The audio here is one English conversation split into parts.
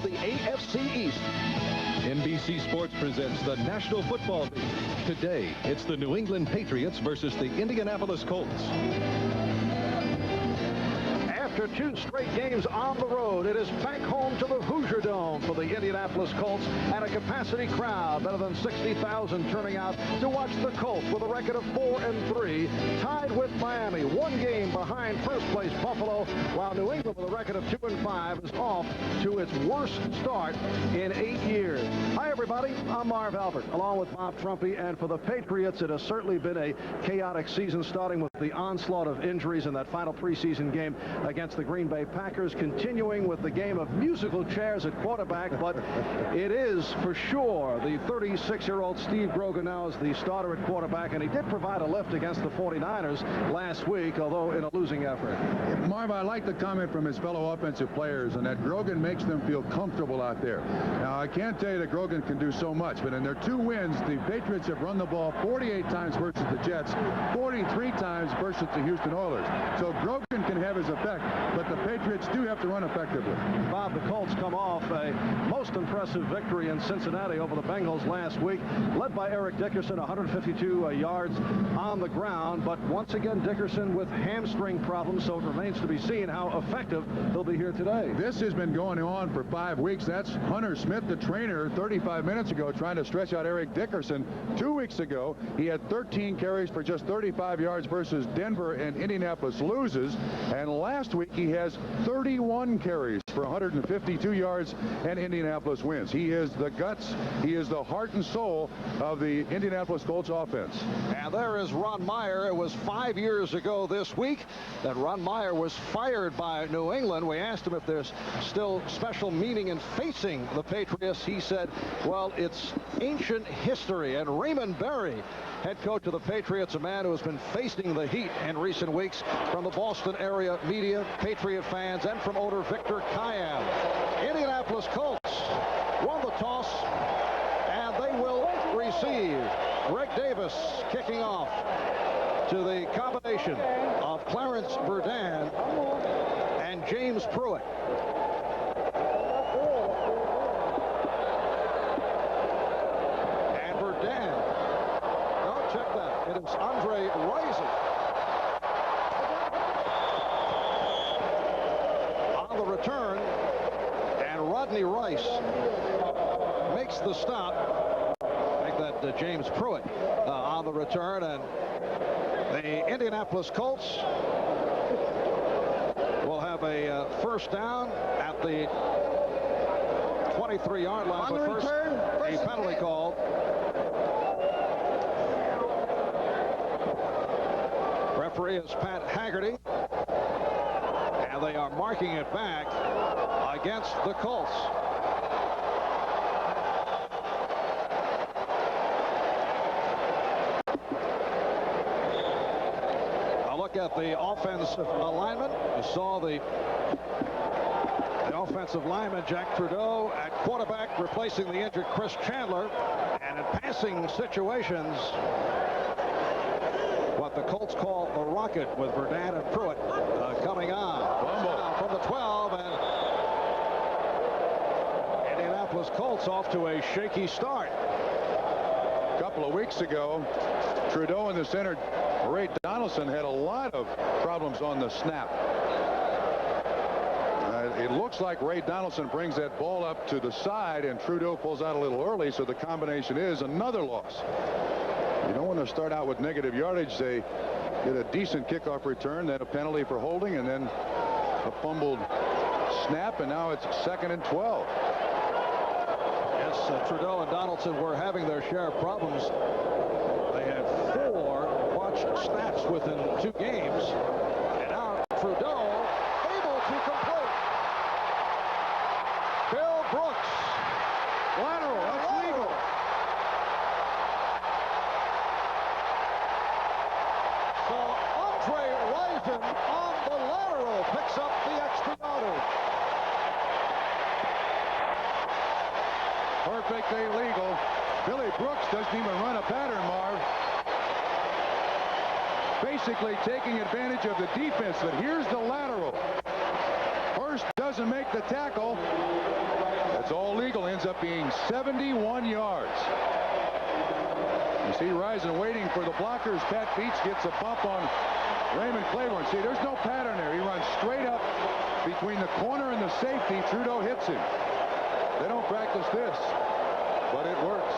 the AFC East. NBC Sports presents the National Football League. Today, it's the New England Patriots versus the Indianapolis Colts. After 2 straight games on the road, it is back home to the Hoosier Dome for the Indianapolis Colts and a capacity crowd, better than 60,000 turning out to watch the Colts with a record of 4-3, tied with Miami, 1 game behind first place Buffalo, while New England with a record of 2-5 is off to its worst start in 8 years. Hi everybody, I'm Marv Albert, along with Bob Trumpy, and for the Patriots, it has certainly been a chaotic season, starting with the onslaught of injuries in that final preseason game against the Green Bay Packers, continuing with the game of musical chairs at quarterback, but it is for sure the 36-year-old Steve Grogan now is the starter at quarterback, and he did provide a lift against the 49ers last week, although in a losing effort. Marv, I like the comment from his fellow offensive players, and that Grogan makes them feel comfortable out there. Now, I can't tell you that Grogan can do so much, but in their 2 wins, the Patriots have run the ball 48 times versus the Jets, 43 times versus the Houston Oilers. So Grogan can have his effect, but the Patriots do have to run effectively. Bob, the Colts come off a most impressive victory in Cincinnati over the Bengals last week, led by Eric Dickerson, 152 yards on the ground. But once again, Dickerson with hamstring problems, so it remains to be seen how effective he'll be here today. This has been going on for 5 weeks. That's Hunter Smith, the trainer, 35 minutes ago, trying to stretch out Eric Dickerson. 2 weeks ago, he had 13 carries for just 35 yards versus Denver, and Indianapolis loses. And last week, he has 31 carries for 152 yards, and Indianapolis wins. He is the guts, he is the heart and soul of the Indianapolis Colts offense. And there is Ron Meyer. It was 5 years ago this week that Ron Meyer was fired by New England. We asked him if there's still special meaning in facing the Patriots. He said, well, it's ancient history. And Raymond Berry, head coach of the Patriots, a man who has been facing the heat in recent weeks from the Boston area media, Patriot fans, and from owner Victor Kiam. Indianapolis Colts won the toss, and they will receive. Greg Davis kicking off to the combination of Clarence Verdun and James Pruitt. And Verdun, no, check that. It is Andre Rison on the return, and Rodney Rice makes the stop. Make that James Pruitt on the return, and the Indianapolis Colts will have a first down at the 23-yard line. But first, a penalty called. Referee is Pat Haggerty, and they are marking it back against the Colts. At the offensive alignment, you saw the offensive lineman Jack Trudeau at quarterback, replacing the injured Chris Chandler. And in passing situations, what the Colts call the rocket, with Verdun and Pruitt coming on from the 12, and Indianapolis Colts off to a shaky start. A couple of weeks ago, Trudeau in the center, Ray Donaldson, had a lot of problems on the snap. It looks like Ray Donaldson brings that ball up to the side, and Trudeau pulls out a little early, so the combination is another loss. You don't want to start out with negative yardage. They get a decent kickoff return, then a penalty for holding, and then a fumbled snap, and now it's 2nd and 12. Yes, Trudeau and Donaldson were having their share of problems. They had 4 botched snaps within 2 games, and now Trudeau able to complete. Bill Brooks, lateral, that's legal. So Andre Rison on the lateral picks up the extra yardage. Perfectly legal. Billy Brooks doesn't even run a pattern, Marv. Basically taking advantage of the defense, but here's the lateral. Hurst doesn't make the tackle. It's all legal. Ends up being 71 yards. You see Risen waiting for the blockers. Pat Beach gets a bump on Raymond Claiborne. See, there's no pattern there. He runs straight up between the corner and the safety. Trudeau hits him. They don't practice this, but it works.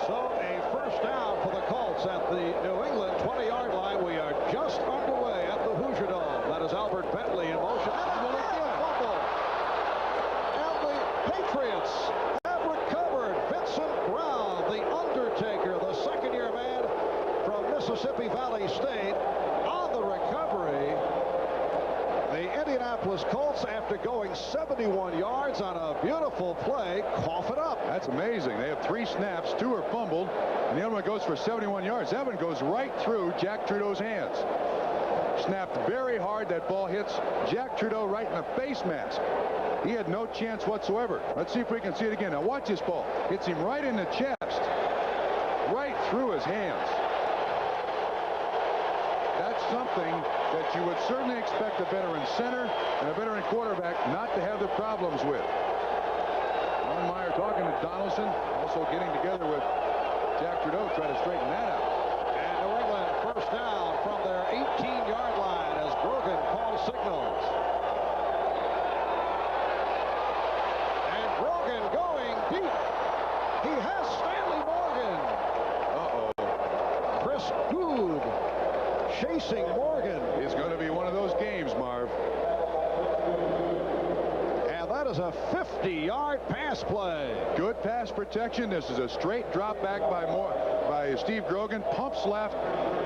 So a first down for the Colts at the New England 20-yard line. We are just underway at the Hoosier Dome. That is Albert Bentley in motion. And the Patriots have recovered Vincent Brown, the Undertaker, the second-year man from Mississippi Valley State. On the recovery, the Indianapolis Colts, after going 71 yards on a beautiful play, cough it up. That's amazing. They have 3 snaps, 2 are fumbled, and the other one goes for 71 yards. That one goes right through Jack Trudeau's hands. Snapped very hard. That ball hits Jack Trudeau right in the face mask. He had no chance whatsoever. Let's see if we can see it again. Now watch this ball. Hits him right in the chest, right through his hands. That's something that you would certainly expect a veteran center and a veteran quarterback not to have the problems with. Ron Meyer talking to Donaldson, also getting together with Jack Trudeau, try to straighten that out. And New England first down from their 18-yard line as Grogan calls signals. And Grogan going deep. He has Stanley Morgan. Chris Good chasing Morgan. It's going to be one of those games, Marv. And that is a 50-yard pass play. Good pass protection. This is a straight drop back by Steve Grogan. Pumps left,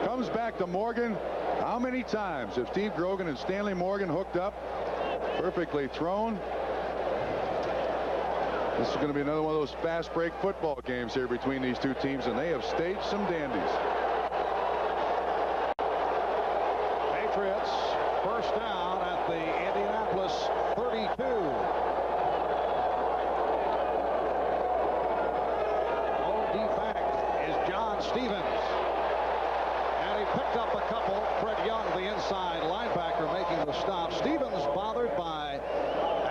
comes back to Morgan. How many times have Steve Grogan and Stanley Morgan hooked up? Perfectly thrown. This is going to be another one of those fast break football games here between these two teams, and they have staged some dandies. Patriots first down at the Indianapolis 32. Lone back is John Stevens. And he picked up a couple. Fred Young, the inside linebacker, making the stop. Stevens, bothered by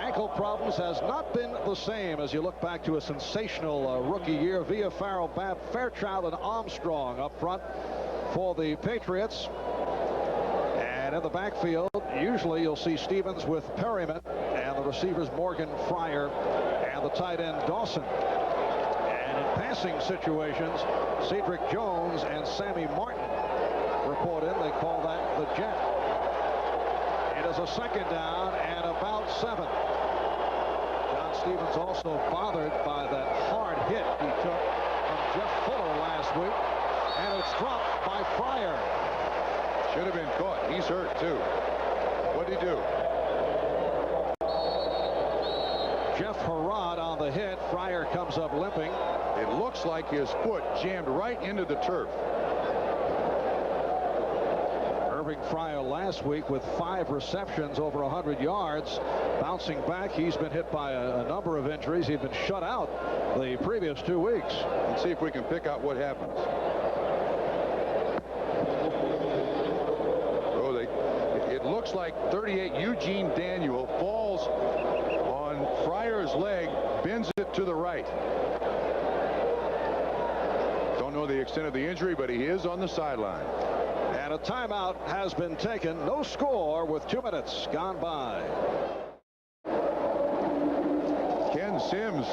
ankle problems, has not been the same as you look back to a sensational rookie year. Via Farrell, Fairchild, and Armstrong up front for the Patriots. And in the backfield, usually you'll see Stevens with Perryman and the receivers Morgan, Fryer, and the tight end Dawson. And in passing situations, Cedric Jones and Sammy Martin report in. They call that the jet. It is a second down and about 7. John Stevens also bothered by that hard hit he took from Jeff Fuller last week. And it's dropped by Fryer. Should have been caught. He's hurt, too. What'd he do? Jeff Harrod on the hit. Fryer comes up limping. It looks like his foot jammed right into the turf. Irving Fryer last week with 5 receptions over 100 yards. Bouncing back, he's been hit by a number of injuries. He'd been shut out the previous 2 weeks. Let's see if we can pick out what happens. It looks like 38 Eugene Daniel falls on Fryer's leg, bends it to the right. Don't know the extent of the injury, but he is on the sideline. And a timeout has been taken. No score with 2 minutes gone by. Ken Sims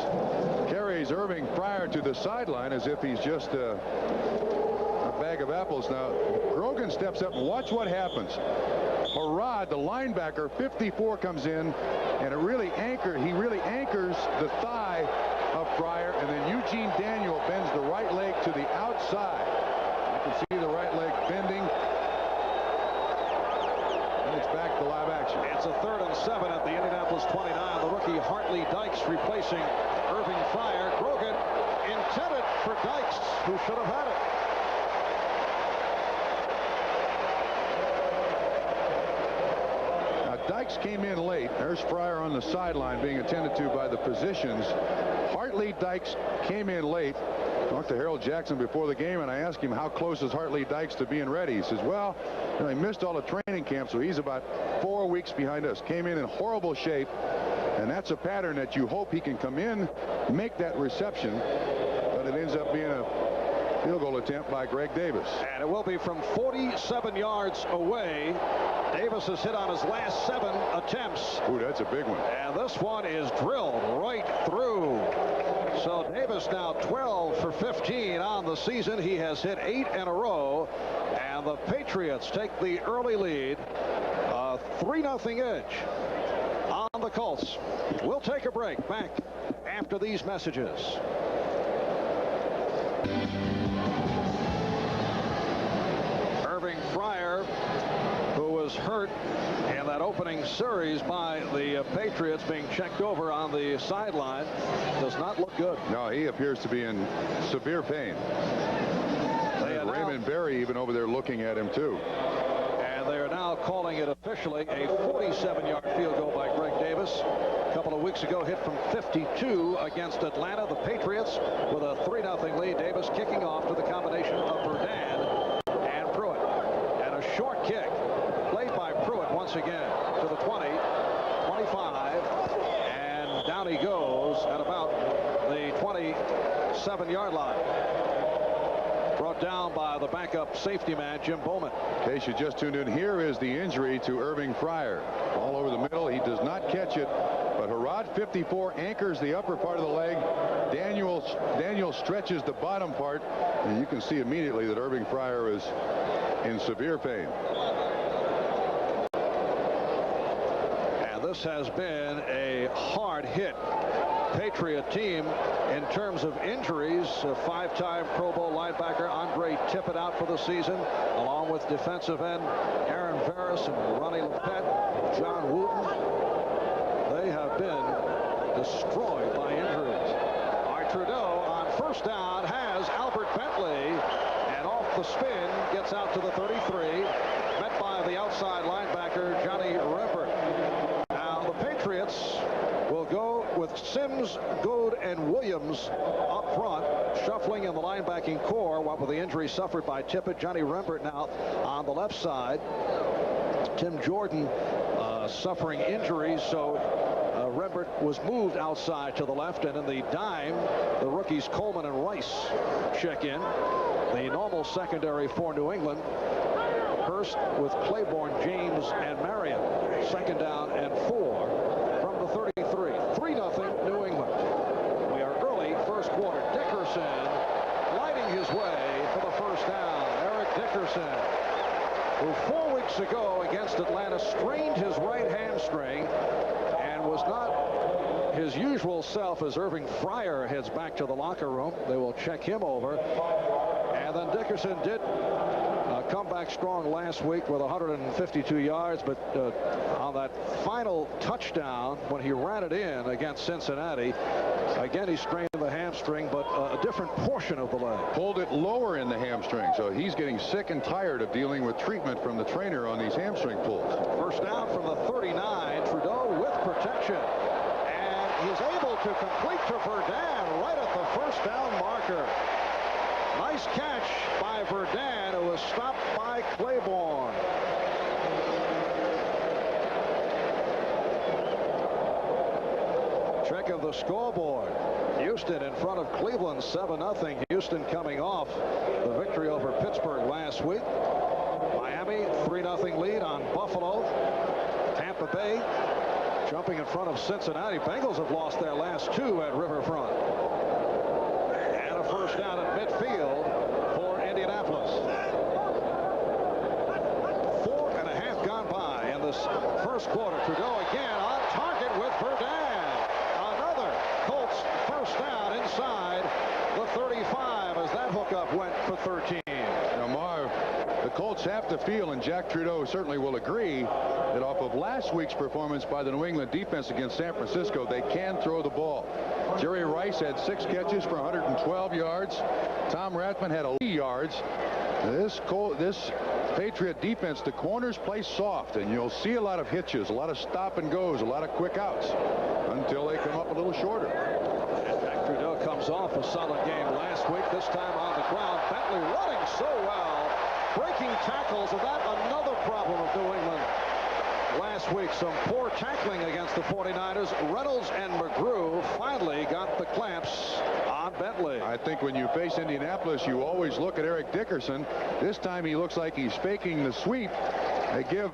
carries Irving Fryer to the sideline as if he's just a bag of apples. Now, Grogan steps up and watch what happens. Harrod, the linebacker, 54, comes in, and he really anchors the thigh of Fryer, and then Eugene Daniel bends the right leg to the outside. You can see the right leg bending. And it's back to live action. It's a 3rd and 7 at the Indianapolis 29. The rookie Hartley Dykes replacing Irving Fryer. Grogan intended for Dykes, who should have had it. Dykes came in late. There's Fryer on the sideline being attended to by the physicians. Hartley Dykes came in late. Talked to Harold Jackson before the game, and I asked him how close is Hartley Dykes to being ready. He says, well, he missed all the training camp, so he's about 4 weeks behind us. Came in horrible shape. And that's a pattern that you hope he can come in, make that reception, but it ends up being a field goal attempt by Greg Davis. And it will be from 47 yards away. Davis has hit on his last 7 attempts. Ooh, that's a big one. And this one is drilled right through. So Davis now 12 for 15 on the season. He has hit 8 in a row. And the Patriots take the early lead. 3-0 edge on the Colts. We'll take a break. Back after these messages. Irving Fryer, who was hurt in that opening series by the Patriots, being checked over on the sideline, does not look good. No, he appears to be in severe pain. And Raymond Berry even over there looking at him too. And they are now calling it officially a 47-yard field goal by Greg Davis. A couple of weeks ago, hit from 52 against Atlanta. The Patriots with a 3-0 lead. Davis kicking off to the combination of Verdun and Pruitt. And a short kick played by Pruitt once again to the 20, 25, and down he goes at about the 27-yard line. Brought down by the backup safety man, Jim Bowman. In case you just tuned in, here is the injury to Irving Fryer. All over the middle. He does not catch it, but Harrod 54 anchors the upper part of the leg. Daniel stretches the bottom part, and you can see immediately that Irving Fryer is in severe pain. And this has been a hard hit Patriot team in terms of injuries. A 5-time Pro Bowl linebacker Andre Tippett out for the season, along with defensive end Aaron Varus and Ronnie Lepet, John Wooten. They have been destroyed by injuries. Trudeau on first down has Albert Bentley, and off the spin gets out to the 33, met by the outside linebacker Johnny Rempert. Now the Patriots will go with Sims, Goode, and Williams up front, shuffling in the linebacking core. What with the injury suffered by Tippett, Johnny Rempert now on the left side. Tim Jordan suffering injuries, so Rempert was moved outside to the left, and in the dime, the rookies Coleman and Rice check in. The normal secondary for New England, Hurst with Claiborne, James, and Marion. Second down and 4 from the 33. 3-0 New England. We are early first quarter. Dickerson lighting his way for the first down. Eric Dickerson, who 4 weeks ago against Atlanta strained his right hamstring and was not his usual self as Irving Fryer heads back to the locker room. They will check him over. And then Dickerson did come back strong last week with 152 yards, but on that final touchdown when he ran it in against Cincinnati, again he strained the hamstring, but a different portion of the leg. Pulled it lower in the hamstring, so he's getting sick and tired of dealing with treatment from the trainer on these hamstring pulls. First down from the 39. Trudeau with protection, and he's able to complete to Verdun right at the first down marker. Nice catch by Verdun, who was stopped by Claiborne. Check of the scoreboard. Houston in front of Cleveland 7-0. Houston coming off the victory over Pittsburgh last week. Miami 3-0 lead on Buffalo. Tampa Bay jumping in front of Cincinnati. Bengals have lost their last 2 at Riverfront. And a first down at midfield for Indianapolis. 4.5 gone by in this first quarter. Trudeau again on target with Verdun. Another Colts first down inside the 35 as that hookup went for 13. Now, Marv, the Colts have to feel, and Jack Trudeau certainly will agree, that off of last week's performance by the New England defense against San Francisco, they can throw the ball. Jerry Rice had 6 catches for 112 yards. Tom Rathman had 11 yards. This Patriot defense, the corners play soft, and you'll see a lot of hitches, a lot of stop and goes, a lot of quick outs until they come up a little shorter. And Jack Trudeau comes off a solid game last week, this time on the ground. Bentley running so well, breaking tackles, and that another problem of New England. last week. Some poor tackling against the 49ers. Reynolds and McGrew finally got the clamps on Bentley. I think when you face Indianapolis, you always look at Eric Dickerson. This time he looks like he's faking the sweep. They give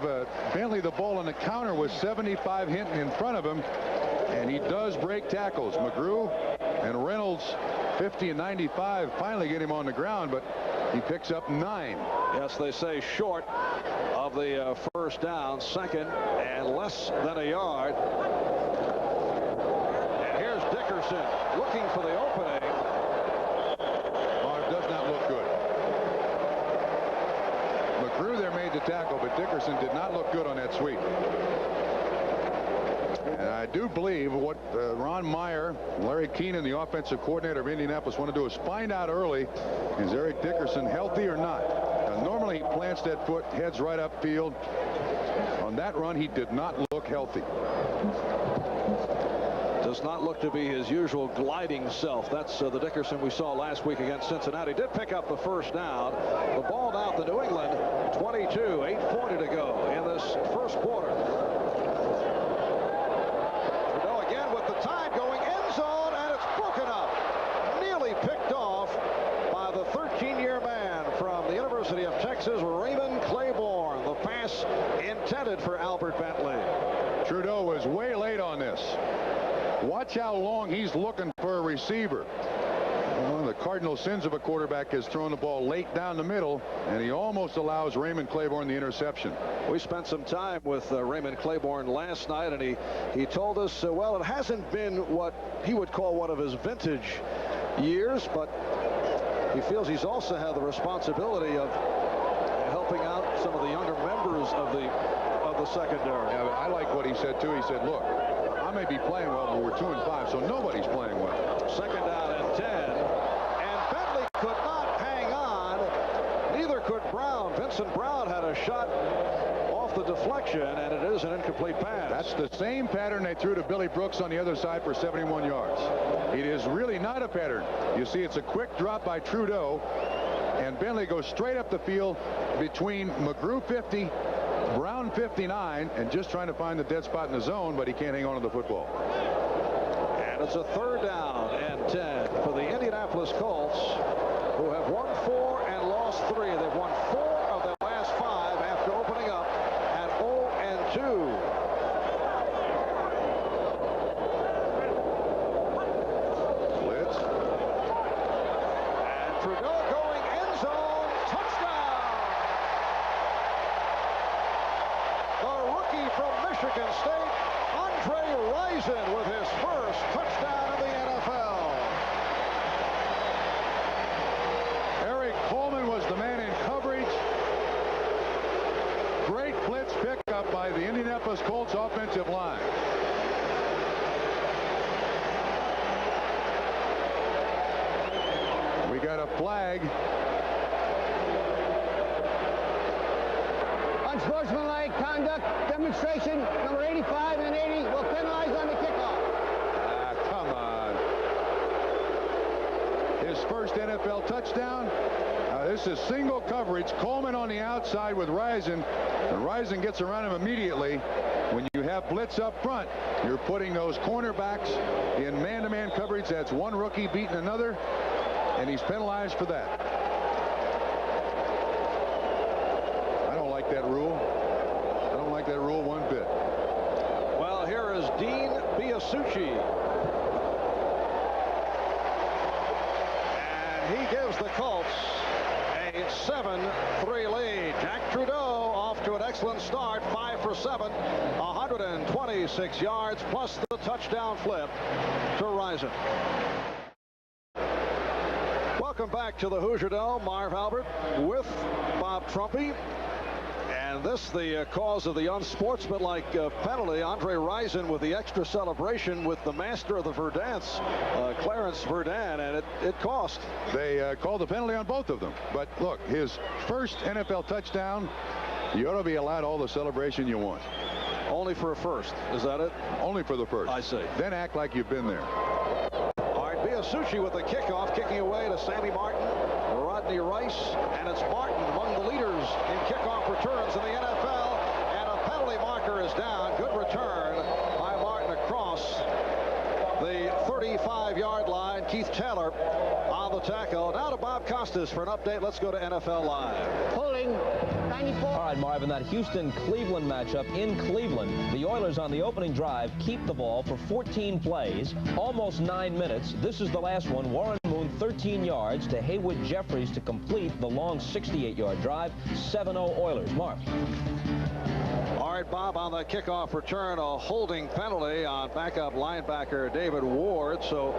Bentley the ball on the counter with 75 Hinton in front of him, and he does break tackles. McGrew and Reynolds, 50 and 95, finally get him on the ground, but he picks up 9. Yes, they say short of the first down, second and less than a yard. And here's Dickerson looking for the opening. Marv does not look good. McGrew there made the tackle, but Dickerson did not look good on that sweep. And I do believe what Ron Meyer, Larry Keenan, the offensive coordinator of Indianapolis, want to do is find out early, is Eric Dickerson healthy or not? Now, normally he plants that foot, heads right upfield. On that run, he did not look healthy. Does not look to be his usual gliding self. That's the Dickerson we saw last week against Cincinnati. Did pick up the first down. The ball down to New England, 22, 8:40 to go in this first quarter. Trudeau again with the time going end zone, and it's broken up. Nearly picked off by the 13-year man from the University of Texas, Raymond Claiborne. The pass intended for Albert Bentley. Trudeau was way late on this. Watch how long he's looking for a receiver. One of the cardinal sins of a quarterback is throwing the ball late down the middle, and he almost allows Raymond Claiborne the interception. We spent some time with Raymond Claiborne last night, and he told us, well, it hasn't been what he would call one of his vintage years, but he feels he's also had the responsibility of helping out some of the younger members of the secondary. Yeah, I like what he said too. He said, look, I may be playing well, but we're 2-5, so nobody's playing well. Second down and 10, and Bentley could not hang on. Neither could Brown. Vincent Brown had a shot off the deflection, and it is an incomplete pass. That's the same pattern they threw to Billy Brooks on the other side for 71 yards. It is really not a pattern. You see, it's a quick drop by Trudeau, and Bentley goes straight up the field between McGrew 50, Brown 59, and just trying to find the dead spot in the zone, but he can't hang on to the football. And it's a third down and 10 for the Indianapolis Colts, who have won 4 and lost 3. They've won 4 of their last 5 after opening up at 0-2. Blitz. And Trudeau going end zone, touchdown. The rookie from Michigan State, Andre Rison, with his first touchdown in the NFL. Eric Coleman was the man in coverage. Great blitz pickup by the Indianapolis Colts offensive line. We got a flag. Unsportsmanlike conduct demonstration, number 85 and 80 will penalize on the kickoff. Come on. His first NFL touchdown. This is single coverage. Coleman on the outside with Rison, and Rison gets around him immediately. When you have blitz up front, you're putting those cornerbacks in man-to-man coverage. That's one rookie beating another, and he's penalized for that. I don't like that rule. I don't like that rule one bit. Well, here is Dean Biasucci. And he gives the Colts a 7-3 lead. Jack Trudeau off to an excellent start, 5 for 7, 126 yards, plus the touchdown flip to Rison. Welcome back to the Hoosier Dome. Marv Albert with Bob Trumpy. And this the cause of the unsportsmanlike penalty. Andre Rison with the extra celebration with the master of the Verdants, Clarence Verdant, and it cost. They called the penalty on both of them. But look, his first NFL touchdown, you ought to be allowed all the celebration you want. Only for a first. Is that it? Only for the first. I see. Then act like you've been there. All right, Biasucci with the kickoff, kicking away to Sammy Martin, Rodney Rice, and it's Martin among the leaders in kickoff returns in the NFL, and a penalty marker Taylor is down. Good return by Martin across the 35-yard line. Keith Taylor on the tackle. Now to Bob Costas for an update. Let's go to NFL Live. Pulling 94. All right, Marv, in that Houston-Cleveland matchup in Cleveland, the Oilers on the opening drive keep the ball for 14 plays, almost 9 minutes. This is the last one. Warren Moon, 13 yards to Haywood Jeffries to complete the long 68-yard drive. 7-0 Oilers. Marv. All right, Bob, on the kickoff return, a holding penalty on backup linebacker David Ward, so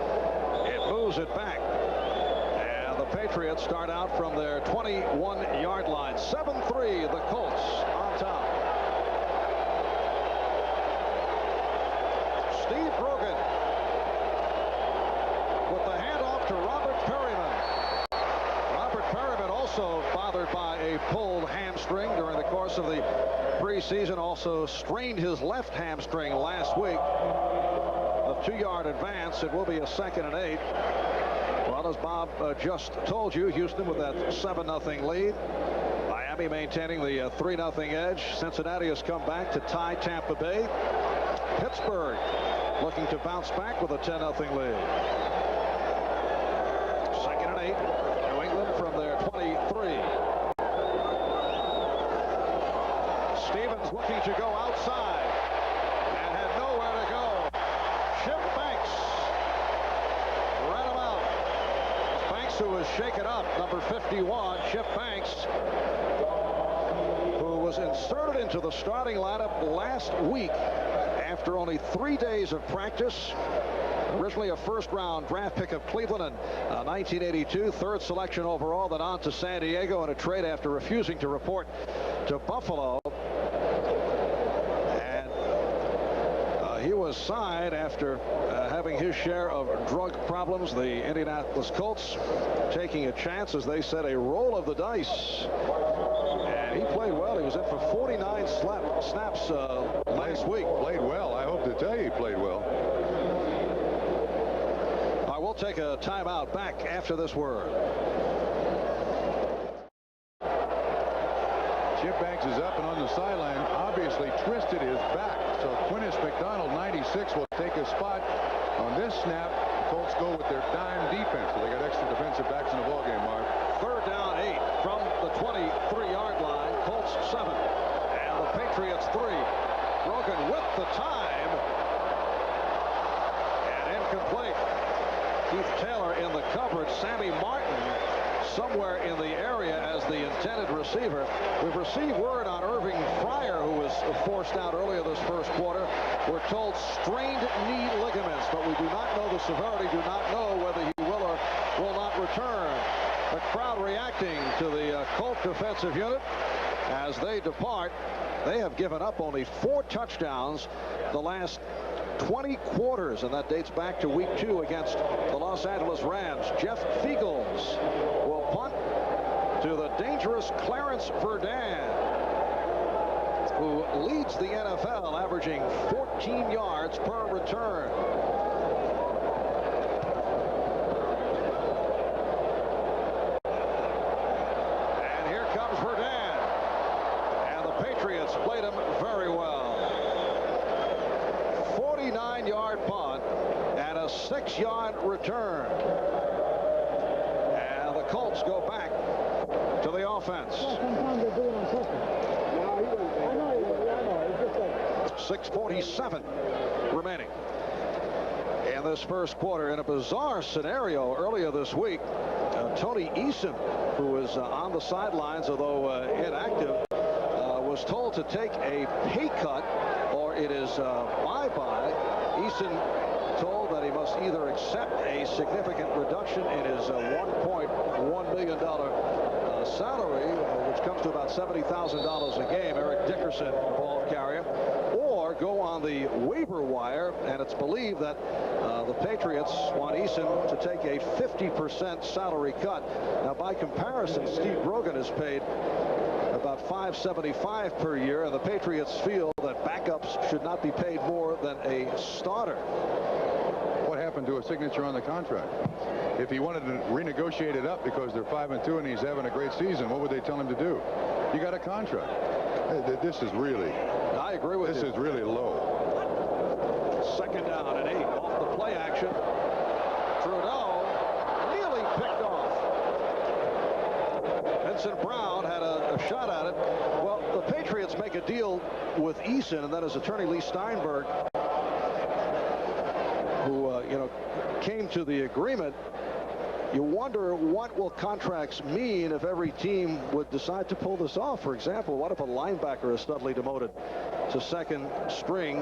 it moves it back. And the Patriots start out from their 21-yard line. 7-3, the Colts on top. Steve Grogan with the handoff to Robert Perryman. Robert Perryman also bothered by a pulled hamstring during the course of the preseason, also strained his left hamstring last week. A 2-yard advance. It will be a 2nd and 8. Well, as Bob just told you, Houston with that 7-0 lead. Miami maintaining the 3-0 edge. Cincinnati has come back to tie Tampa Bay. Pittsburgh looking to bounce back with a 10-0 lead. 2nd and 8. New England from their 23. Stevens looking to go outside and had nowhere to go. Chip Banks ran him out. Banks, who was shaken up, number 51, Chip Banks, who was inserted into the starting lineup last week after only 3 days of practice. Originally a first-round draft pick of Cleveland in 1982, 3rd selection overall, then on to San Diego in a trade after refusing to report to Buffalo. He was signed after having his share of drug problems. The Indianapolis Colts taking a chance, as they said, a roll of the dice. And he played well. He was in for 49 snaps last week. Played well. I hope to tell you he played well. I will take a timeout. Back after this word. Chip Banks is up and on the sideline, obviously twisted his back. So Quintus McDonald, 96, will take a spot on this snap. The Colts go with their dime defense, so they got extra defensive backs in the ballgame, Marv. 3rd down 8 from the 23-yard line. Colts 7 and the Patriots 3. Grogan with the time and incomplete. Keith Taylor in the coverage. Sammy Martin somewhere in the area as the intended receiver. We've received word on Irving Fryer, who was forced out earlier this first quarter. We're told strained knee ligaments, but we do not know the severity, do not know whether he will or will not return. The crowd reacting to the Colt defensive unit as they depart. They have given up only 4 touchdowns the last 20 quarters, and that dates back to week 2 against the Los Angeles Rams. Jeff Fiegels will punt to the dangerous Clarence Verdun, who leads the NFL, averaging 14 yards per return. And here comes Verdun, and the Patriots played him very well. 49-yard punt and a 6-yard return. And the Colts go back to the offense. 6:47 remaining in this first quarter. In a bizarre scenario earlier this week, Tony Eason, who was on the sidelines, although inactive, was told to take a pay cut or it is bye-bye. Eason told that he must either accept a significant reduction in his $1.1 million salary, which comes to about $70,000 a game, Eric Dickerson, ball carrier, or go on the waiver wire. And it's believed that the Patriots want Eason to take a 50% salary cut. Now, by comparison, Steve Grogan is paid about $575 per year, and the Patriots feel that backups should not be paid more than a starter. What happened to a signature on the contract? If he wanted to renegotiate it up because they're 5-2 and he's having a great season, what would they tell him to do? You got a contract. This is really, I agree with you. This is really low. Second down and 8 off the play action. Trudeau really picked off. Vincent Brown had a shot at it. Well, the Patriots make a deal with Eason, and then his attorney Lee Steinberg, who came to the agreement. You wonder what will contracts mean if every team would decide to pull this off. For example, what if a linebacker is suddenly demoted to second string?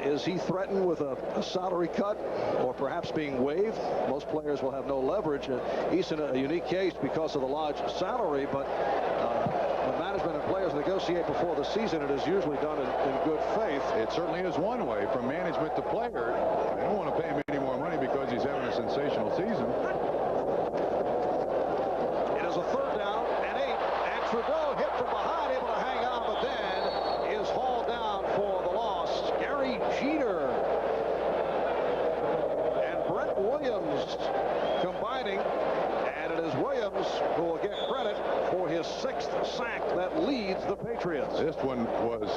Is he threatened with a salary cut or perhaps being waived? Most players will have no leverage. He's in a unique case because of the large salary, but when management and players negotiate before the season, it is usually done in good faith. It certainly is one way from management to player. They don't want to pay him any more money because he's having a sensational season. A third down and 8, and Trudeau hit from behind, able to hang on, but then is hauled down for the loss. Gary Jeter and Brent Williams combining, and it is Williams who will get credit for his 6th sack that leads the Patriots. This one was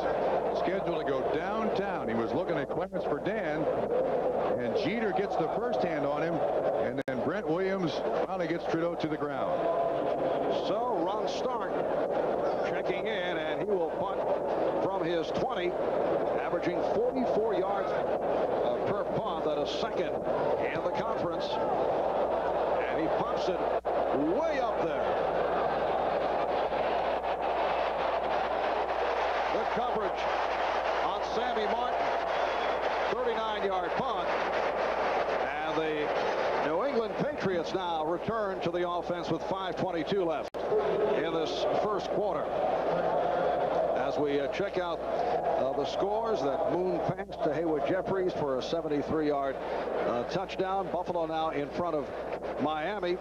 scheduled to go downtown. He was looking at Clarence for Dan, and Jeter gets the first hand on him, and then Brent Williams finally gets Trudeau to the ground. So Ron Stark checking in, and he will punt from his 20, averaging 44 yards per punt. That is second in the conference, and he pumps it way up there. Good coverage on Sammy Martin, 39-yard punt, and the New England Patriots now return to the offense with 5:22 left in this first quarter. As we check out the scores, that Moon passed to Haywood Jeffries for a 73-yard touchdown. Buffalo now in front of Miami.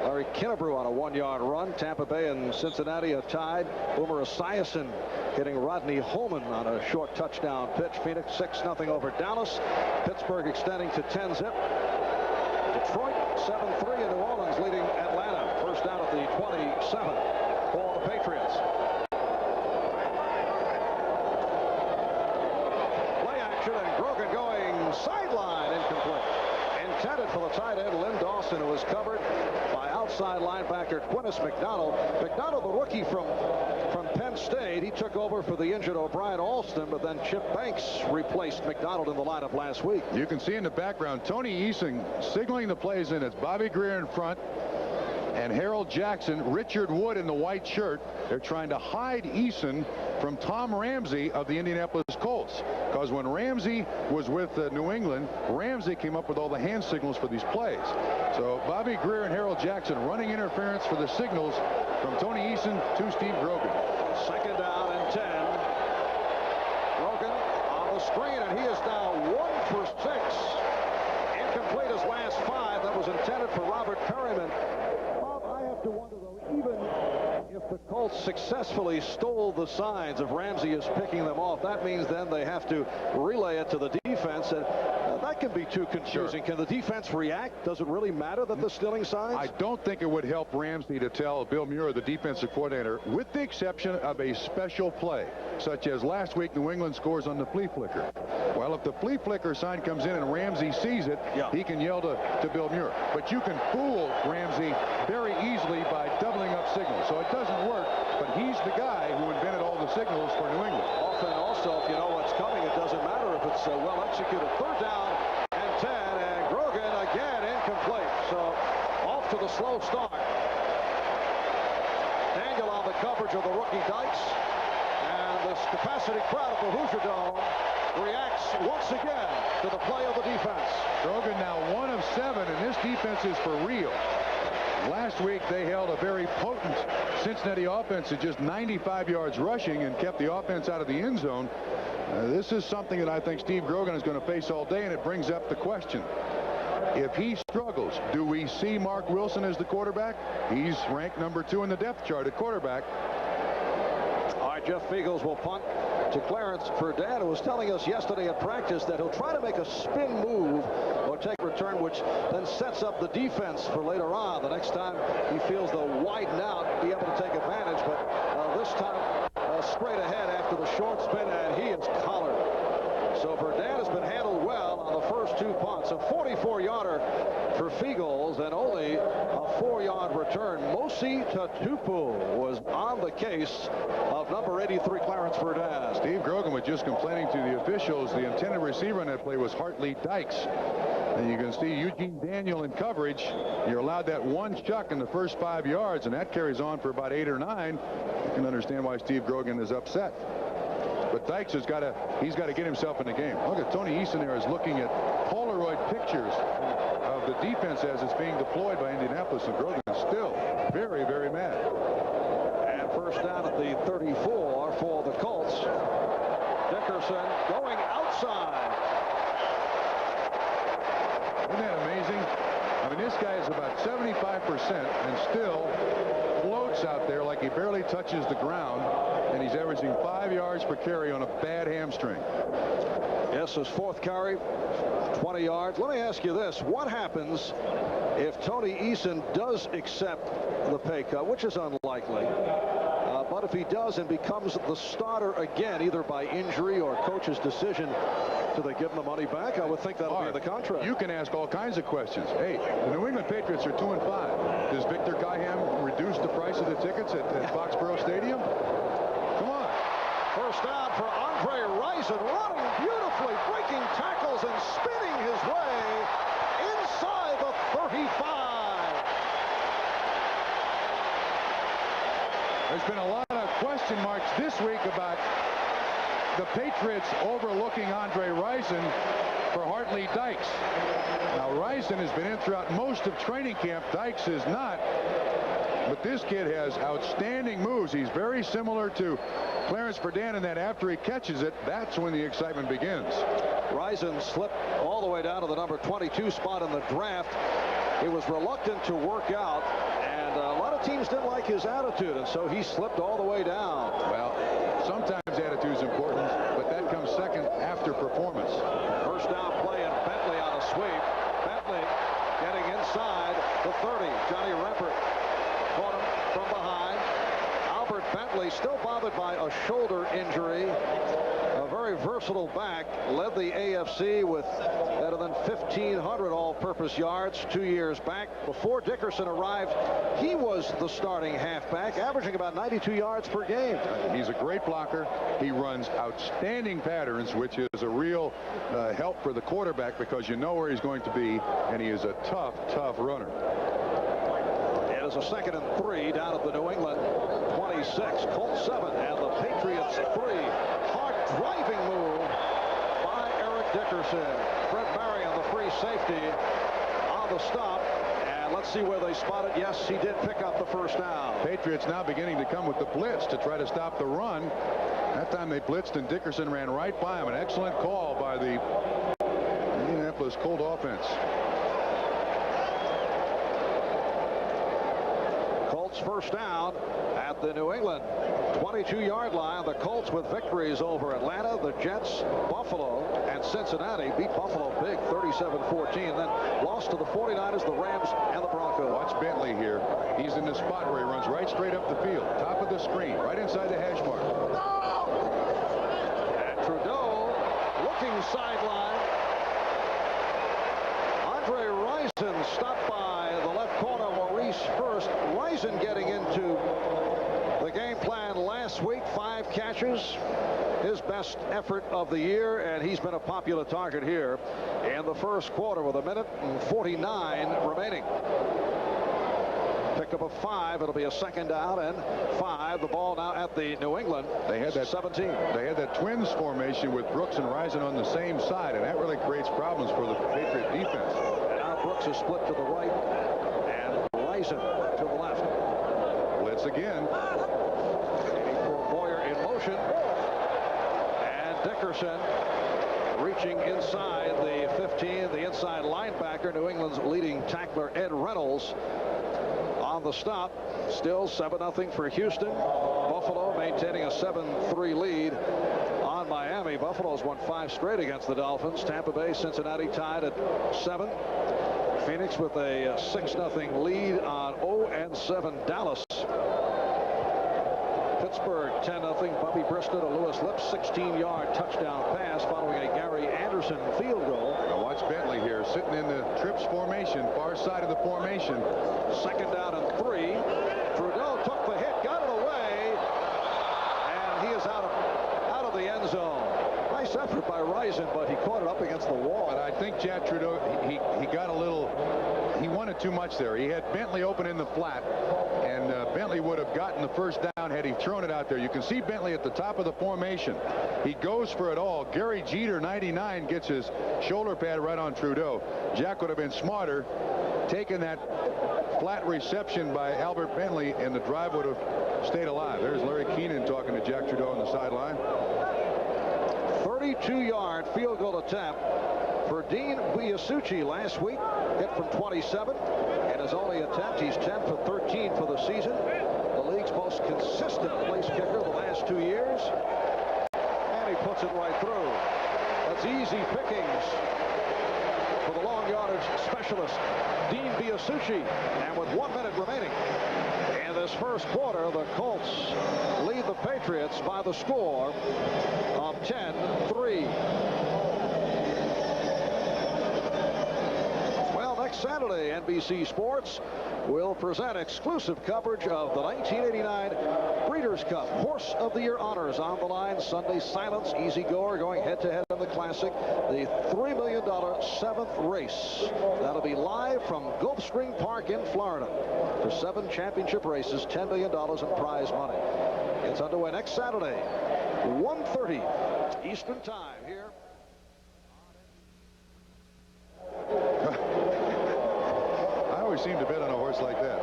Larry Kinnebrew on a 1-yard run. Tampa Bay and Cincinnati are tied. Boomer Esiason hitting Rodney Holman on a short touchdown pitch. Phoenix 6-0 over Dallas. Pittsburgh extending to 10-zip. Detroit 7-3, and New Orleans leading Atlanta. First down at the 27 for the Patriots. Play action, and Grogan going sideline, incomplete. Intended for the tight end Lynn Dawson, who was covered by outside linebacker Quintus McDonald. McDonald, the rookie from Penn State, he took over for the injured O'Brien Alston, but then Chip Banks replaced McDonald in the lineup last week. You can see in the background Tony Eason signaling the plays in. It's Bobby Greer in front and Harold Jackson, Richard Wood in the white shirt. They're trying to hide Eason from Tom Ramsey of the Indianapolis Colts, because when Ramsey was with New England, Ramsey came up with all the hand signals for these plays. So Bobby Greer and Harold Jackson running interference for the signals from Tony Eason to Steve Grogan. Second down and 10. Grogan on the screen, and he is now 1 for 6. Incomplete his last 5. That was intended for Robert Perryman. Bob, I have to wonder, though, even if the Colts successfully stole the signs of Ramsey is picking them off, that means then they have to relay it to the defense, and that can be too confusing. Sure. Can the defense react? Does it really matter that they're stealing signs? I don't think it would help Ramsey to tell Bill Muir, the defensive coordinator, with the exception of a special play, such as last week New England scores on the flea flicker. Well, if the flea flicker sign comes in and Ramsey sees it, he can yell to Bill Muir. But you can fool Ramsey very easily by doubling up signals. So it doesn't work, but he's the guy who invented all the signals for New England. Often also, if you know what's coming, it doesn't matter if it's well executed. Third down and 10, and Grogan again incomplete. So off to the slow start. Daniel on the coverage of the rookie Dykes, and this capacity crowd at the Hoosier Dome reacts once again to the play of the defense. Grogan now 1 of 7, and this defense is for real. Last week they held a very potent Cincinnati offense at just 95 yards rushing and kept the offense out of the end zone. This is something that I think Steve Grogan is going to face all day, and it brings up the question. If he struggles, do we see Mark Wilson as the quarterback? He's ranked number 2 in the depth chart at quarterback. All right, Jeff Feagles will punt to Clarence Verdad, who was telling us yesterday at practice that he'll try to make a spin move or take a return, which then sets up the defense for later on. The next time he feels they'll widen out, be able to take advantage. But this time, straight ahead after the short spin, and he is collared. So Verdun has been handled well on the first 2 punts. A 44-yarder for Fiegels and only a 4-yard return. Mosi Tatupu was on the case of number 83, Clarence Verdun. Steve Grogan was just complaining to the officials the intended receiver on that play was Hartley Dykes. And you can see Eugene Daniel in coverage. You're allowed that one chuck in the first 5 yards, and that carries on for about 8 or 9. You can understand why Steve Grogan is upset. But Dykes he's got to get himself in the game. Look at Tony Eason there is looking at Polaroid pictures of the defense as it's being deployed by Indianapolis, and Grogan is still very, very mad. And first down at the 34 for the Colts. Dickerson going outside. Isn't that amazing? I mean, this guy is about 75% and still floats out there like he barely touches the ground, and he's averaging 5 yards per carry on a bad hamstring. Yes, his 4th carry, 20 yards. Let me ask you this. What happens if Tony Eason does accept the pay cut, which is unlikely? But if he does and becomes the starter again, either by injury or coach's decision, do they give him the money back? I would think that'll be in the contract. You can ask all kinds of questions. Hey, the New England Patriots are 2-5. Does Victor Gaiham reduce the price of the tickets at Foxborough Stadium? Come on. First down for Andre Rison, running beautifully, breaking tackles and spinning his way inside the 35. There's been a lot of question marks this week about the Patriots overlooking Andre Rison for Hartley Dykes. Now, Rison has been in throughout most of training camp. Dykes is not. But this kid has outstanding moves. He's very similar to Clarence Verdun in that after he catches it, that's when the excitement begins. Rison slipped all the way down to the number 22 spot in the draft. He was reluctant to work out, and a lot of teams didn't like his attitude, and so he slipped all the way down. Well, sometimes attitude's important, but that comes second after performance. First down play, and Bentley on a sweep. Bentley getting inside the 30. Johnny Rempert caught him from behind. Albert Bentley still bothered by a shoulder injury. A very versatile back, led the AFC with better than 1,500 all-purpose yards 2 years back. Before Dickerson arrived, he was the starting halfback, averaging about 92 yards per game. He's a great blocker. He runs outstanding patterns, which is a real help for the quarterback because you know where he's going to be, and he is a tough, tough runner. It is a 2nd and 3 down at the New England 26. Colts 7 and the Patriots 3. Hard driving move by Eric Dickerson. Fred Barry on the free safety on the stop. And let's see where they spot it. Yes, he did pick up the first down. Patriots now beginning to come with the blitz to try to stop the run. That time they blitzed and Dickerson ran right by him. An excellent call by the Indianapolis Colt offense. Colts first down at the New England 22-yard line. The Colts with victories over Atlanta, the Jets, Buffalo, and Cincinnati. Beat Buffalo big 37-14. Then lost to the 49ers, the Rams, and the Broncos. Watch Bentley here. He's in the spot where he runs right straight up the field. Top of the screen, right inside the hash mark. And Trudeau looking sideline. Andre Rison stopped by the left corner, Maurice Hurst. Rison getting into the game plan last week. 5 catches, his best effort of the year, and he's been a popular target here in the first quarter with 1:49 remaining. Pick up a 5. It'll be a 2nd down and 5. The ball now at the New England. They had that 17. They had that twins formation with Brooks and Rison on the same side, and that really creates problems for the Patriot defense. And now Brooks is split to the right and Rison to the left. Blitz again. For Boyer in motion. And Dickerson reaching inside the 15. The inside linebacker, New England's leading tackler, Ed Reynolds, on the stop. Still 7-0 for Houston. Buffalo maintaining a 7-3 lead on Miami. Buffalo's won 5 straight against the Dolphins. Tampa Bay, Cincinnati tied at 7. Phoenix with a 6-0 lead on 0-7 Dallas. Pittsburgh 10-0. Bobby Brister to Lewis Lips, 16-yard touchdown pass following a Gary Anderson field goal. Now watch Bentley here, sitting in the trips formation, far side of the formation. 2nd down and 3. Trudeau took the hit, got it away, and he is out of the end zone. Nice effort by Rison, but he caught it up against the wall. But I think Jack Trudeau, he got a little, he wanted too much there. He had Bentley open in the flat, and Bentley would have gotten the first down had he thrown it out there. You can see Bentley at the top of the formation. He goes for it all. Gary Jeter, 99, gets his shoulder pad right on Trudeau. Jack would have been smarter, taking that flat reception by Albert Bentley, and the drive would have stayed alive. There's Larry Keenan talking to Jack Trudeau on the sideline. 32-yard field goal attempt for Dean Biasucci last week. Hit from 27. And his only attempt, he's 10 for 13 for the season. The league's most consistent place kicker the last 2 years. And he puts it right through. That's easy pickings for the long yardage specialist, Dean Biasucci. And with 1 minute remaining in this first quarter, the Colts lead the Patriots by the score of 10-3. Well, next Saturday, NBC Sports will present exclusive coverage of the 1989 Breeders' Cup Horse of the Year honors. On the line Sunday, Silence, Easy Goer going head-to-head in the Classic. The $3 million 7th race. That'll be live from Gulfstream Park in Florida. For 7 championship races, $10 million in prize money. It's underway next Saturday, 1:30 Eastern Time here. I always seem to bet on a horse like that.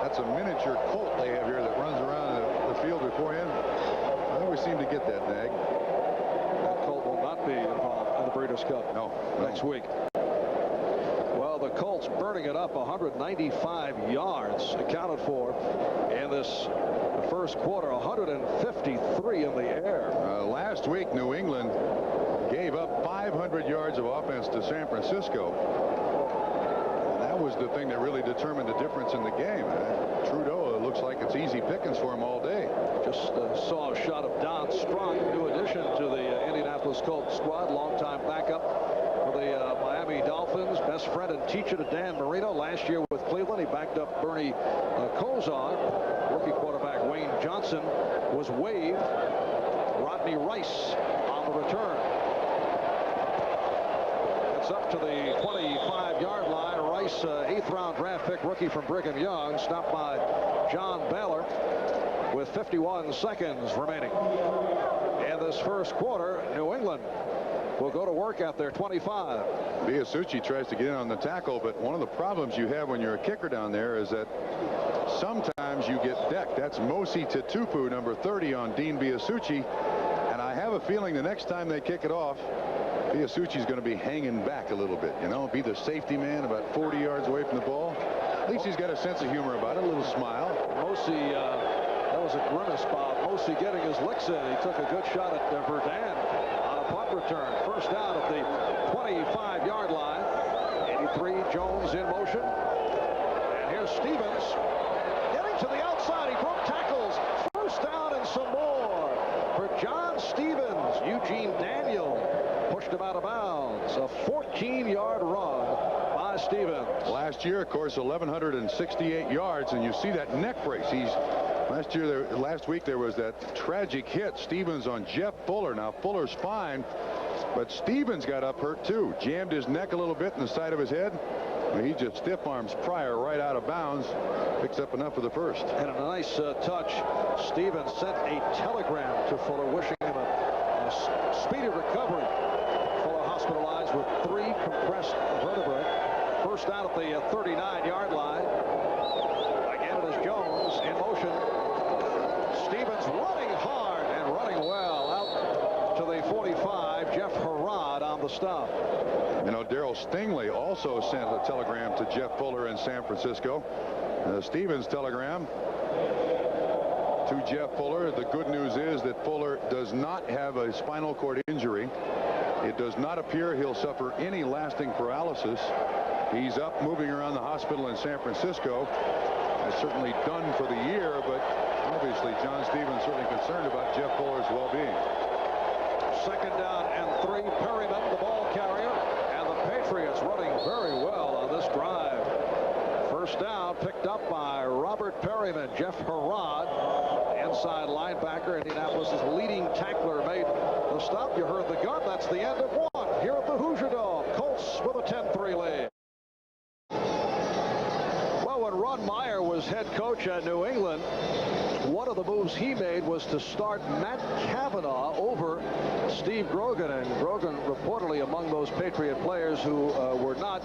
That's a miniature colt they have here that runs around the field beforehand. I always seem to get that nag. That colt will not be involved in the Breeders' Cup next week. Well, the Colts burning it up, 195 yards accounted for in this first quarter, 153 in the air. Last week, New England gave up 500 yards of offense to San Francisco. And that was the thing that really determined the difference in the game. Trudeau looks like it's easy pickings for him all day. Just saw a shot of Don Strunk, new addition to the Indianapolis Colts squad, longtime backup for the Miami Dolphins, best friend and teacher to Dan Marino. Last year with Cleveland, he backed up Bernie Kosar. Rookie quarterback Wayne Johnson was waived. Rodney Rice on the return. It's up to the 25-yard line. Rice, 8th-round draft pick rookie from Brigham Young, stopped by John Baylor with 51 seconds remaining. In this first quarter, New England will go to work at their 25. Biasucci tries to get in on the tackle, but one of the problems you have when you're a kicker down there is that sometimes you get decked. That's Mosi Tatupu, number 30, on Dean Biasucci. And I have a feeling the next time they kick it off, Biasucci's going to be hanging back a little bit, you know, be the safety man about 40 yards away from the ball. At least he's got a sense of humor about it, a little smile. Mosi, that was a grimace, Bob. Mosi getting his licks in. He took a good shot at Verdun on a punt return. First down at the 25-yard line. 83, Jones in motion. And here's Stevens getting to the outside. He broke tackles. First down and some more for John Stevens. Eugene Daniel pushed him out of bounds. A 14-yard run by Stevens. Last year, of course, 1,168 yards, and you see that neck brace. Last week there was that tragic hit, Stevens on Jeff Fuller. Now Fuller's fine, but Stevens got up hurt too. Jammed his neck a little bit in the side of his head. He just stiff arms Pryor right out of bounds. Picks up enough for the first. And a nice touch. Stevens sent a telegram to Fuller wishing him a speedy recovery. Fuller hospitalized with 3 compressed vertebrae. First down at the 39-yard line. Again, it is Jones in motion. Stevens running hard and running well out to the 45. Jeff Herrod on the stop. You know, Darryl Stingley also sent a telegram to Jeff Fuller in San Francisco. Stevens' telegram to Jeff Fuller. The good news is that Fuller does not have a spinal cord injury. It does not appear he'll suffer any lasting paralysis. He's up moving around the hospital in San Francisco. is certainly done for the year, but obviously John Stevens certainly concerned about Jeff Fuller's well-being. 2nd down and 3. Perryman, the ball carrier, and the Patriots running very well on this drive. 1st down picked up by Robert Perryman. Jeff Herrod, inside linebacker, Indianapolis' leading tackler, made the stop. You heard the gun. That's the end of 1 here at the Hoosier Dome. Colts with a 10-3 lead. Well, when Ron Meyer was head coach at New England, one of the moves he made was to start Matt Cavanaugh over Steve Grogan, and Grogan reportedly among those Patriot players who were not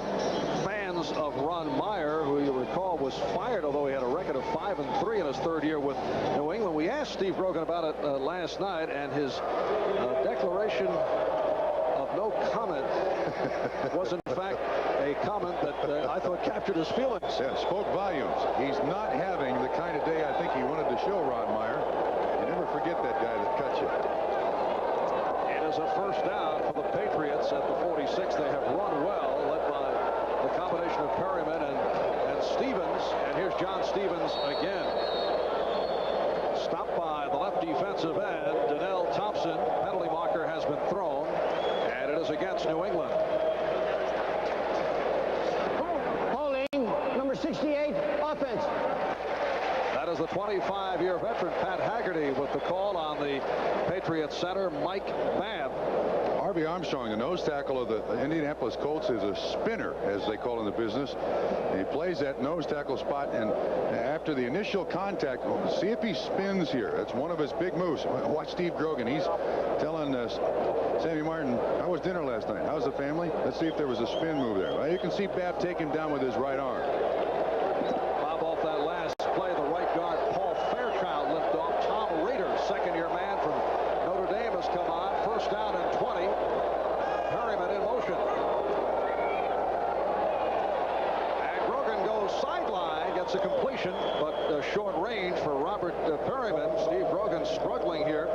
fans of Ron Meyer, who you recall was fired, although he had a record of 5-3 in his 3rd year with New England. We asked Steve Grogan about it last night, and his declaration of no comment was in fact a comment that I thought captured his feelings. Yeah, spoke volumes. He's not having the kind of day I think he wanted to show Ron Meyer. You never forget that guy that cut you. It is a 1st down for the Patriots at the 46. They have run well, led by the combination of Perryman and Stevens. And here's John Stevens again. Stopped by the left defensive end, Donnell Thompson. Penalty marker has been thrown, and it is against New England. Holding, number 68, offense. That is the 25-year veteran Pat Haggerty with the call on the Patriots center, Mike Babb. Harvey Armstrong, the nose tackle of the Indianapolis Colts, is a spinner, as they call in the business. And he plays that nose tackle spot, and after the initial contact, see if he spins here. That's one of his big moves. Watch Steve Grogan. He's telling Sammy Martin, how was dinner last night? How's the family? Let's see if there was a spin move there. Well, you can see Babb take him down with his right arm. Bob off that last play, the right guard Paul Fairchild lifted off. Tom Rader, 2nd-year man from Notre Dame, has come on. 1st down and 20. Perryman in motion. And Grogan goes sideline, gets a completion, but short range for Robert Perryman. Steve Grogan struggling here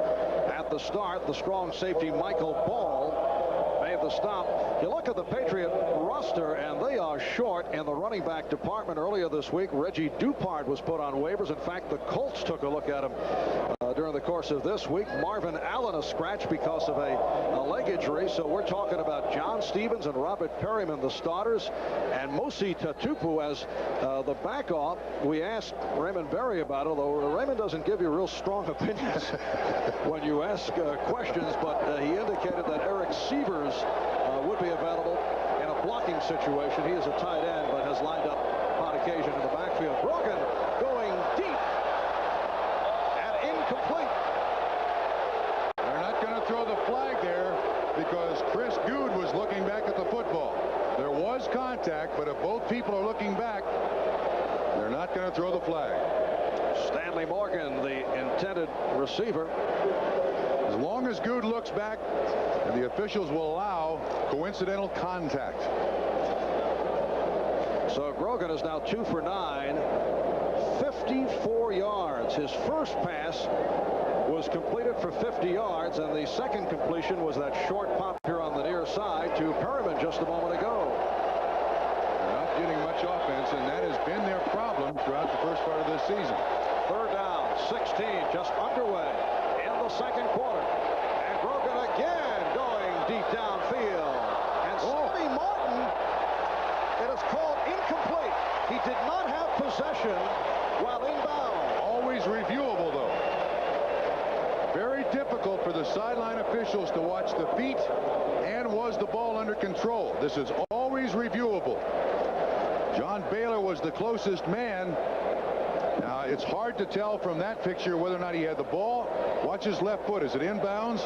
at the start. The strong safety Michael Ball made the stop. You look at the Patriot roster, and they are short in the running back department. Earlier this week, Reggie Dupart was put on waivers. In fact, the Colts took a look at him during the course of this week. Marvin Allen a scratch because of a leg injury. So we're talking about John Stevens and Robert Perryman, the starters, and Mosi Tatupu as the backup. We asked Raymond Berry about it, although Raymond doesn't give you real strong opinions when you ask questions, but he indicated that Eric Sievers would be available in a blocking situation. He is a tight end, but has lined up on occasion in the backfield. Grogan going deep and incomplete. They're not going to throw the flag there because Chris Good was looking back at the football. There was contact, but if both people are looking back, they're not going to throw the flag. Stanley Morgan, the intended receiver. As long as Good looks back, and the officials will allow coincidental contact. So Grogan is now 2 for 9, 54 yards. His first pass was completed for 50 yards, and the second completion was that short pop here on the near side to Perryman just a moment ago. They're not getting much offense, and that has been their problem throughout the first part of this season. 3rd down, 16, just underway in the 2nd quarter. And Grogan again going deep downfield. And Sammy Martin, it is called incomplete. He did not have possession while inbound. Always reviewable, though. Very difficult for the sideline officials to watch the feet, and was the ball under control. This is always reviewable. John Baylor was the closest man. Now, it's hard to tell from that picture whether or not he had the ball. Watch his left foot. Is it inbounds?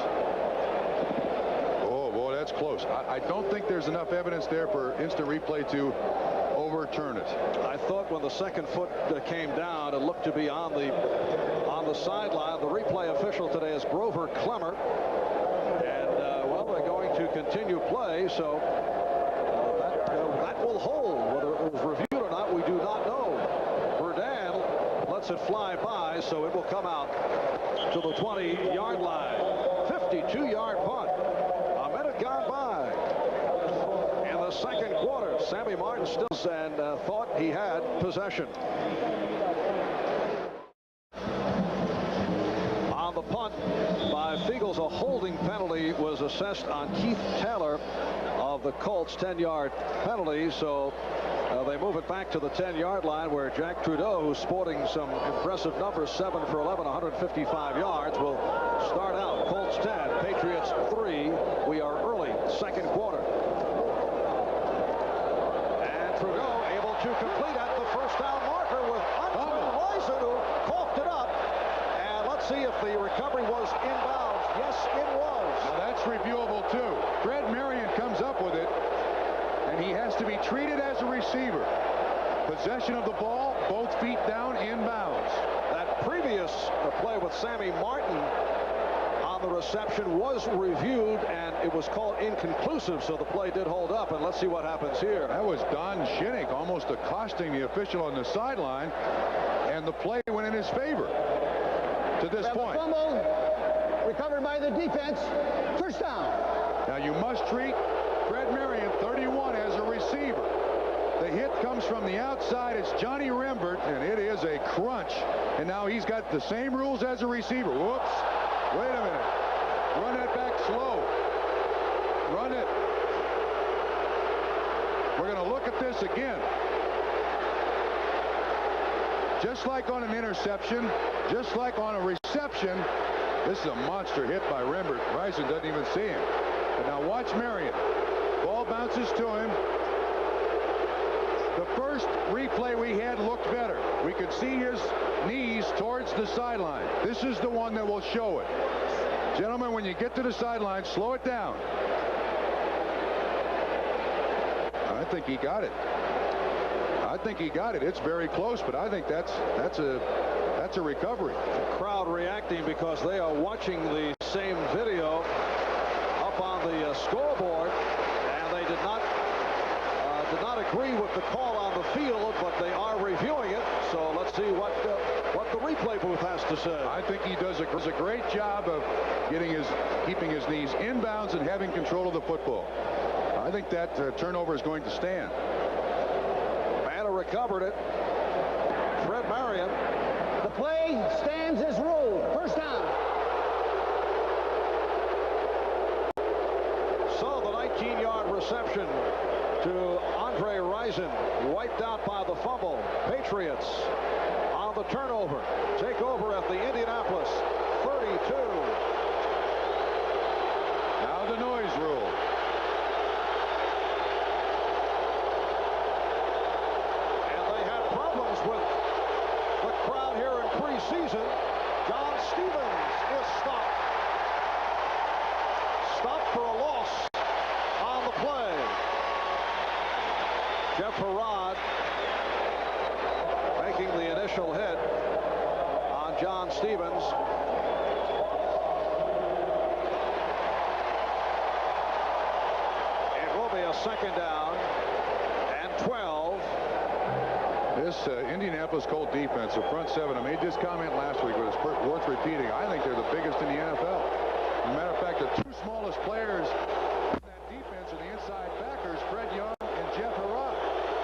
Oh, boy, that's close. I don't think there's enough evidence there for instant replay to overturn it. I thought when the second foot came down, it looked to be on the sideline. The replay official today is Grover Clemmer. And, well, they're going to continue play, so that will hold. Whether it was reviewed or not, we do not know. Verdun lets it fly by, so it will come out to the 20-yard line. 52-yard punt. A minute gone by in the second quarter. Sammy Martin still and thought he had possession. On the punt by Fiegels, a holding penalty was assessed on Keith Taylor of the Colts, 10-yard penalty. So they move it back to the 10-yard line, where Jack Trudeau, who's sporting some impressive numbers, 7 for 11, 155 yards, will start out. Colts 10, Patriots 3. We are early, second quarter. And Trudeau able to complete at the first down marker with Andre Rison, who coughed it up. And let's see if the recovery was inbounds. Yes, it was. Now that's reviewable too. Fred Marion comes up with it, and he has to be treated as a receiver. Possession of the ball, both feet down, inbounds. That previous play with Sammy Martin on the reception was reviewed, and it was called inconclusive, so the play did hold up. And let's see what happens here. That was Don Shinnick almost accosting the official on the sideline, and the play went in his favor to this point. Fumble recovered by the defense. First down. Now you must treat Fred Marion, 31, as a receiver. The hit comes from the outside. It's Johnny Rembert, and it is a crunch. And now he's got the same rules as a receiver. Whoops. Wait a minute. Run that back slow. Run it. We're going to look at this again. Just like on an interception, just like on a reception, this is a monster hit by Rembert. Rison doesn't even see him. But now watch Marion. Ball bounces to him. The first replay we had looked better. We could see his knees towards the sideline. This is the one that will show it. Gentlemen, when you get to the sideline, slow it down. I think he got it. I think he got it. It's very close, but I think that's a recovery. The crowd reacting because they are watching the same video up on the scoreboard, and they did not agree with the call on the field, but they are reviewing it. So let's see what the replay booth has to say. I think he does a great job of keeping his knees inbounds and having control of the football. I think that turnover is going to stand. Manna recovered it. Fred Marion. The play stands as ruled. First down. So the 19-yard reception to Andre Rison, wiped out by the fumble. Patriots on the turnover. Take over at the Indianapolis 32. Now the noise rule. And they had problems with the crowd here in preseason. John Stevens is stopped. Stopped for a loss on the play. Jeff Harrod making the initial hit on John Stevens. It will be a second down and 12. This Indianapolis Colts defense, the front seven, I made this comment last week, but it's worth repeating. I think they're the biggest in the NFL. As a matter of fact, the two smallest players in that defense are the inside backers, Fred Young and Jeff Harrod.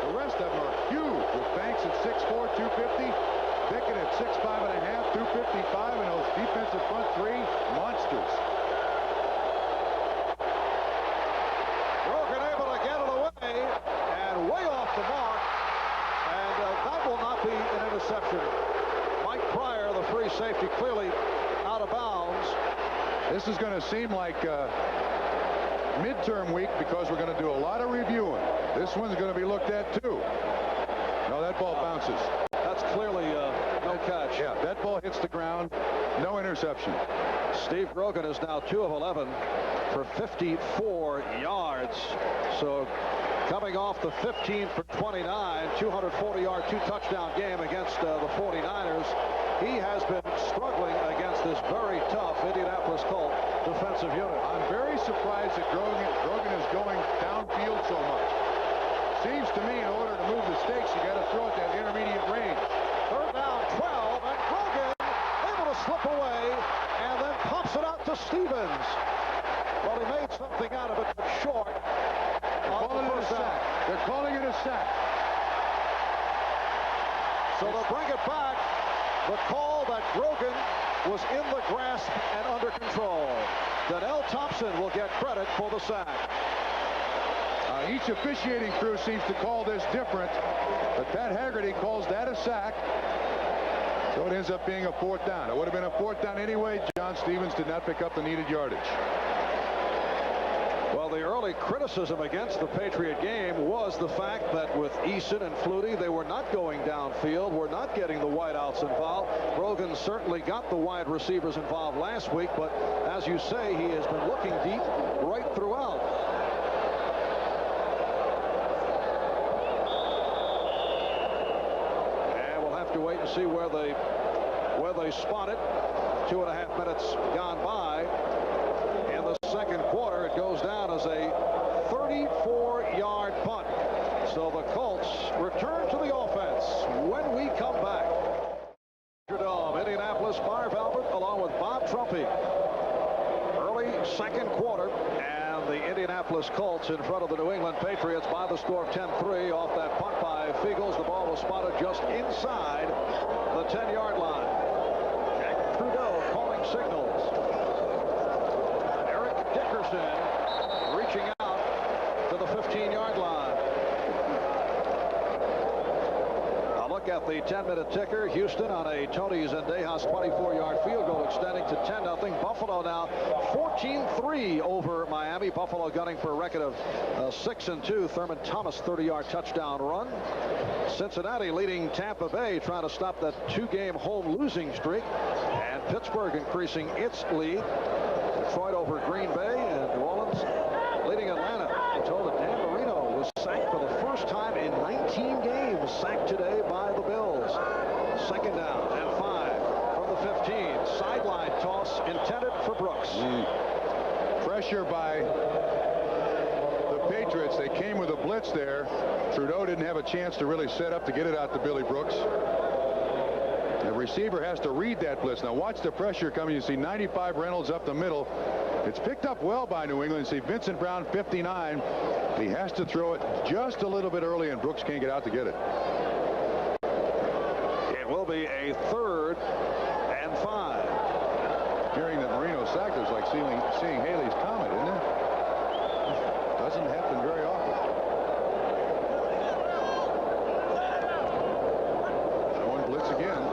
The rest of them are huge, with Banks at 6'4", 250, Dickett at 6'5", 255, and those defensive front three, monsters. Grogan able to get it away, and way off the mark, and that will not be an interception. Mike Pryor, the free safety, clearly out of bounds. This is going to seem like midterm week because we're going to do a lot of reviewing. This one's going to be looked at too. No, that ball bounces. That's clearly no catch. Yeah, that ball hits the ground. No interception. Steve Grogan is now 2 of 11 for 54 yards. So coming off the 15 for 29, 240-yard, 2-touchdown game against the 49ers. He has been struggling against this very tough Indianapolis Colts defensive unit. I'm very surprised that Grogan is going downfield so much. Seems to me in order to move the stakes, you got to throw at that intermediate range. Third down, 12, and Grogan able to slip away and then pops it out to Stevens. Well, he made something out of it, but short. On the first sack. They're calling it a sack. So they'll bring it back. The call that Grogan was in the grasp and under control. Donnell Thompson will get credit for the sack. Each officiating crew seems to call this different, but Pat Haggerty calls that a sack. So it ends up being a 4th down. It would have been a 4th down anyway. John Stevens did not pick up the needed yardage. Well, the early criticism against the Patriot game was the fact that with Eason and Flutie, they were not going downfield, were not getting the wideouts involved. Grogan certainly got the wide receivers involved last week, but as you say, he has been looking deep right throughout. And we'll have to wait and see where they spot it. 2.5 minutes gone by. In the second quarter, it goes down as a 34-yard punt. So the Colts return to the offense when we come back. Trudeau, Indianapolis, Marv along with Bob Trumpy. Early second quarter, and the Indianapolis Colts in front of the New England Patriots by the score of 10-3 off that punt by Fiegels. The ball was spotted just inside the 10-yard line. Jack Trudeau calling signals. Dickerson reaching out to the 15-yard line. A look at the 10-minute ticker. Houston on a Tony Zendejas 24-yard field goal extending to 10-0. Buffalo now 14-3 over Miami. Buffalo gunning for a record of 6-2. Thurman Thomas 30-yard touchdown run. Cincinnati leading Tampa Bay, trying to stop that 2-game home losing streak. And Pittsburgh increasing its lead. Detroit over Green Bay, and New Orleans leading Atlanta. We're told that Dan Marino was sacked for the first time in 19 games. Sacked today by the Bills. Second down and 5 from the 15. Sideline toss intended for Brooks. Pressure by the Patriots. They came with a blitz there. Trudeau didn't have a chance to really set up to get it out to Billy Brooks. The receiver has to read that blitz. Now watch the pressure coming. You see 95 Reynolds up the middle. It's picked up well by New England. You see Vincent Brown 59. He has to throw it just a little bit early, and Brooks can't get out to get it. It will be a 3rd and 5. Hearing that Marino sacked is like seeing Haley's Comet, isn't it? Doesn't happen very often. One blitz again.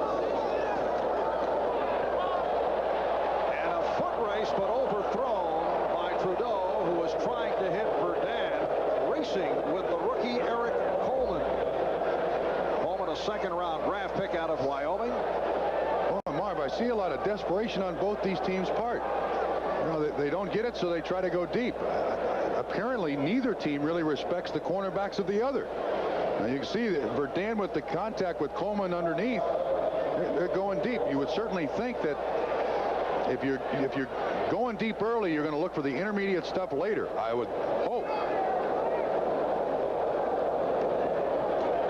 But overthrown by Trudeau, who was trying to hit Verdun, racing with the rookie Eric Coleman. Coleman, a 2nd-round draft pick out of Wyoming. Oh, Marv, I see a lot of desperation on both these teams' part. You know, they don't get it, so they try to go deep. Apparently, neither team really respects the cornerbacks of the other. Now, you can see that Verdun with the contact with Coleman underneath, they're going deep. You would certainly think that if you're going deep early, you're going to look for the intermediate stuff later, I would hope.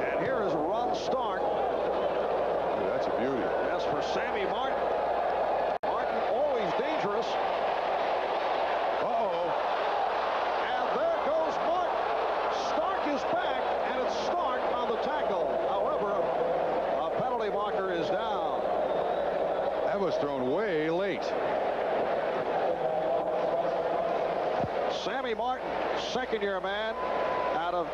And here is Ron Stark. Oh, that's a beauty. As for Sammy Martin. Martin always dangerous. Uh-oh. And there goes Martin. Stark is back, and it's Stark on the tackle. However, a penalty marker is down. That was thrown way late. Sammy Martin, 2nd-year man out of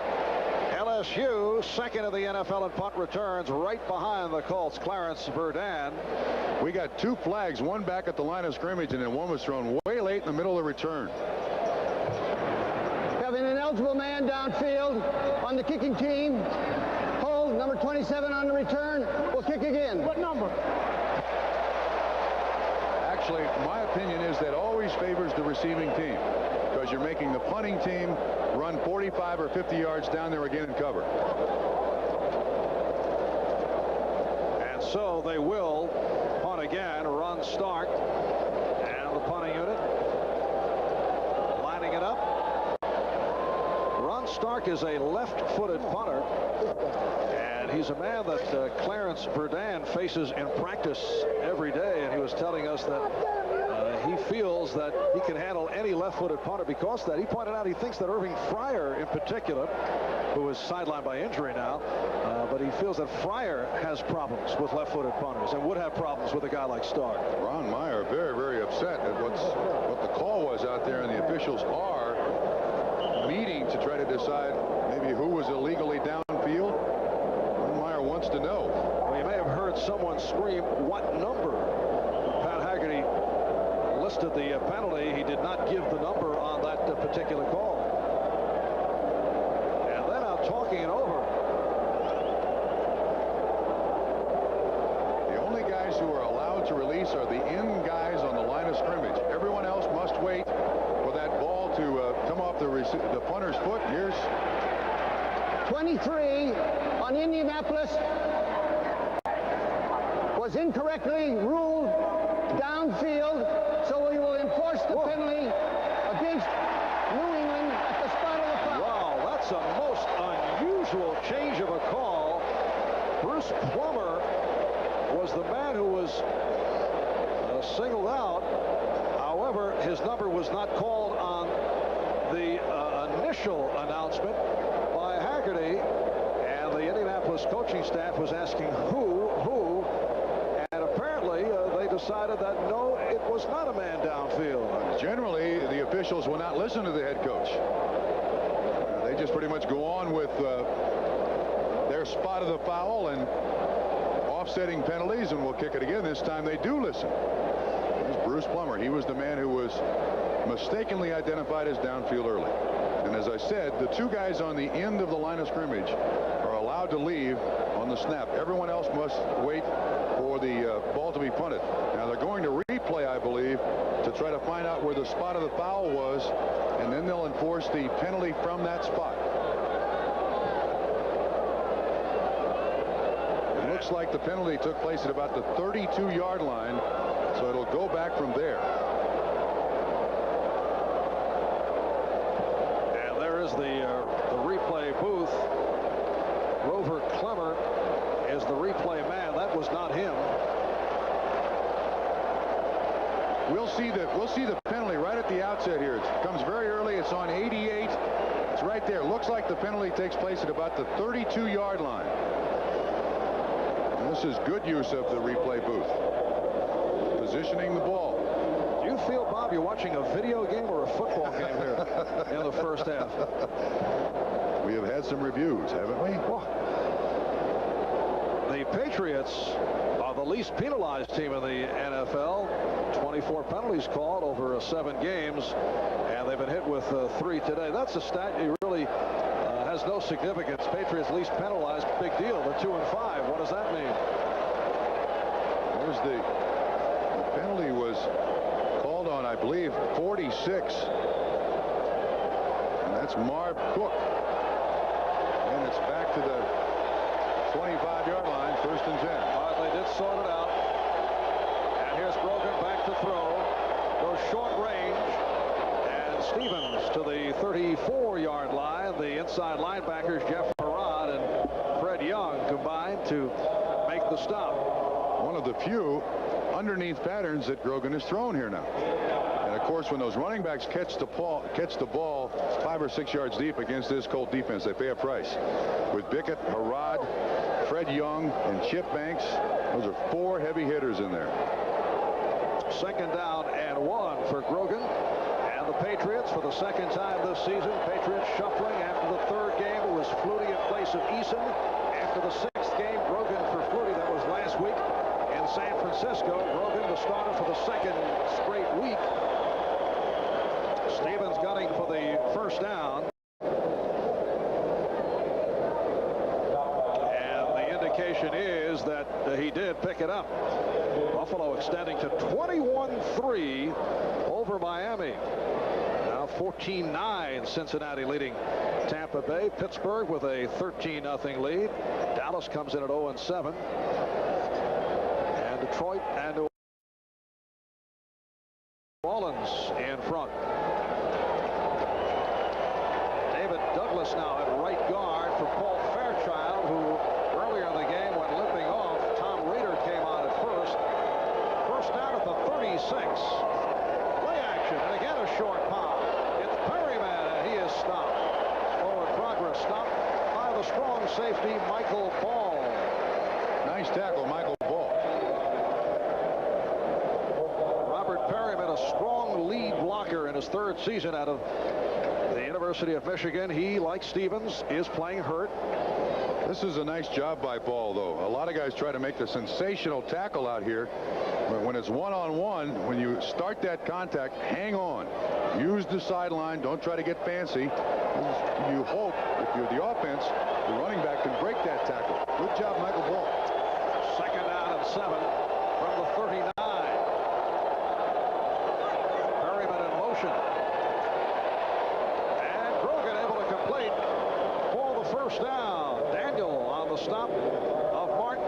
LSU, 2nd of the NFL in punt returns, right behind the Colts' Clarence Verdun. We got 2 flags, one back at the line of scrimmage, and then one was thrown way late in the middle of the return. Having an eligible man downfield on the kicking team. Hold, number 27 on the return. Will kick again. What number? Actually, my opinion is that always favors the receiving team, because you're making the punting team run 45 or 50 yards down there again and cover. And so they will punt again. Ron Stark and the punting unit lining it up. Ron Stark is a left-footed punter, and he's a man that Clarence Verdun faces in practice every day, and he was telling us that he feels that he can handle any left-footed punter because of that. He pointed out he thinks that Irving Fryer in particular, who is sidelined by injury now, but he feels that Fryer has problems with left-footed punters and would have problems with a guy like Stark. Ron Meyer very, very upset at what the call was out there, and the officials are meeting to try to decide maybe who was illegally downfield. Ron Meyer wants to know. Well, you may have heard someone scream, "What number?" Pat Haggerty listed the penalty. He did not give the number on that particular call. And then out talking it over. The only guys who are allowed to release are the end guys on the line of scrimmage. Everyone else must wait for that ball to come off the punter's foot. Here's 23 on Indianapolis was incorrectly ruled downfield, so we will enforce the penalty against New England at the spot of the foul. Wow, that's a most unusual change of a call. Bruce Plummer was the man who was singled out. However, his number was not called on the initial announcement by Haggerty, and the Indianapolis coaching staff was asking who, and apparently they decided that no, it was not a man downfield. generally the officials will not listen to the head coach. They just pretty much go on with their spot of the foul and offsetting penalties, and we'll kick it again. This time they do listen. Here's Bruce Plummer. He was the man who was mistakenly identified as downfield early. And as I said, the two guys on the end of the line of scrimmage are allowed to leave on the snap. Everyone else must wait for the ball to be punted. Now they're going to replay, I believe, to try to find out where the spot of the foul was, and then they'll enforce the penalty from that spot. It looks like the penalty took place at about the 32-yard line, so it'll go back from there. And there is the replay booth. Rover Clemmer is the replay man. That was not him. We'll see the penalty right at the outset here. It comes very early. It's on 88. It's right there. Looks like the penalty takes place at about the 32-yard line. And this is good use of the replay booth. Positioning the ball. Do you feel, Bob, you're watching a video game or a football game here in the first half? We have had some reviews, haven't we? The Patriots are the least penalized team in the NFL. 24 penalties called over 7 games, and they've been hit with 3 today. That's a stat that really has no significance. Patriots least penalized, big deal. They're 2-5. What does that mean? There's the penalty was called on, I believe, 46. And that's Marv Cook. And it's back to the 25-yard line, 1st and 10. They did sort it out. And here's Grogan back to throw. Goes short range. And Stevens to the 34-yard line. The inside linebackers, Jeff Harrod and Fred Young, combined to make the stop. One of the few underneath patterns that Grogan has thrown here now. And of course, when those running backs catch the ball 5 or 6 yards deep against this Colt defense, they pay a price. With Bickett, Harrod, Fred Young, and Chip Banks, those are 4 heavy hitters in there. 2nd down and 1 for Grogan. And the Patriots, for the 2nd time this season, Patriots shuffling. After the 3rd game, it was Flutie in place of Eason. After the 6th game, Grogan for Flutie. That was last week in San Francisco. Grogan, the starter for the 2nd straight week. Stevens gunning for the 1st down. And the indication is that he did pick it up. Buffalo extending to 21-3 over Miami. Now 14-9, Cincinnati leading Tampa Bay. Pittsburgh with a 13-0 lead. Dallas comes in at 0-7. And Detroit and New Orleans in front. David Douglas now at right guard for Paul Fairchild, who earlier in the game went limping off. Tom Reeder came on at first. 1st down at the 36. short pop. It's Perryman, and he is stopped. Forward progress stopped by the strong safety, Michael Ball. Nice tackle, Michael Ball. Robert Perryman, a strong lead blocker in his third season out of the University of Michigan. He, like Stevens, is playing hurt. This is a nice job by Ball, though. A lot of guys try to make the sensational tackle out here. But when it's one-on-one, when you start that contact, hang on. Use the sideline. Don't try to get fancy. You hope, if you're the offense, the running back can break that tackle. Good job, Michael Ball. 2nd down and 7 from the 39. Perryman in motion. And Grogan able to complete for the first down. Daniel on the stop of Martin.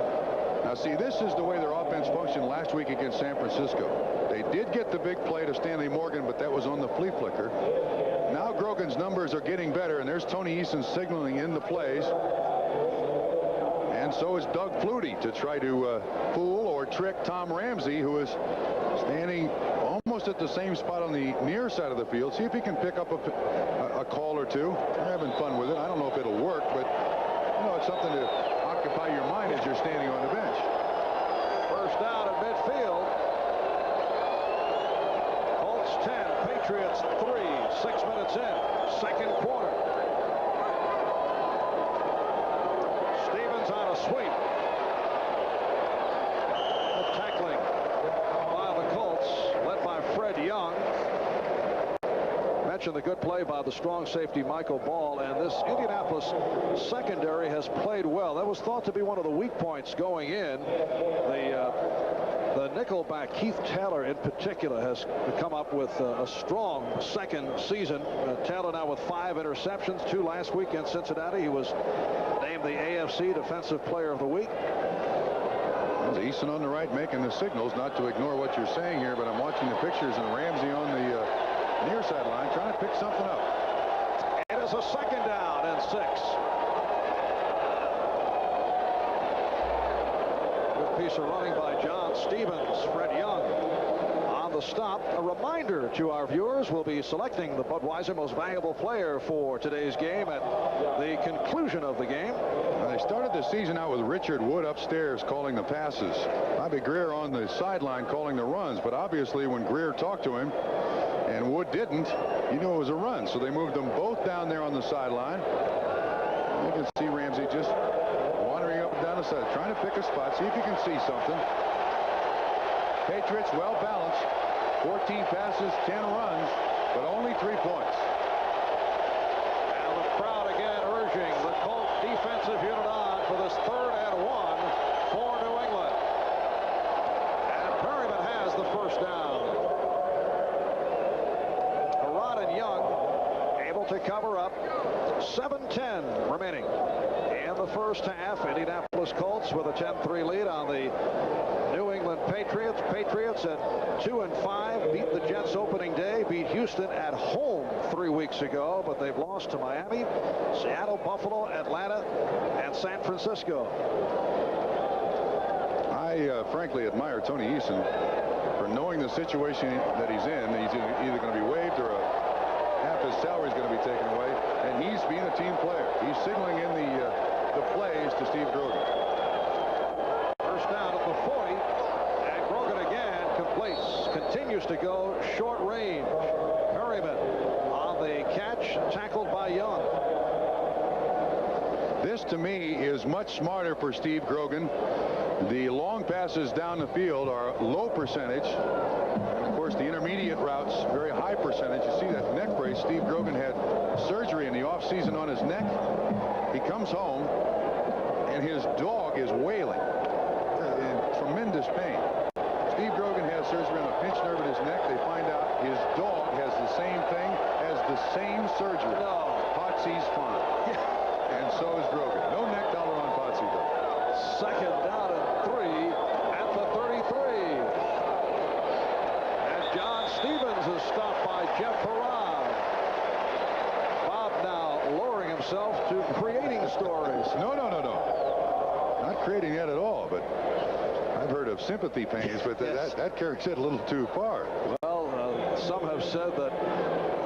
Now, see, this is the way their offense functioned last week against San Francisco. They did get the big play to Stanley Morgan, but that was on the flea flicker. Now Grogan's numbers are getting better, and there's Tony Eason signaling in the plays. And so is Doug Flutie to try to fool or trick Tom Ramsey, who is standing almost at the same spot on the near side of the field. See if he can pick up a call or two. They're having fun with it. I don't know if it'll work, but you know, it's something to occupy your mind as you're standing on the bench. First down at midfield. Colts 10, Patriots 3, 6 minutes in, second quarter. Stevens on a sweep. The tackling by the Colts, led by Fred Young. Mentioned the good play by the strong safety Michael Ball, and this Indianapolis secondary has played well. That was thought to be one of the weak points going in. The nickelback Keith Taylor in particular has come up with a strong second season. Taylor now with 5 interceptions, 2 last week in Cincinnati. He was named the AFC Defensive Player of the Week. There's Eason on the right making the signals. Not to ignore what you're saying here, but I'm watching the pictures, and Ramsey on the near sideline trying to pick something up. It is a 2nd down and 6. Good piece of running by John Stevens. Fred Young on the stop. A reminder to our viewers, we'll be selecting the Budweiser Most Valuable Player for today's game at the conclusion of the game. They started the season out with Richard Wood upstairs calling the passes. Bobby Greer on the sideline calling the runs, but obviously when Greer talked to him and Wood didn't, you knew it was a run. So they moved them both down there on the sideline. You can see Ramsey just wandering up and down the side, trying to pick a spot, see if he can see something. Patriots well balanced. 14 passes, 10 runs, but only 3 points. And the crowd again urging the Colt defensive unit on for this 3rd and 1 for New England. And Perryman has the first down. And Young able to cover up. 7:10 remaining in the first half. Indianapolis Colts with a 10-3 lead on the New England Patriots. Patriots at 2-5 beat the Jets opening day, beat Houston at home 3 weeks ago, but they've lost to Miami, Seattle, Buffalo, Atlanta, and San Francisco. I frankly admire Tony Eason for knowing the situation that he's in. He's either going to be waived or half his salary is going to be taken away, and he's being a team player. He's signaling in the plays to Steve Grogan. First down at the 40, and Grogan again completes. Continues to go short range. Perryman on the catch, tackled by Young. This, to me, is much smarter for Steve Grogan. The long passes down the field are low percentage. And, of course, the intermediate routes, very high percentage. You see that neck brace. Steve Grogan had surgery in the offseason on his neck. He comes home, and his dog is wailing in tremendous pain. Steve Grogan has surgery on a pinched nerve in his neck. They find out his dog has the same thing, has the same surgery. No. Potsy's fine. And so is Grogan. No neck dollar on Potsy, though. 2nd down and 3 at the 33. And John Stevens is stopped by Jeff Harrod. Bob now lowering himself to creating stories. No. Not creating that at all, but I've heard of sympathy pains, but that carries it a little too far. Well, Some have said that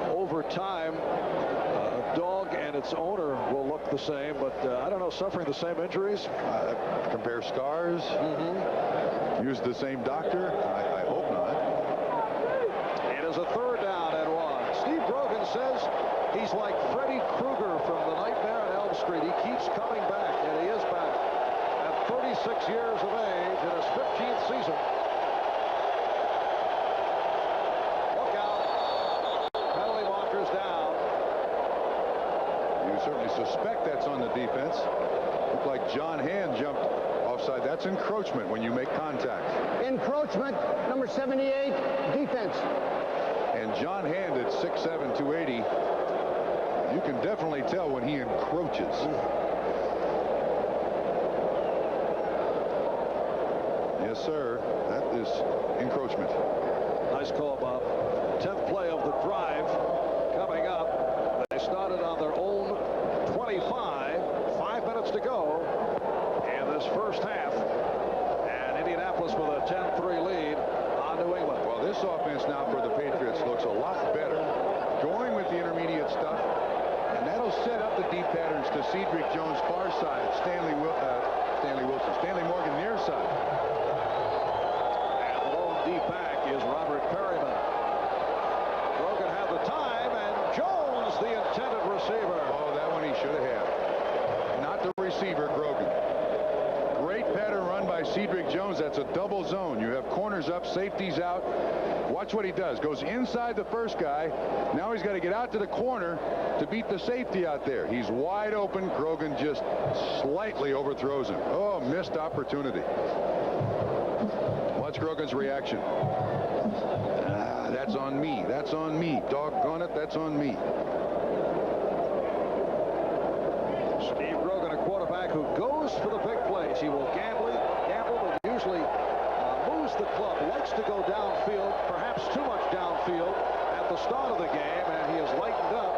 over time, a dog and its owner will look the same, but I don't know, suffering the same injuries. Compare scars. Use the same doctor. I hope not. It is a 3rd down and 1. Steve Grogan says he's like Freddy Krueger from The Nightmare on Elm Street. He keeps coming back, and he is back at 36 years of age in his 15th season. Look out. Penalty markers down. You certainly suspect that's on the defense. Looked like John Hand jumped offside. That's encroachment when you make contact. Encroachment, number 78, defense. And John Hand at 6'7", 280. You can definitely tell when he encroaches. Yes, sir. That is encroachment. Nice call, Bob. 10th play of the drive coming up. They started on their own 25. 5 minutes to go in this first half. And Indianapolis with a 10-3 lead on New England. Well, this offense now for the Patriots looks a lot better. Going with the intermediate stuff. And that'll set up the deep patterns to Cedric Jones' far side. Stanley Morgan near side. And the lone deep back is Robert Perryman. Grogan had the time, and Jones, the intended receiver. Oh, that one he should have had. Not the receiver, Grogan. Great pattern run by Cedric Jones. That's a double zone. You have corners up, safeties out. Watch what he does. Goes inside the first guy. Now he's got to get out to the corner to beat the safety out there. He's wide open. Grogan just slightly overthrows him. Oh, missed opportunity. Watch Grogan's reaction. That's on me. That's on me. Doggone it, that's on me. Steve Grogan, a quarterback who goes for the big plays. He will gamble, but usually moves the club. Likes to go downfield, perhaps too much downfield at the start of the game, and he has lightened up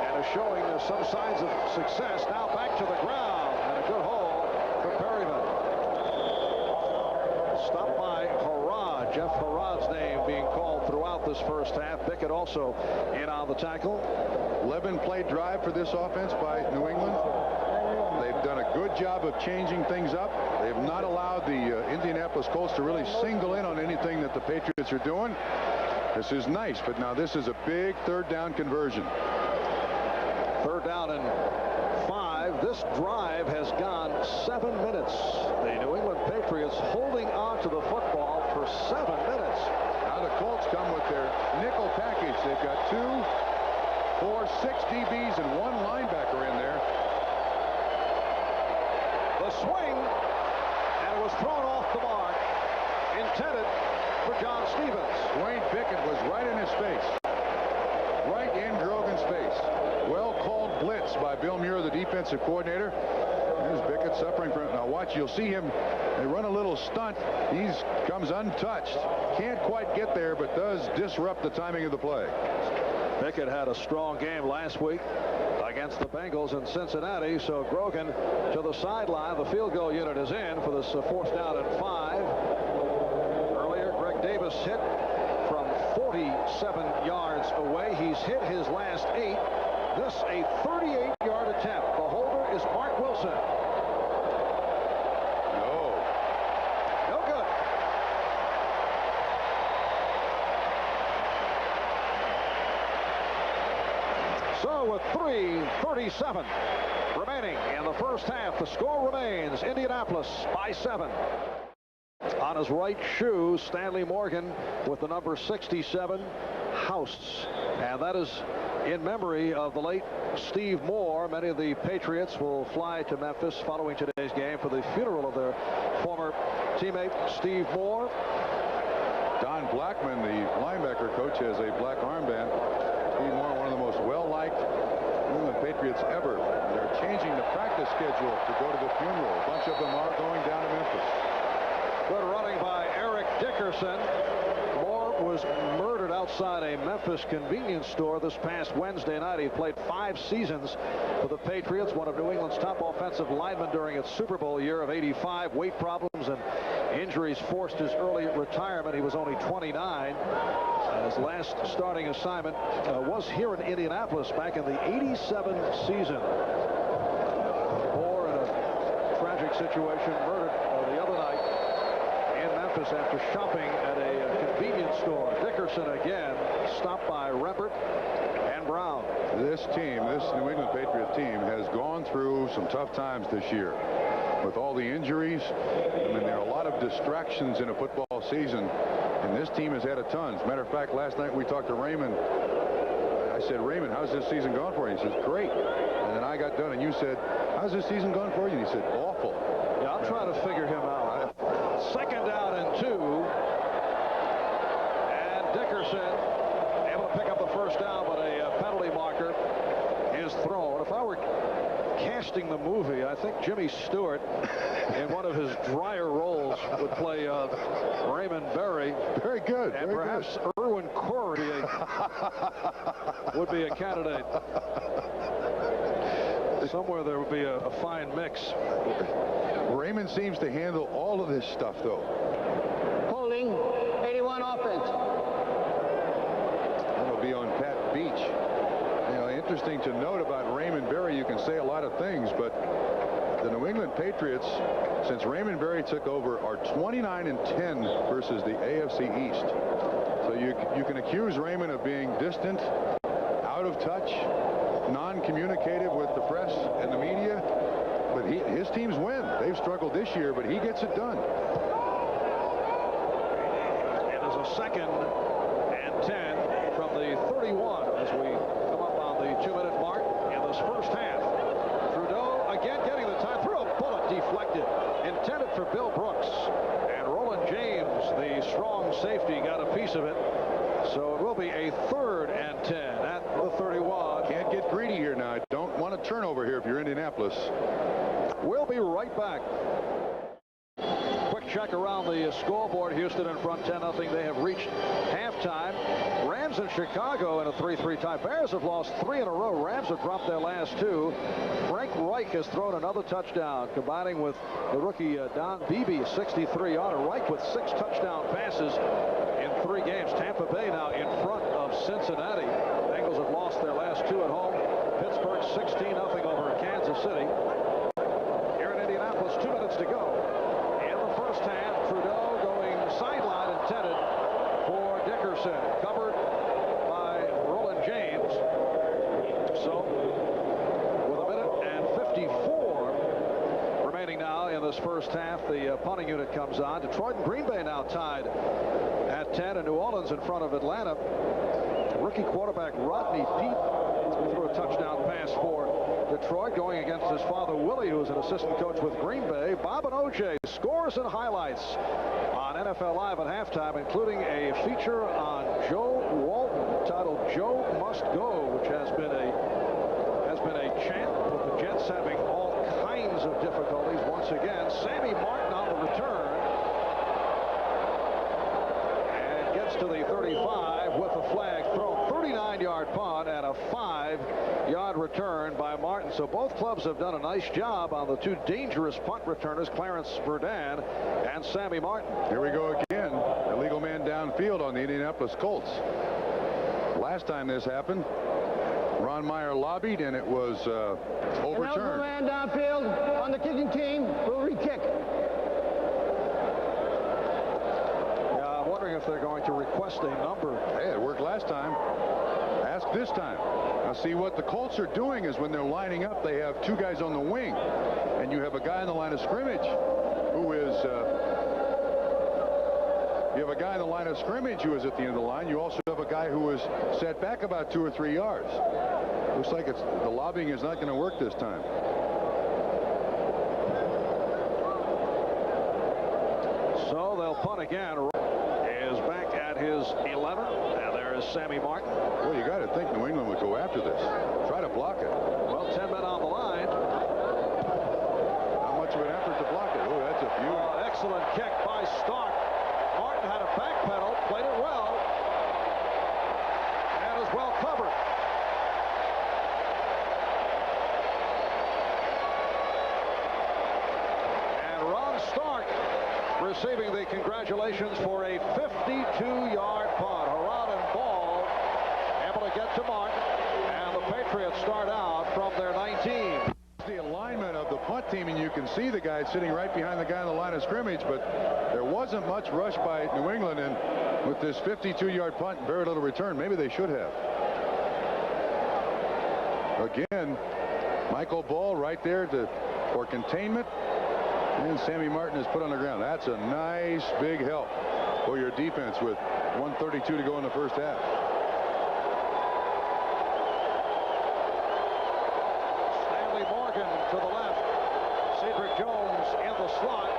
and is showing some signs of success. Now back to the ground, and a good hole for Perryman. Stopped by Harrod. Jeff Harrod's name being called throughout this first half. Bickett also in on the tackle. 11-play drive for this offense by New England. They've done a good job of changing things up. They've not allowed the Indianapolis Colts to really single in on anything that the Patriots are doing. This is nice, but now this is a big 3rd down conversion. 3rd down and 5. This drive has gone 7 minutes. The New England Patriots holding on to the football for 7 minutes. Now the Colts come with their nickel package. They've got 2, 4, 6 DBs and 1 linebacker in there. The swing, and it was thrown off the mark. Intended for John Stevens. Wayne Bickett was right in his face. Right in Grogan's face. Well called blitz by Bill Muir, the defensive coordinator. There's Bickett suffering from it. Now watch, you'll see him. They run a little stunt. He comes untouched. Can't quite get there, but does disrupt the timing of the play. Bickett had a strong game last week against the Bengals in Cincinnati. So Grogan to the sideline. The field goal unit is in for this 4th down and 5. Earlier, Greg Davis hit from 47 yards away. He's hit his last 8. This a 38-yard attempt. The holder is Mark Wilson. No good. So with 3:37 remaining in the first half, the score remains Indianapolis by 7. On his right shoe, Stanley Morgan with the number 67, House. And that is in memory of the late Steve Moore. Many of the Patriots will fly to Memphis following today's game for the funeral of their former teammate, Steve Moore. Don Blackman, the linebacker coach, has a black armband. Steve Moore, one of the most well-liked New England Patriots ever. They're changing the practice schedule to go to the funeral. A bunch of them are going down to Memphis. Good running by Eric Dickerson. Moore was murdered outside a Memphis convenience store this past Wednesday night. He played 5 seasons for the Patriots, one of New England's top offensive linemen during its Super Bowl year of '85. Weight problems and injuries forced his early retirement. He was only 29. His last starting assignment was here in Indianapolis back in the '87 season. Born in a tragic situation, murdered the other night in Memphis after shopping at a convenience store. Dickerson again stopped by Rembert and Brown. This team, this New England Patriot team, has gone through some tough times this year. With all the injuries, I mean, there are a lot of distractions in a football season, and this team has had a ton. As a matter of fact, last night we talked to Raymond. I said, Raymond, how's this season gone for you? He says, great. And then I got done, and you said, how's this season gone for you? And he said, awful. Yeah, I'll try to figure him out. Second down and 2. And Dickerson able to pick up the first down, but a penalty marker is thrown. If I were casting the movie, I think Jimmy Stewart, in one of his drier roles, would play Raymond Berry. Very good. And very perhaps good. Irwin Corey would be a candidate. Somewhere there would be a fine mix. Raymond seems to handle all of this stuff, though. Holding 81 offense. That'll be on Pat Beach. You know, interesting to note about Raymond Berry, you can say a lot of things, but the New England Patriots, since Raymond Berry took over, are 29-10 versus the AFC East. So you can accuse Raymond of being distant, out of touch, non-communicative with the press and the media, but his teams win. They've struggled this year, but he gets it done. It is a 2nd and 10 from the 31 as we come up on the 2-minute mark in this first half. Trudeau again getting the time, threw a bullet deflected, intended for Bill Brooks, and Roland James, the strong safety, got a piece of it. So it will be a 3rd and 10 at the 31. Can't get greedy here now. I don't want a turnover here if you're Indianapolis. We'll be right back. Quick check around the scoreboard. Houston in front 10-0. They have reached halftime. Rams and Chicago in a 3-3 tie. Bears have lost 3 in a row. Rams have dropped their last 2. Frank Reich has thrown another touchdown, combining with the rookie Don Beebe, 63-yarder. Reich with 6 touchdown passes in 3 games. Tampa Bay now in front of Cincinnati. Bengals have lost their last 2 at home. Pittsburgh 16-0 over Kansas City. Here in Indianapolis, 2 minutes to go. In the first half, Trudeau going sideline intended for Dickerson. Covered by Roland James. So, with a minute and 54 remaining now in this first half, the punting unit comes on. Detroit and Green Bay now tied at 10, and New Orleans in front of Atlanta. Rookie quarterback Rodney Peete threw a touchdown pass for Detroit, going against his father Willie, who is an assistant coach with Green Bay. Bob and OJ, scores and highlights on NFL Live at halftime, including a feature on Joe Walton titled "Joe Must Go," which has been a chant with the Jets having all kinds of difficulties. Once again, Sammy Martin on the return and gets to the 35 with a flag thrown. 39-yard punt and a 5-yard return by Martin. So both clubs have done a nice job on the 2 dangerous punt returners, Clarence Verdun and Sammy Martin. Here we go again. Illegal man downfield on the Indianapolis Colts. Last time this happened, Ron Meyer lobbied and it was overturned. Illegal man downfield on the kicking team will re-kick. Yeah, I'm wondering if they're going to request a number. Hey, it worked last time. Ask this time. Now see, what the Colts are doing is when they're lining up, they have 2 guys on the wing, and you have a guy in the line of scrimmage who is you have a guy in the line of scrimmage who is at the end of the line. You also have a guy who is set back about 2 or 3 yards. Looks like the lobbying is not going to work this time. So they'll punt again. Is back at his 11, and there is Sammy Martin. Well, you got to think New England would go after this. Try to block it. Well, 10 men on the line. How much of an effort to block it? Oh, that's a few. Excellent kick by Stark. Martin had a backpedal, played it well, and is well covered. And Ron Stark receiving the congratulations for a 52-yard punt. Harrod and Ball able to get to Martin, and the Patriots start out from their 19. The alignment of the punt team, and you can see the guy sitting right behind the guy on the line of scrimmage, but there wasn't much rush by New England, and with this 52-yard punt and very little return, maybe they should have. Again, Michael Ball right there for containment, and Sammy Martin is put on the ground. That's a nice big help for your defense with 1:32 to go in the first half. To the left, Cedric Jones in the slot.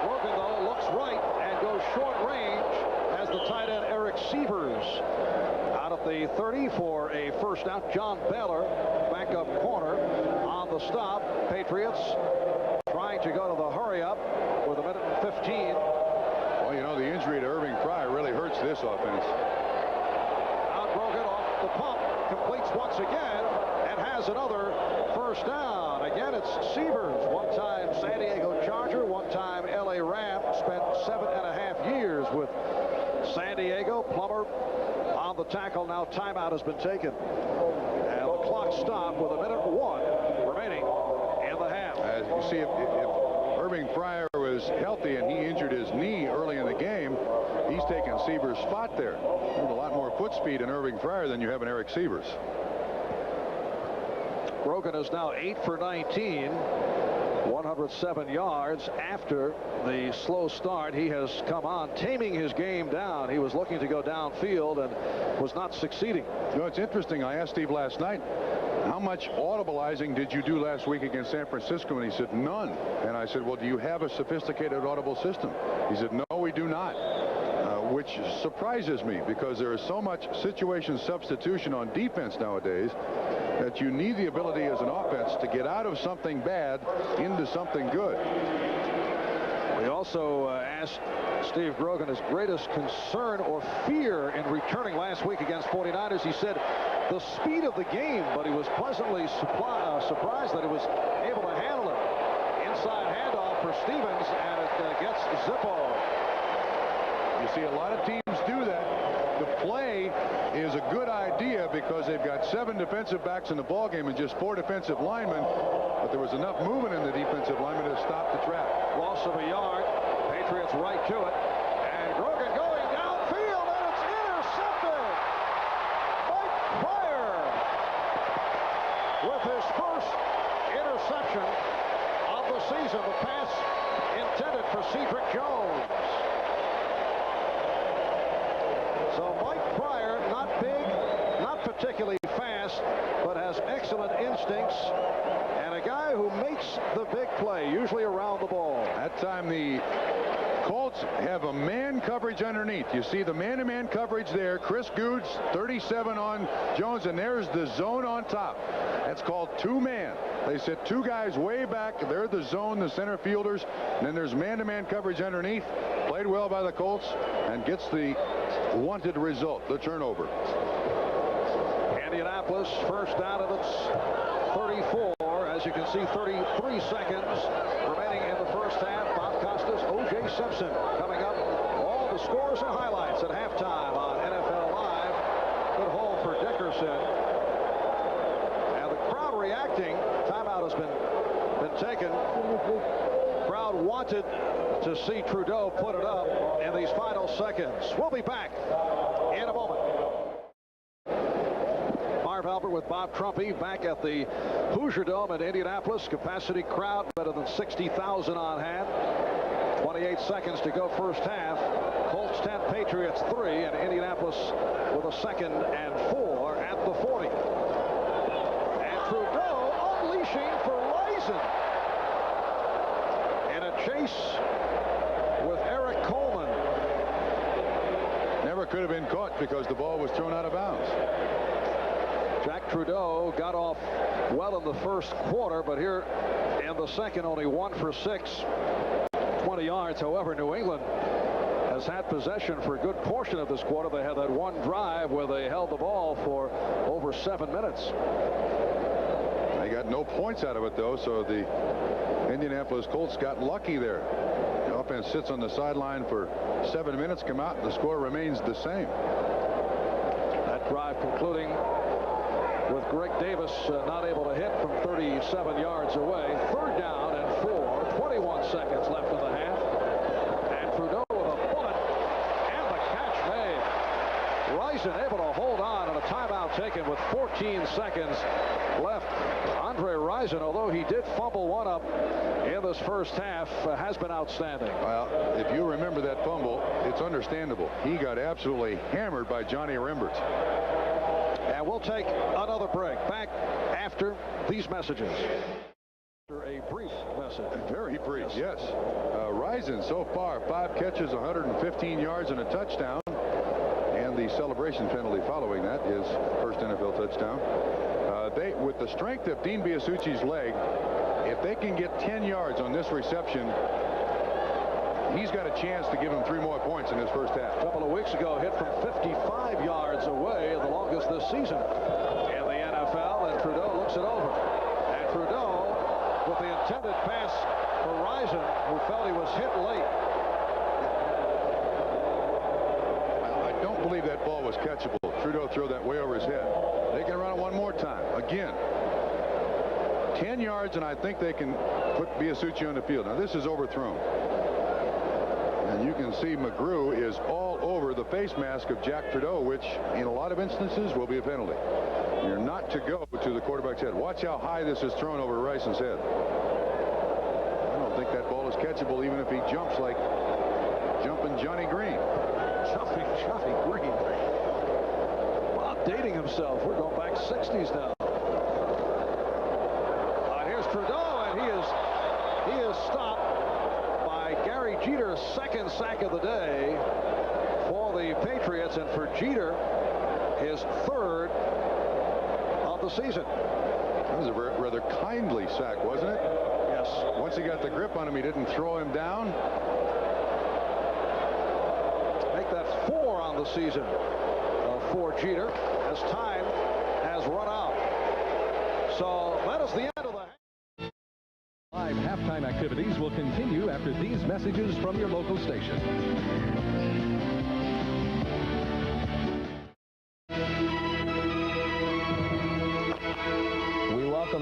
Grogan, though, looks right and goes short range as the tight end Eric Sievers out of the 30 for a first down. John Baylor, backup corner, on the stop. Patriots trying to go to the hurry up with 1:15. Well, you know, the injury to Irving Fryer really hurts this offense. Out Grogan off the pump, completes once again and has another first down. Again, it's Sievers, one-time San Diego Charger, one-time L.A. Ram, spent 7.5 years with San Diego. Plummer on the tackle. Now timeout has been taken. And the clock stopped with 1:01 remaining in the half. As you see, if Irving Fryer was healthy and he injured his knee early in the game, he's taken Sievers' spot there. There's a lot more foot speed in Irving Fryer than you have in Eric Sievers. Grogan is now 8 for 19, 107 yards. After the slow start, he has come on, taming his game down. He was looking to go downfield and was not succeeding. You know, it's interesting. I asked Steve last night, how much audibilizing did you do last week against San Francisco? And he said, none. And I said, well, do you have a sophisticated audible system? He said, no, we do not. Which surprises me, because there is so much situation substitution on defense nowadays that you need the ability as an offense to get out of something bad into something good. We also asked Steve Grogan his greatest concern or fear in returning last week against 49ers. He said the speed of the game, but he was pleasantly surprised that he was able to handle it. Inside handoff for Stevens, and it gets Zippo. You see a lot of teams do that. The play is a good idea because they've got 7 defensive backs in the ballgame and just 4 defensive linemen, but there was enough movement in the defensive linemen to stop the trap. Loss of a yard. Patriots right to it. And Grogan going downfield, and it's intercepted. Mike Pryor with his first interception of the season. The pass intended for Cedric Jones. So Mike Pryor, not big, not particularly fast, but has excellent instincts, and a guy who makes the big play, usually around the ball. That time the Colts have a man coverage underneath. You see the man-to-man coverage there. Chris Goods, 37 on Jones, and there's the zone on top. That's called two-man. They sit 2 guys way back. They're the zone, the center fielders, and then there's man-to-man coverage underneath. Played well by the Colts and gets the wanted result, the turnover. Indianapolis first down of its 34. As you can see, 33 seconds remaining in the first half. Bob Costas, O.J. Simpson coming up. All the scores and highlights at halftime on NFL Live. Good hold for Dickerson. And the crowd reacting. Timeout has been taken. Crowd wanted to see Trudeau put it up in these final seconds. We'll be back in a moment. Marv Albert with Bob Trumpy back at the Hoosier Dome in Indianapolis. Capacity crowd better than 60,000 on hand. 28 seconds to go first half. Colts 10, Patriots 3, and Indianapolis with a 2nd and 4 at the 40. And Trudeau unleashing for Rison. And a chase with Eric Coleman. Never could have been caught because the ball was thrown out of bounds. Jack Trudeau got off well in the first quarter, but here in the second, only 1 for 6, 20 yards. However, New England has had possession for a good portion of this quarter. They had that one drive where they held the ball for over 7 minutes. They got no points out of it, though, so the Indianapolis Colts got lucky there. offense sits on the sideline for 7 minutes, come out, and the score remains the same. That drive concluding with Greg Davis not able to hit from 37 yards away. 3rd down and 4. 21 seconds left in the half. And Trudeau with a bullet. And the catch made. Rison able to hold on, and a timeout taken with 14 seconds left. Andre Rison, although he did fumble one up in this first half, has been outstanding. Well, if you remember that fumble, it's understandable. He got absolutely hammered by Johnny Rembert. And we'll take another break. Back after these messages. After a brief message. Very brief, yes. Rison so far, 5 catches, 115 yards, and a touchdown. And the celebration penalty following that is first NFL touchdown. With the strength of Dean Biasucci's leg, if they can get 10 yards on this reception, he's got a chance to give him 3 more points in this first half. A couple of weeks ago, hit from 55 yards away, the longest this season in the NFL, and Trudeau looks it over. And Trudeau, with the intended pass for Rison, who felt he was hit late. I don't believe that ball was catchable. Trudeau threw that way over his head. They can run it one more time. Again, 10 yards, and I think they can put Biasucci on the field. Now, this is overthrown. And you can see McGrew is all over the face mask of Jack Trudeau, which in a lot of instances will be a penalty. You're not to go to the quarterback's head. Watch how high this is thrown over Rison's head. I don't think that ball is catchable, even if he jumps like jumping Johnny Green. Jumping Johnny Green. Bob dating himself. We're going back 60s now. Here's Trudeau, and he is stopped by Gary Jeter's 2nd sack of the day for the Patriots, and for Jeter, his 3rd of the season. That was a rather kindly sack, wasn't it? Yes. Once he got the grip on him, he didn't throw him down. Make that 4 on the season for Jeter, as time has run out. So that is the end of the half. Live halftime activities will continue after these messages from your local station.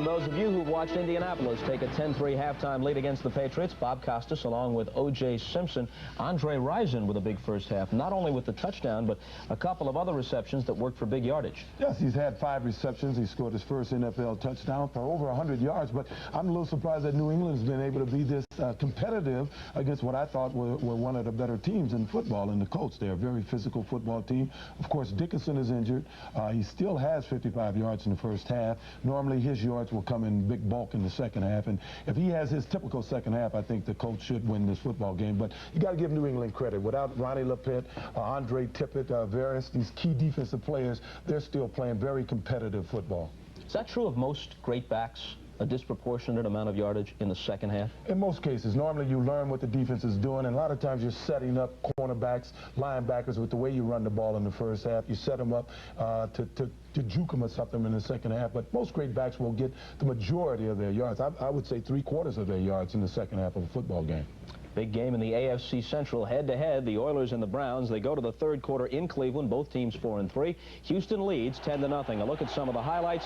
Those of you who watched Indianapolis take a 10-3 halftime lead against the Patriots, Bob Costas along with O.J. Simpson, Andre Rison with a big first half, not only with the touchdown, but a couple of other receptions that worked for big yardage. Yes, he's had 5 receptions. He scored his first NFL touchdown for over 100 yards, but I'm a little surprised that New England's been able to be this competitive against what I thought were one of the better teams in football, in the Colts. They're a very physical football team. Of course, Dickinson is injured. He still has 55 yards in the first half. Normally, his yards will come in big bulk in the second half, and if he has his typical second half, I think the Colts should win this football game. But you got to give New England credit. Without Ronnie Lepitt, Andre Tippett, various these key defensive players, they're still playing very competitive football. Is that true of most great backs? A disproportionate amount of yardage in the second half? In most cases. Normally you learn what the defense is doing, and a lot of times you're setting up cornerbacks, linebackers with the way you run the ball in the first half. You set them up to juke them or something in the second half, but most great backs will get the majority of their yards. I would say 3/4 of their yards in the second half of a football game. Big game in the AFC Central, head-to-head, the Oilers and the Browns. They go to the 3rd quarter in Cleveland, both teams 4-3. Houston leads 10-0. A look at some of the highlights.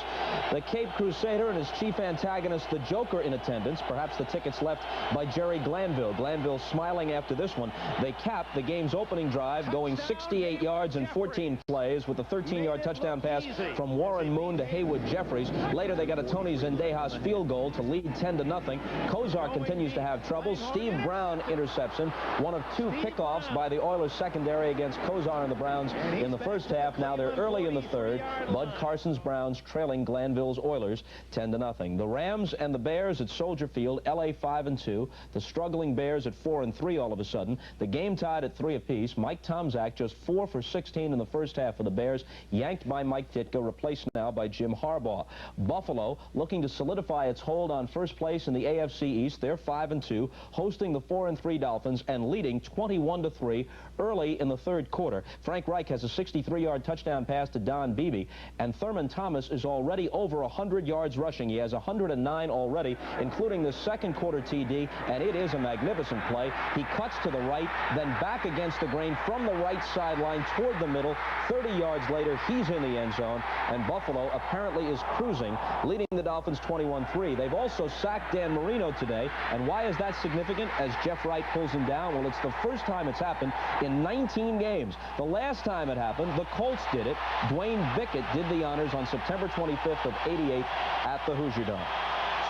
The Cape Crusader and his chief antagonist, the Joker, in attendance. Perhaps the tickets left by Jerry Glanville. Glanville smiling after this one. They capped the game's opening drive, going 68 yards in 14 plays with a 13-yard touchdown pass from Warren Moon to Haywood Jeffries. Later, they got a Tony Zendejas field goal to lead 10-0. Kozar continues to have trouble. Steve Brown interception, one of 2 pickoffs by the Oilers secondary against Kozar and the Browns in the first half. Now they're early in the 3rd. Bud Carson's Browns trailing Glanville's Oilers 10-0. The Rams and the Bears at Soldier Field, LA 5-2. The struggling Bears at 4-3 all of a sudden. The game tied at 3 apiece. Mike Tomczak just 4 for 16 in the first half for the Bears, yanked by Mike Ditka, replaced now by Jim Harbaugh. Buffalo looking to solidify its hold on first place in the AFC East. They're 5-2, hosting the 4 4-3 Dolphins and leading 21-3 early in the third quarter. Frank Reich has a 63-yard touchdown pass to Don Beebe, and Thurman Thomas is already over 100 yards rushing. He has 109 already, including the second quarter TD, and it is a magnificent play. He cuts to the right, then back against the grain from the right sideline toward the middle. 30 yards later, he's in the end zone, and Buffalo apparently is cruising, leading the Dolphins 21-3. They've also sacked Dan Marino today, and why is that significant as Jeff Wright pulls him down? Well, it's the first time it's happened in 19 games. The last time it happened, the Colts did it. Dwayne Bickett did the honors on September 25th of '88 at the Hoosier Dome.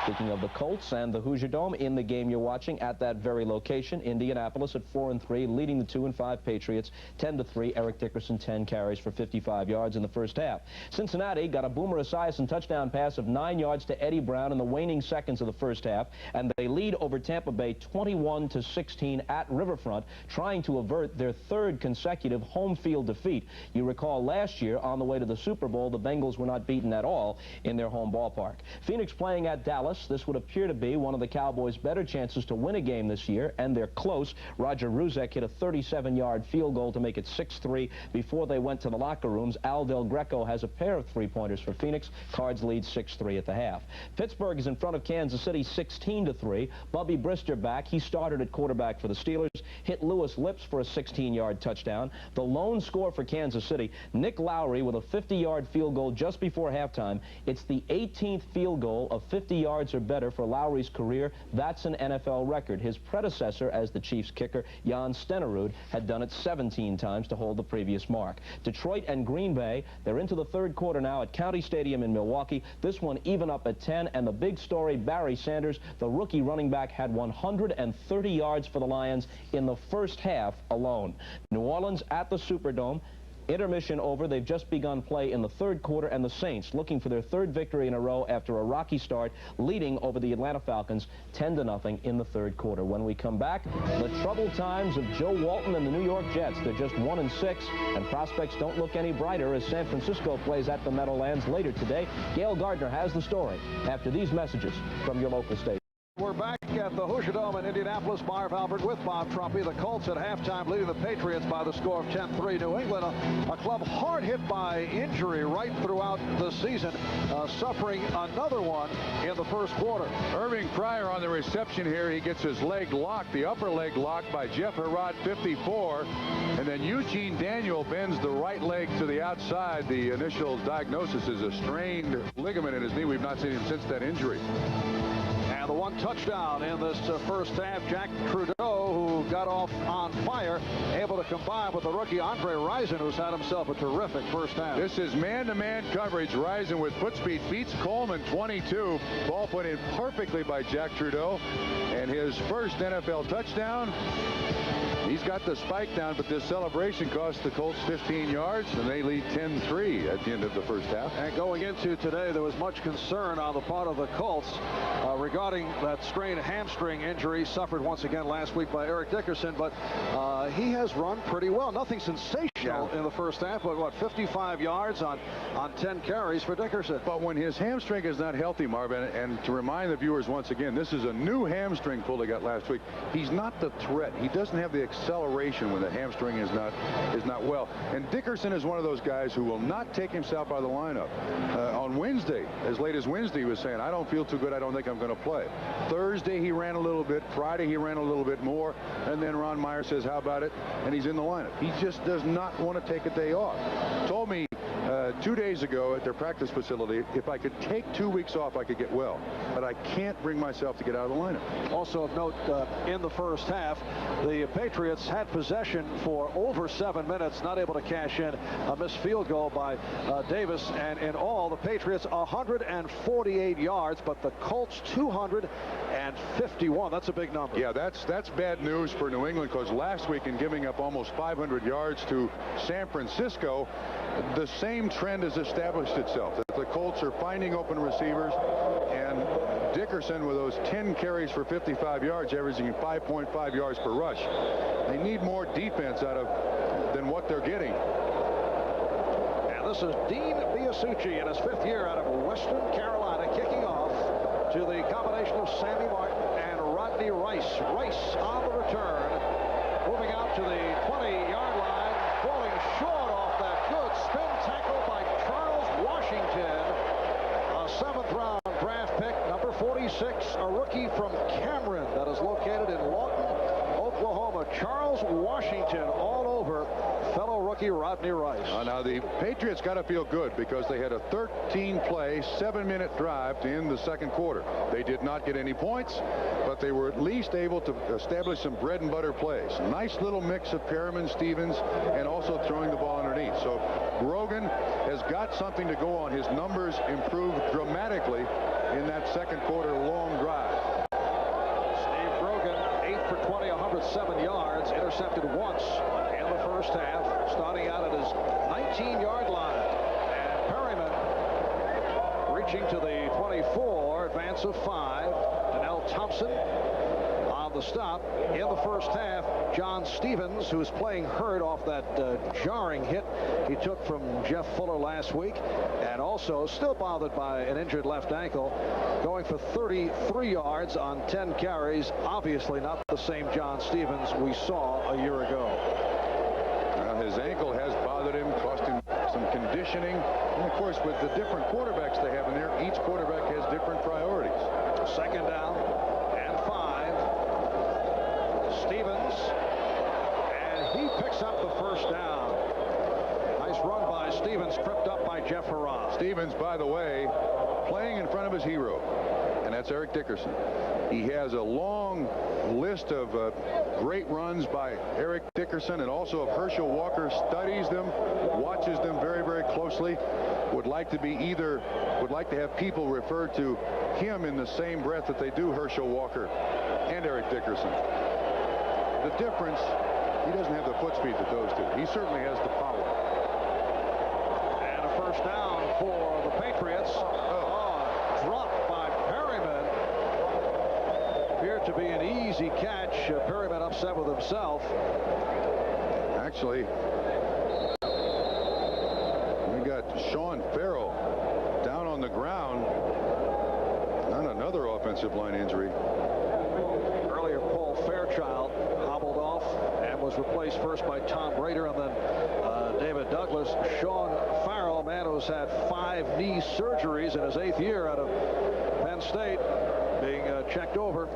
Speaking of the Colts and the Hoosier Dome, in the game you're watching at that very location, Indianapolis at 4-3, leading the 2-5 Patriots 10-3. Eric Dickerson 10 carries for 55 yards in the first half. Cincinnati got a Boomer Esiason touchdown pass of 9 yards to Eddie Brown in the waning seconds of the first half, and they lead over Tampa Bay 21-16 at Riverfront, trying to avert their third consecutive home field defeat. You recall last year on the way to the Super Bowl, the Bengals were not beaten at all in their home ballpark. Phoenix playing at Dallas. This would appear to be one of the Cowboys' better chances to win a game this year, and they're close. Roger Ruzek hit a 37-yard field goal to make it 6-3 before they went to the locker rooms. Al Del Greco has a pair of three-pointers for Phoenix. Cards lead 6-3 at the half. Pittsburgh is in front of Kansas City 16-3. Bubby Brister back. He started at quarterback for the Steelers. Hit Lewis Lips for a 16-yard touchdown. The lone score for Kansas City, Nick Lowry with a 50-yard field goal just before halftime. It's the 18th field goal of 50 yards or better for Lowry's career. That's an NFL record. His predecessor as the Chiefs kicker, Jan Stenerud, had done it 17 times to hold the previous mark. Detroit and Green Bay, they're into the third quarter now at County Stadium in Milwaukee. This one even up at 10, and the big story, Barry Sanders, the rookie running back, had 130 yards for the Lions in the first half alone. New Orleans at the Superdome. Intermission over. They've just begun play in the third quarter, and the Saints looking for their third victory in a row after a rocky start, leading over the Atlanta Falcons 10-0 in the third quarter. When we come back, the troubled times of Joe Walton and the New York Jets. They're just 1-6, and prospects don't look any brighter as San Francisco plays at the Meadowlands later today. Gail Gardner has the story after these messages from your local station. We're back at the Hoosier Dome in Indianapolis. Marv Albert with Bob Trumpy. The Colts at halftime leading the Patriots by the score of 10-3. New England, a club hard hit by injury right throughout the season, suffering another one in the first quarter. Irving Pryor on the reception here. He gets his leg locked, the upper leg locked by Jeff Herrod, 54. And then Eugene Daniel bends the right leg to the outside. The initial diagnosis is a strained ligament in his knee. We've not seen him since that injury. The one touchdown in this first half, Jack Trudeau, who got off on fire, able to combine with the rookie Andre Rison, who's had himself a terrific first half. This is man-to-man coverage. Rison with foot speed beats Coleman 22. Ball put in perfectly by Jack Trudeau, and his first NFL touchdown. He's got the spike down, but this celebration cost the Colts 15 yards, and they lead 10-3 at the end of the first half. And going into today, there was much concern on the part of the Colts regarding that strained hamstring injury suffered once again last week by Eric Dickerson, but he has run pretty well. Nothing sensational in the first half, but what, 55 yards on 10 carries for Dickerson. But when his hamstring is not healthy, Marvin, and to remind the viewers once again, this is a new hamstring pull he got last week. He's not the threat. He doesn't have the acceleration when the hamstring is not well. And Dickerson is one of those guys who will not take himself out of the lineup. On Wednesday, as late as Wednesday, he was saying, I don't feel too good. I don't think I'm going to play. Thursday, he ran a little bit. Friday, he ran a little bit more. And then Ron Meyer says, how about it? And he's in the lineup. He just does not want to take a day off. Told me 2 days ago at their practice facility, if I could take 2 weeks off, I could get well. But I can't bring myself to get out of the lineup. Also of note, in the first half, the Patriots had possession for over 7 minutes, not able to cash in a missed field goal by Davis. And in all, the Patriots 148 yards, but the Colts 251. That's a big number. Yeah, that's bad news for New England, because last week in giving up almost 500 yards to San Francisco, the same trend has established itself. That the Colts are finding open receivers, and Dickerson with those 10 carries for 55 yards, averaging 5.5 yards per rush. They need more defense than what they're getting. And this is Dean Biasucci in his 5th year out of Western Carolina, kicking off to the combination of Sammy Martin and Rodney Rice. Rice on the return. Moving out to the 20-yard line. Falling short off that good spin tackle by Charles Washington. A 7th-round draft pick, number 46, a rookie from Cameron that is located in Lawton, Oklahoma. Charles Washington all over fellow rookie Rodney Rice. Now the Patriots got to feel good because they had a 13-play, 7-minute drive to end the second quarter. They did not get any points, but they were at least able to establish some bread and butter plays. Nice little mix of Perriman, Stevens, and also throwing the ball underneath. So Grogan has got something to go on. His numbers improved dramatically in that second quarter long drive. Steve Grogan, 8 for 20, 107 yards, intercepted once in the first half, starting out at his 19-yard line. And Perriman reaching to the 24, advance of 5. Donnell Thompson on the stop. In the first half, John Stevens, who's playing hurt off that jarring hit he took from Jeff Fuller last week, and also still bothered by an injured left ankle, going for 33 yards on 10 carries. Obviously not the same John Stevens we saw a year ago. Well, his ankle has bothered him, cost him some conditioning, and of course with the different quarterbacks they have in there, each quarterback has different priorities. Second down and 5. Stevens, and he picks up the first down. Nice run by Stevens, tripped up by Jeff Harrah. Stevens, by the way, playing in front of his hero, and that's Eric Dickerson. He has a long list of great runs by Eric Dickerson, and also of Herschel Walker. Studies them, watches them very, very closely. Would like to have people refer to him in the same breath that they do Herschel Walker and Eric Dickerson. The difference, he doesn't have the foot speed that those do. He certainly has the power. And a first down for the Patriots. Dropped by Perriman. Appeared to be an easy catch. Perriman upset with himself. Actually, we got Sean Farrell down on the ground. Not another offensive line injury. Earlier, Paul Fairchild hobbled off and was replaced first by Tom Rader and then David Douglas. Sean Farrell, a man who's had 5 knee surgeries in his 8th year out of Penn State, being checked over.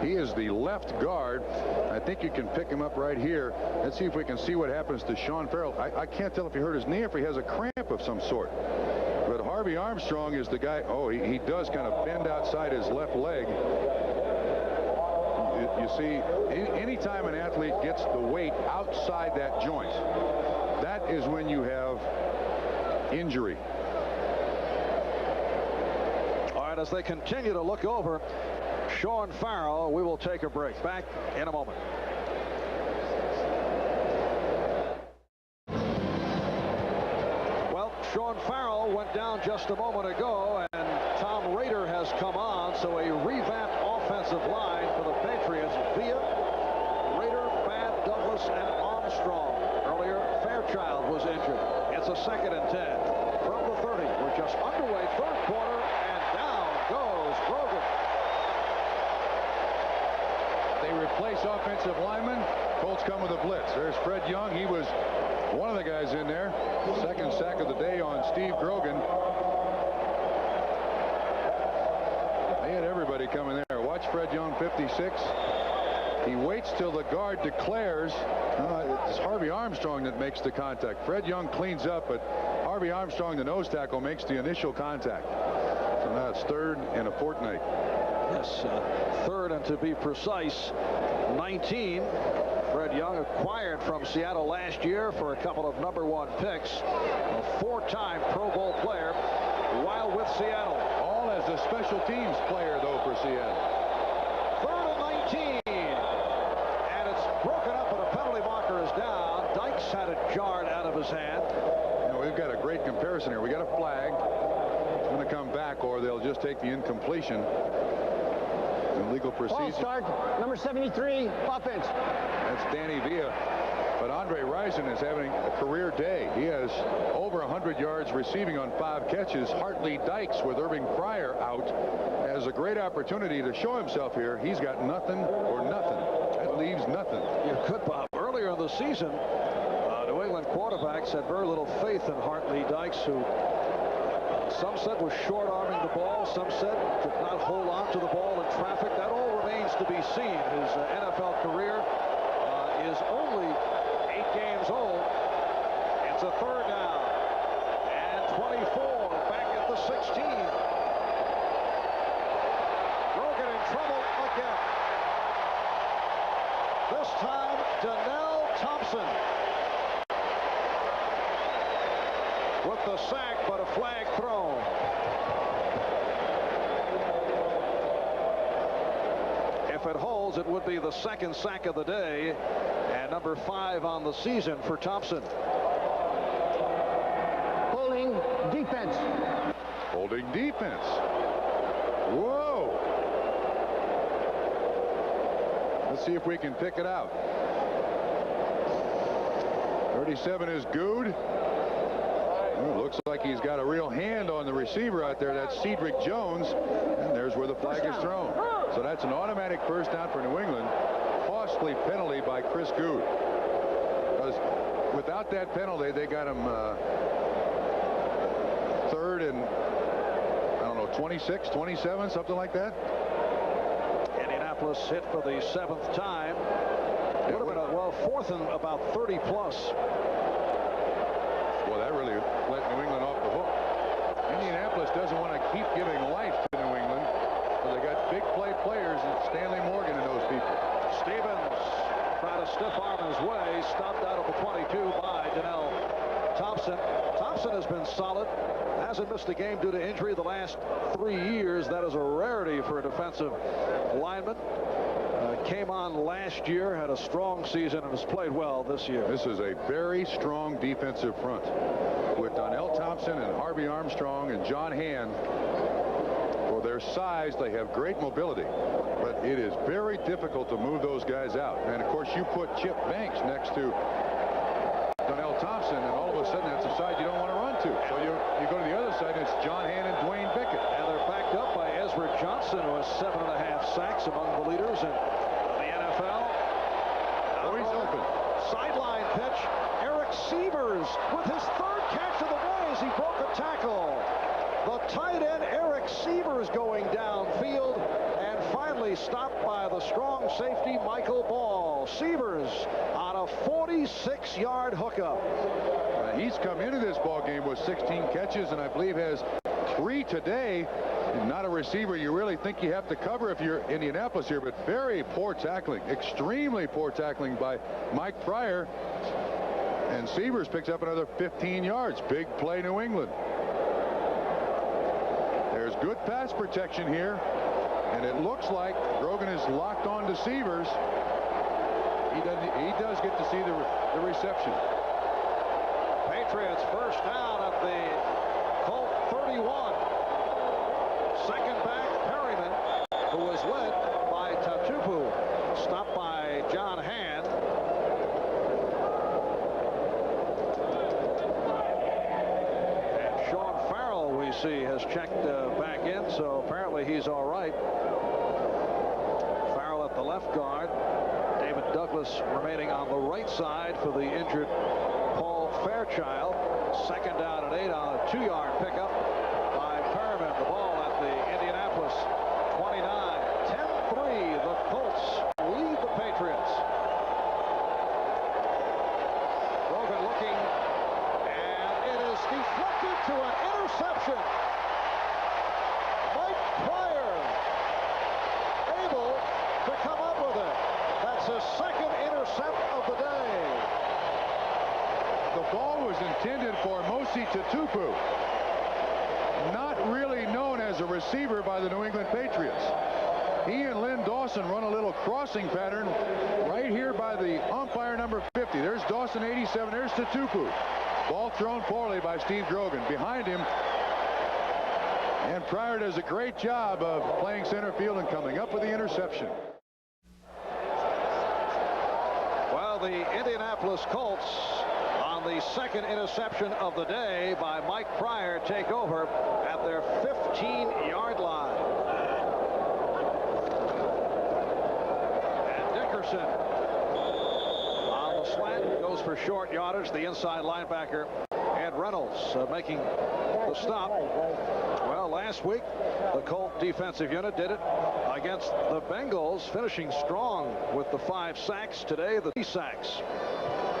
He is the left guard. I think you can pick him up right here. Let's see if we can see what happens to Sean Farrell. I can't tell if he hurt his knee or if he has a cramp of some sort. But Harvey Armstrong is the guy. Oh, he does kind of bend outside his left leg. You see, anytime an athlete gets the weight outside that joint, that is when you have injury. All right, as they continue to look over Sean Farrell, we will take a break. Back in a moment. Well, Sean Farrell went down just a moment ago, and Tom Rader has come on, so a revamped offensive line for the Patriots via Rader, Babb, Douglas, and Armstrong. Earlier, Fairchild was injured. It's a 2nd and 10 from the 30. We're just underway, third quarter, and down goes Grogan. They replace offensive linemen. Colts come with a blitz. There's Fred Young. He was one of the guys in there. Second sack of the day on Steve Grogan. They had everybody coming there. Watch Fred Young, 56. He waits till the guard declares. It's Harvey Armstrong that makes the contact. Fred Young cleans up, but Harvey Armstrong, the nose tackle, makes the initial contact. So now it's 3rd and a fortnight. Yes, 3rd and to be precise, 19. Fred Young, acquired from Seattle last year for a couple of #1 picks. A 4-time Pro Bowl player while with Seattle. All as a special teams player, though, for Seattle. 3rd and 19. And it's broken up, and a penalty marker is down. Dykes had it jarred out of his hand. You know, we've got a great comparison here. We got a flag. It's going to come back, or they'll just take the incompletion. Legal procedure. Ball start, number 73, offense. That's Danny Villa. But Andre Rison is having a career day. He has over 100 yards receiving on 5 catches. Hartley Dykes, with Irving Pryor out, has a great opportunity to show himself here. He's got nothing or nothing. That leaves nothing. You could, Bob. Earlier in the season, New England quarterbacks had very little faith in Hartley Dykes, who some said was short-arming the ball, some said could not hold on to the ball in traffic. That all remains to be seen. His NFL career is only 8 games old. It's a 3rd down and 24 back at the 16. Grogan in trouble again. This time, Donnell Thompson with the sack, but a flag thrown. If it holds, it would be the 2nd sack of the day and number 5 on the season for Thompson. Holding defense. Holding defense. Whoa. Let's see if we can pick it out. 37 is Good. Looks like he's got a real hand on the receiver out there. That's Cedric Jones. And there's where the flag is thrown. So that's an automatic 1st down for New England. Costly penalty by Chris Good. Because without that penalty, they got him 3rd and, I don't know, 26, 27, something like that. Indianapolis hit for the 7th time. Would have been a, well, 4th and about 30 plus. Well, that really let New England off the hook. Indianapolis doesn't want to keep giving life to New England. So they got big play players and Stanley Morgan and those people. Stevens tried to stiff arm his way, stopped out of the 22 by Donnell Thompson. Thompson has been solid, hasn't missed a game due to injury the last 3 years. That is a rarity for a defensive lineman. Came on last year, had a strong season, and has played well this year. This is a very strong defensive front with Donnell Thompson and Harvey Armstrong and John Hand. For their size, they have great mobility, but it is very difficult to move those guys out. And of course, you put Chip Banks next to Donnell Thompson, and all of a sudden that's a side you don't want to run to. So you go to the other side, and it's John Hand and Dwayne Bickett. And they're backed up by Ezra Johnson, who has 7.5 sacks, among the leaders in the NFL. Oh, he's open. Sideline pitch. Eric Sievers with his 3rd catch of the day as he broke a tackle. The tight end Eric Sievers going downfield and finally stopped by the strong safety Michael Ball. Sievers on a 46-yard hookup. He's come into this ball game with 16 catches, and I believe has 3 today. Not a receiver you really think you have to cover if you're Indianapolis here, but very poor tackling, extremely poor tackling by Mike Pryor. And Sievers picks up another 15 yards. Big play, New England. There's good pass protection here, and it looks like Grogan is locked on to Sievers. He does get to see the reception. Patriots 1st down at the Colt 31. 2nd back Perryman, who was led by Tatupu, stopped by John Hand. And Sean Farrell, we see, has checked back in, so apparently he's all right. Farrell at the left guard. David Douglas remaining on the right side for the injured Paul Fairchild. 2nd down and 8 on a 2-yard pickup by Perryman. The ball at the Indianapolis 29. 10-3. The Colts lead the Patriots. Grogan looking, and it is deflected to an interception. Mike Pryor able to come up with it. That's his 2nd intercept of the day. The ball was intended for Mosi Tatupu, not really known as a receiver by the New England Patriots. He and Lynn Dawson run a little crossing pattern right here by the umpire number 50. There's Dawson 87. There's Tatupu. Ball thrown poorly by Steve Grogan. Behind him, and Pryor does a great job of playing center field and coming up with the interception. Well, for the Indianapolis Colts on the second interception of the day by Mike Pryor take over at their 15-yard line. And Dickerson on the slant goes for short yardage. The inside linebacker Ed Reynolds making the stop. Well, last week the Colt defensive unit did it against the Bengals, finishing strong with the 5 sacks. Today the 3 sacks.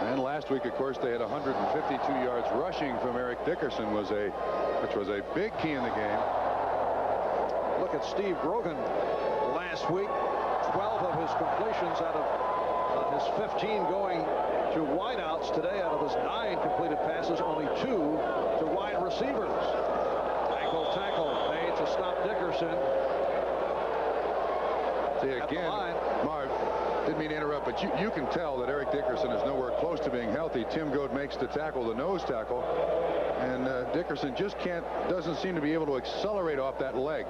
And last week, of course, they had 152 yards rushing from Eric Dickerson, which was a big key in the game. Look at Steve Grogan last week. 12 of his completions out of his 15 going to wideouts. Today, out of his 9 completed passes, only 2 to wide receivers. Ankle tackle made to stop Dickerson. See, again, Marv, didn't mean to interrupt, but you can tell that Eric Dickerson is nowhere close to being healthy. Tim Goad makes the tackle, the nose tackle, and Dickerson just doesn't seem to be able to accelerate off that leg.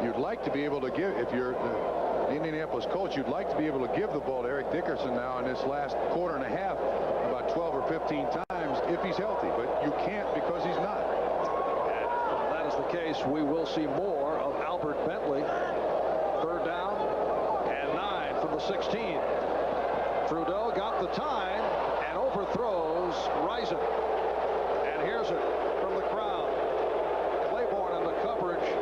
You'd like to be able to give, if you're the Indianapolis Colts, you'd like to be able to give the ball to Eric Dickerson now in this last quarter and a half about 12 or 15 times if he's healthy, but you can't because he's not. And if that is the case, we will see more of Albert Bentley. 3rd down and 9 from the 16. Trudeau got the time and overthrows Rison. And here's it from the crowd. Claiborne in the coverage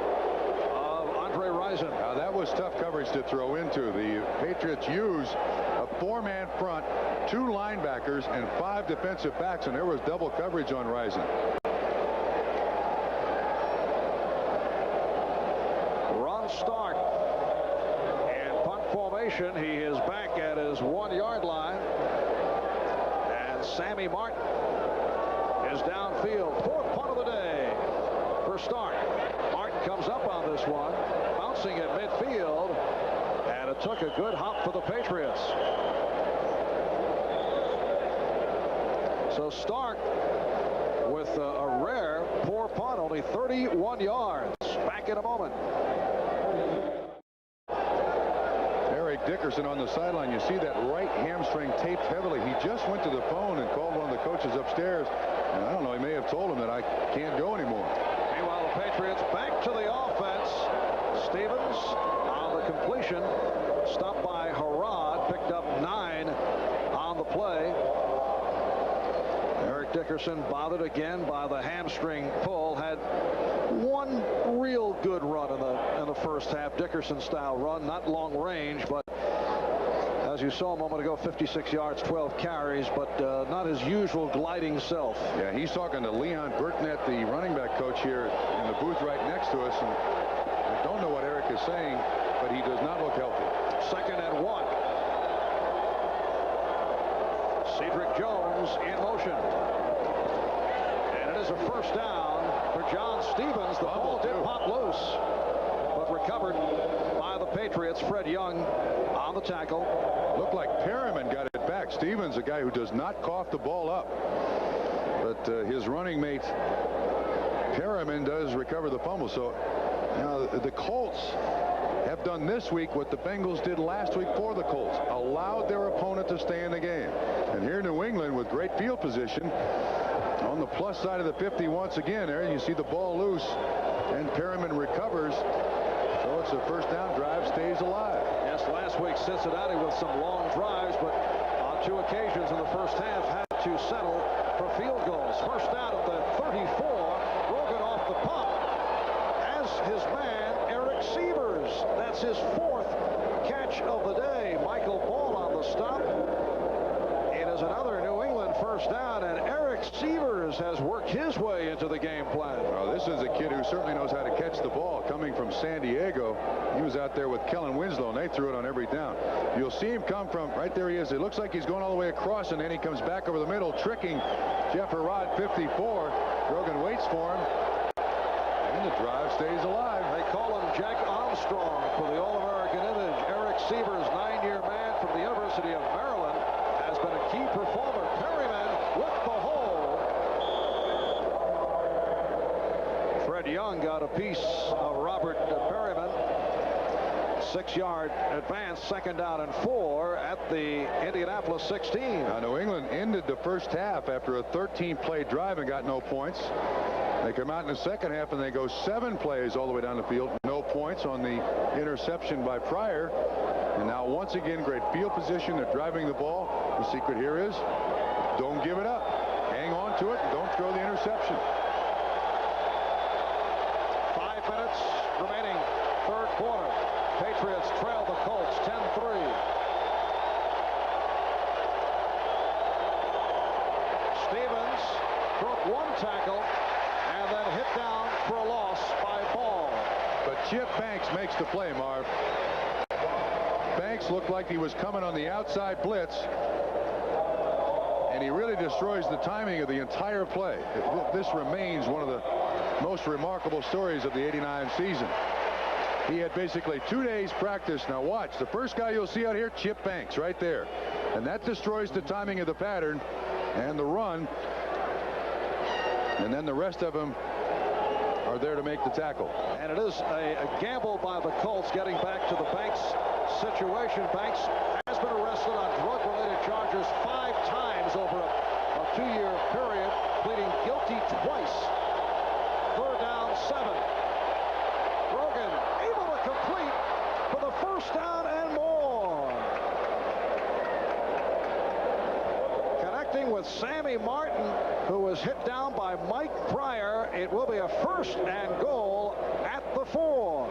of Andre Rison. Now that was tough coverage to throw into. The Patriots use a 4-man front, 2 linebackers, and 5 defensive backs, and there was double coverage on Rison. Stark and punt formation. He is back at his 1-yard line, and Sammy Martin is downfield. 4th punt of the day for Stark. Martin comes up on this one, bouncing at midfield, and it took a good hop for the Patriots. So Stark with a rare poor punt, only 31 yards. Back in a moment. Eric Dickerson on the sideline. You see that right hamstring taped heavily. He just went to the phone and called one of the coaches upstairs, and I don't know, he may have told him that I can't go anymore. Meanwhile, the Patriots back to the offense. Stevens on the completion, stopped by Harrod, picked up 9 on the play. Eric Dickerson bothered again by the hamstring pull. Had one real good run in the first half, Dickerson style run, not long range, but as you saw a moment ago, 56 yards, 12 carries, but not his usual gliding self. Yeah, he's talking to Leon Burknett, the running back coach here in the booth right next to us, and I don't know what Eric is saying, but he does not look healthy. 2nd and 1. Cedric Jones in motion. And it is a 1st down for John Stevens. The ball did pop loose, but recovered by the Patriots. Fred Young on the tackle. Looked like Perriman got it back. Stevens, a guy who does not cough the ball up, but his running mate Perriman does recover the fumble. So now the Colts have done this week what the Bengals did last week for the Colts, allowed their opponent to stay in the game. And here New England with great field position on the plus side of the 50 once again. There you see the ball loose, and Perriman recovers. So it's a 1st down drive, stays alive. Yes, last week Cincinnati with some long drives, but on 2 occasions in the first half had to settle for field goals. 1st down at the 34. Grogan off the pump as his man Eric Sievers. That's his 4th catch of the day. Michael Ball on the stop. It is another New England 1st down, and Eric Sievers has worked his way into the game plan. Well, this is a kid who certainly knows how to catch the ball. Coming from San Diego, he was out there with Kellen Winslow, and they threw it on every down. You'll see him come from, right there he is. It looks like he's going all the way across, and then he comes back over the middle, tricking Jeff Harrod, 54. Grogan waits for him, and the drive stays alive. They call him Jack Armstrong for the All-American image. Eric Sievers, 9-year man from the University of Maryland, has been a key performer. Perryman with the hole. Fred Young got a piece of Robert Perryman. 6-yard advance, 2nd down and 4 at the Indianapolis 16. Now, New England ended the first half after a 13-play drive and got no points. They come out in the second half and they go 7 plays all the way down the field. No points on the interception by Pryor. And now once again, great field position. They're driving the ball. The secret here is don't give it up. Hang on to it and don't throw the interception. 5 minutes remaining, 3rd quarter. Patriots trail the Colts 10-3. Stevens broke 1 tackle and then hit down for a loss by Ball. But Chip Banks makes the play, Marv. Banks looked like he was coming on the outside blitz, and he really destroys the timing of the entire play. This remains one of the most remarkable stories of the '89 season. He had basically 2 days practice. Now watch, the first guy you'll see out here, Chip Banks, right there. And that destroys the timing of the pattern and the run. And then the rest of them are there to make the tackle. And it is a gamble by the Colts getting back to the Banks situation. Banks has been arrested on drug-related charges 5 times over a 2-year period, pleading guilty twice. 3rd down, 7. Grogan able to complete for the 1st down and more. Connecting with Sammy Martin, who was hit down by Mike Pryor. It will be a 1st and goal at the 4.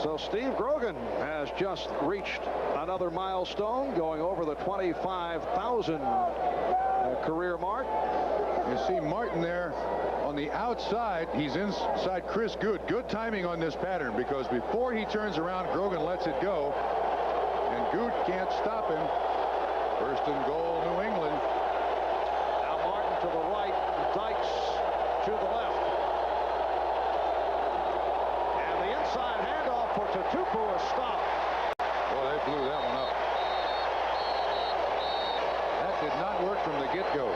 So Steve Grogan has just reached another milestone, going over the 25,000 career mark. You see Martin there on the outside. He's inside Chris Good. Good timing on this pattern, because before he turns around, Grogan lets it go, and Good can't stop him. 1st and goal, New England. Now Martin to the right, Dykes to the left. And the inside handoff for Tatupu is stopped. Boy, they blew that one up. That did not work from the get-go.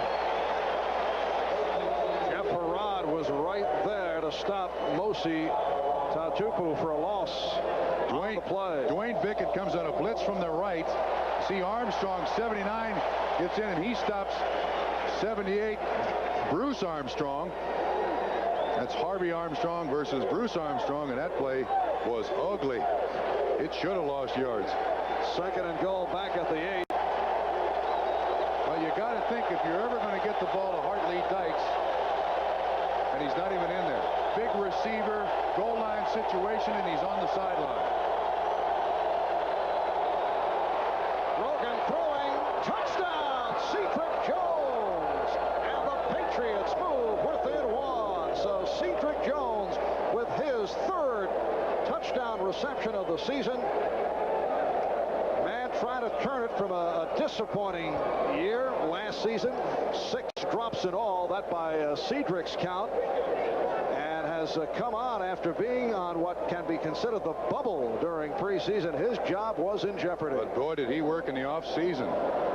Jeff Harrod was right there to stop Mosi Tatupu for a loss. On the play. Dwayne Bickett comes on a blitz from the right. See Armstrong, 79, gets in and he stops 78. Bruce Armstrong. That's Harvey Armstrong versus Bruce Armstrong, and that play was ugly. It should have lost yards. 2nd and goal back at the 8. Well, you got to think, if you're ever going to get the ball to Hartley Dykes, and he's not even in there. Big receiver, goal line situation, and he's on the sideline. Grogan throwing, touchdown, Cedric Jones, and the Patriots move within 1. So Cedric Jones with his 3rd touchdown reception of the season. Man trying to turn it from a disappointing year last season. 6 drops in all, that by Cedric's count, and has come on after being on what can be considered the bubble during preseason. His job was in jeopardy. But boy, did he work in the offseason.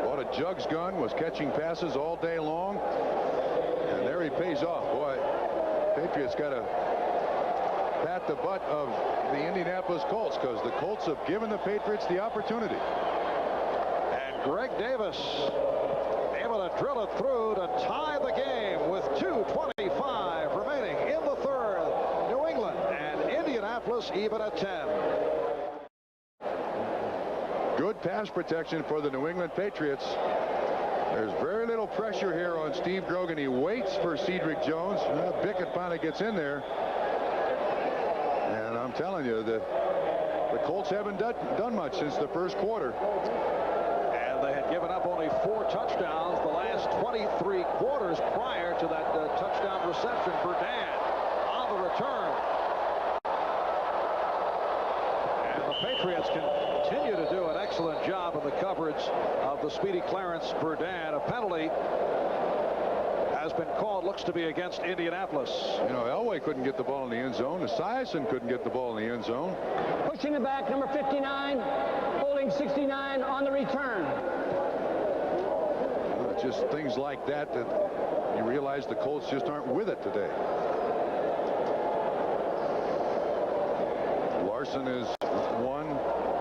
Bought a jugs gun, was catching passes all day long, and there he pays off. Boy, Patriots got to pat the butt of the Indianapolis Colts, because the Colts have given the Patriots the opportunity. And Greg Davis able to drill it through to tie the game with 2:25 remaining in the 3rd. New England and Indianapolis even at 10. Good pass protection for the New England Patriots. There's very little pressure here on Steve Grogan. He waits for Cedric Jones. Bickett finally gets in there. And I'm telling you, the Colts haven't done much since the 1st quarter. And they had given up only 4 touchdowns the last 23 quarters prior to that touchdown reception for Dan on the return. And the Patriots continue to do an excellent job of the coverage of the speedy Clarence Verdun. A penalty has been called, looks to be against Indianapolis. You know, Elway couldn't get the ball in the end zone. Esiason couldn't get the ball in the end zone. Pushing it back, number 59, holding 69 on the return. Just things like that You realize the Colts just aren't with it today. Larson is one.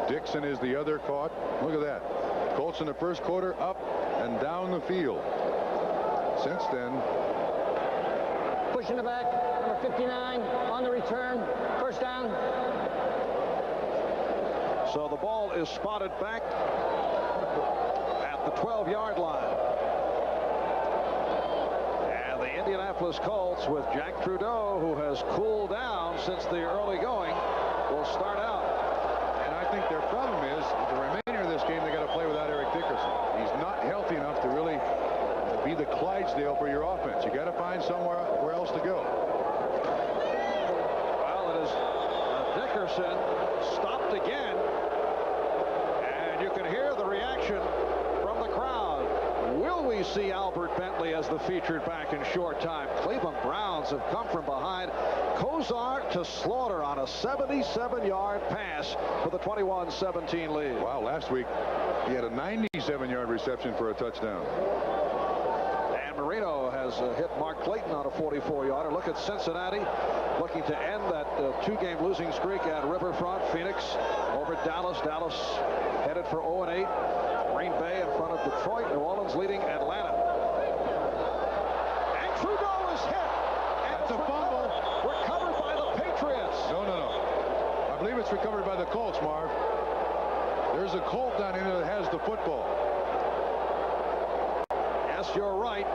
Dixon is the other caught. Look at that. Colts in the first quarter up and down the field. Since then, Push in the back, number 59 on the return. First down. So the ball is spotted back at the 12-yard line. And the Indianapolis Colts, with Jack Trudeau, who has cooled down since the early going, will start out. and I think their problem is the remainder of this game they got to play without Eric Dickerson. He's not healthy enough to really be the Clydesdale for your offense. You got to find somewhere else to go. Well, it is Dickerson stopped again, and you can hear the reaction from the crowd. Will we see Albert Bentley as the featured back in short time? Cleveland Browns have come from behind. Kozar to Slaughter on a 77-yard pass for the 21-17 lead. Wow, last week he had a 97-yard reception for a touchdown. And Marino has hit Mark Clayton on a 44-yarder. Look at Cincinnati looking to end that two-game losing streak at Riverfront. Phoenix over Dallas. Dallas headed for 0-8. Green Bay in front of Detroit. New Orleans leading Atlanta. And Trudeau is hit. And That's a fumble. Recovered by the Patriots. No. I believe it's recovered by the Colts, Marv. There's a Colt down in there that has the football. Yes, you're right.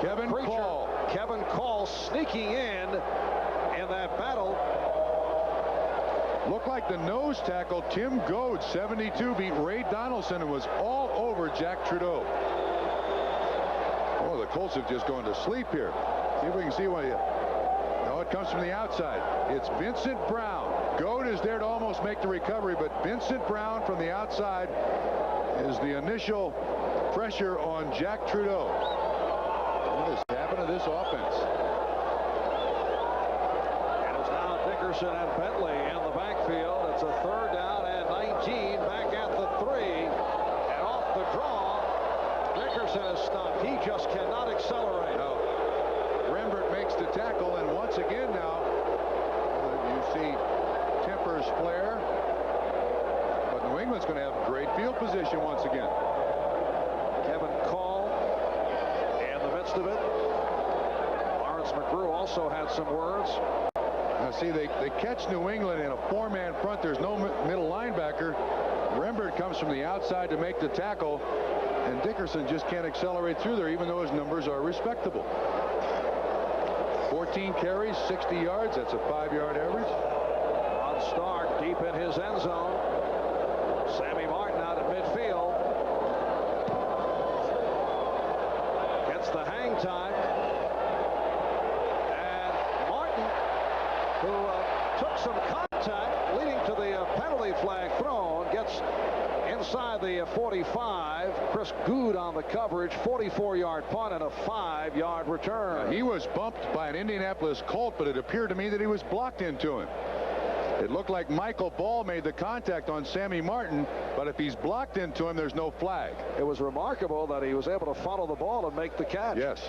Kevin Call. Kevin Call sneaking in that battle. Looked like the nose tackle, Tim Goad, 72, beat Ray Donaldson and was all over Jack Trudeau. Oh, the Colts have just gone to sleep here. See if we can see what you... No, it comes from the outside. It's Vincent Brown. Goad is there to almost make the recovery, but Vincent Brown from the outside is the initial pressure on Jack Trudeau. What has happened to this offense? And it's now Dickerson and Bentley in the backfield. It's a third down and 19 back at the 3. And off the draw, Dickerson is stopped. He just cannot accelerate. Now, Rembert makes the tackle, and once again now, you see tempers flare. But New England's going to have great field position once again. Kevin Call in the midst of it. Lawrence McGrew also had some words. Now see, they catch New England in a four-man front. There's no middle linebacker. Rembert comes from the outside to make the tackle, and Dickerson just can't accelerate through there, even though his numbers are respectable. 14 carries, 60 yards. That's a 5-yard average. Ron Stark deep in his end zone. Sammy Martin out at midfield. Gets the hang time. And Martin, who took some contact leading to the penalty flag thrown, gets inside the 45. Chris Good on the coverage. 44-yard punt and a 5-yard return. He was bumped by an Indianapolis Colt, but it appeared to me that he was blocked into him. It looked like Michael Ball made the contact on Sammy Martin, but if he's blocked into him, there's no flag. It was remarkable that he was able to follow the ball and make the catch. Yes.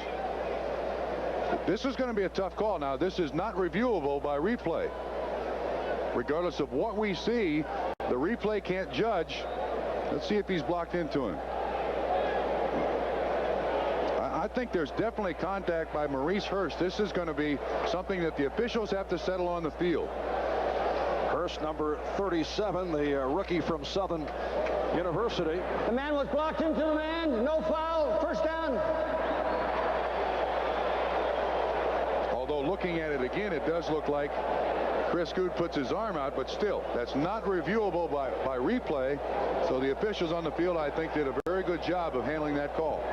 This is going to be a tough call. Now, this is not reviewable by replay. Regardless of what we see, the replay can't judge. Let's see if he's blocked into him. I think there's definitely contact by Maurice Hurst. This is going to be something that the officials have to settle on the field. Hurst, number 37, the rookie from Southern University. The man was blocked into the man. No foul. First down. Although looking at it again, it does look like Chris Good puts his arm out, but still, that's not reviewable by replay. So the officials on the field, I think, did a very good job of handling that call.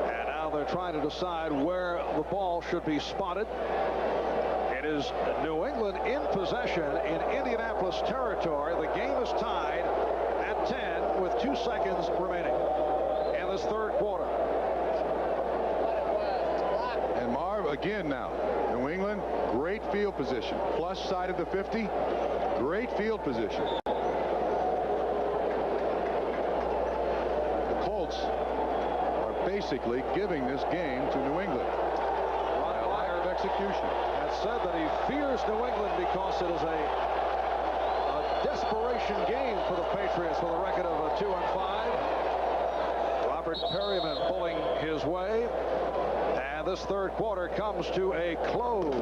And now they're trying to decide where the ball should be spotted. It is New England in possession in Indianapolis territory. The game is tied at 10 with 2 seconds remaining in this third quarter. And Marv again now. New England, great field position. Plus side of the 50, great field position. basically giving this game to New England. Meyer of execution has said that he fears New England because it is a desperation game for the Patriots with a record of 2-5. Robert Perryman pulling his way, and this third quarter comes to a close.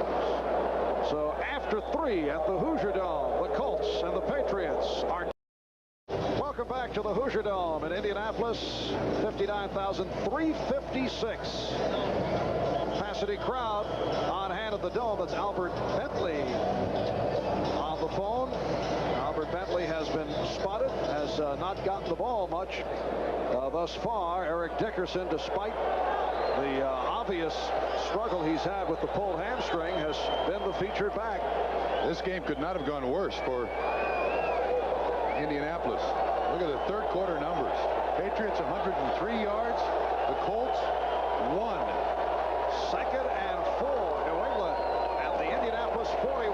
So after 3 at the Hoosier Dome, the Colts and the Patriots are. Welcome back to the Hoosier Dome in Indianapolis. 59,356 capacity crowd on hand at the Dome. That's Albert Bentley on the phone. Albert Bentley has been spotted, has not gotten the ball much thus far. Eric Dickerson, despite the obvious struggle he's had with the pulled hamstring, has been the featured back. This game could not have gone worse for Indianapolis. Look at the third quarter numbers. Patriots 103 yards. The Colts 1. 2nd and 4. New England at the Indianapolis 41.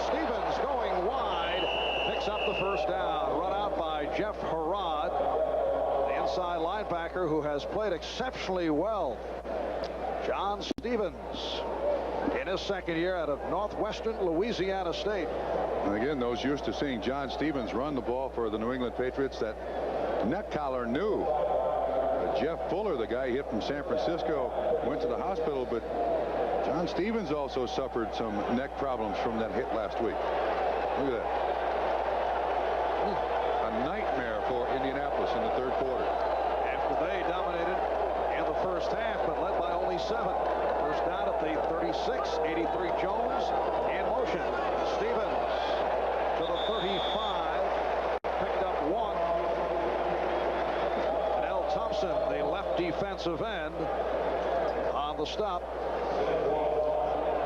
Stevens going wide. Picks up the first down. Run out by Jeff Harrod, the inside linebacker who has played exceptionally well. John Stevens in his second year out of Northwestern Louisiana State. And again, those used to seeing John Stevens run the ball for the New England Patriots, that neck collar knew. Jeff Fuller, the guy hit from San Francisco, went to the hospital, but John Stevens also suffered some neck problems from that hit last week. Look at that. A nightmare for Indianapolis in the third quarter. After they dominated in the first half, but led by only 7. First down at the 36. 83 Jones in motion. Stevens to the 35. Picked up 1. And L. Thompson, the left defensive end, on the stop.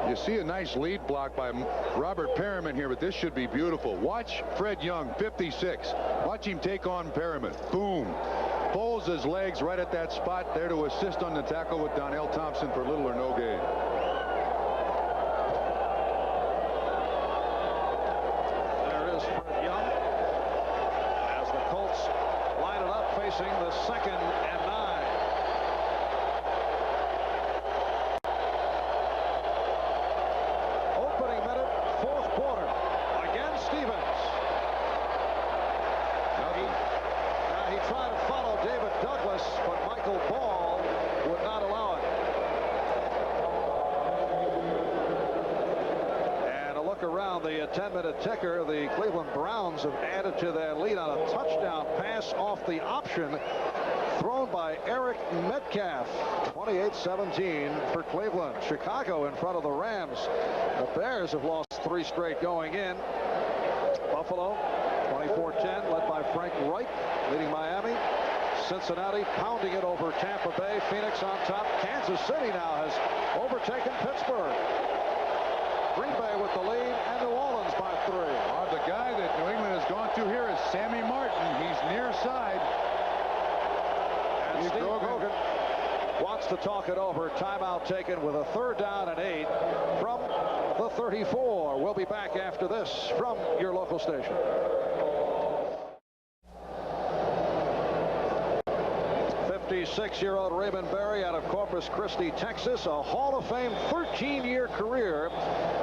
You see a nice lead block by Robert Perryman here, but this should be beautiful. Watch Fred Young, 56. Watch him take on Perryman. Boom. Pulls his legs right at that spot there to assist on the tackle with Donnell Thompson for little or no gain. There is Fred Young as the Colts line it up facing the 2nd and 9. Opening minute, 4th quarter. Again, Stevens. He tried to follow David Douglas, but Michael Ball would not allow it. And a look around the 10-minute ticker. The Cleveland Browns have added to their lead on a touchdown pass off the option thrown by Eric Metcalf. 28-17 for Cleveland. Chicago in front of the Rams. The Bears have lost 3 straight going in. Buffalo 24-10, led by Frank Reich, leading Miami. Cincinnati pounding it over Tampa Bay. Phoenix on top. Kansas City now has overtaken Pittsburgh. Green Bay with the lead, and New Orleans by 3. The guy that New England has gone to here is Sammy Martin. He's near side. And Steve Grogan wants to talk it over. Timeout taken with a 3rd down and 8 from the 34. We'll be back after this from your local station. 56-year-old Raymond Berry out of Corpus Christi, Texas, a Hall of Fame 13-year career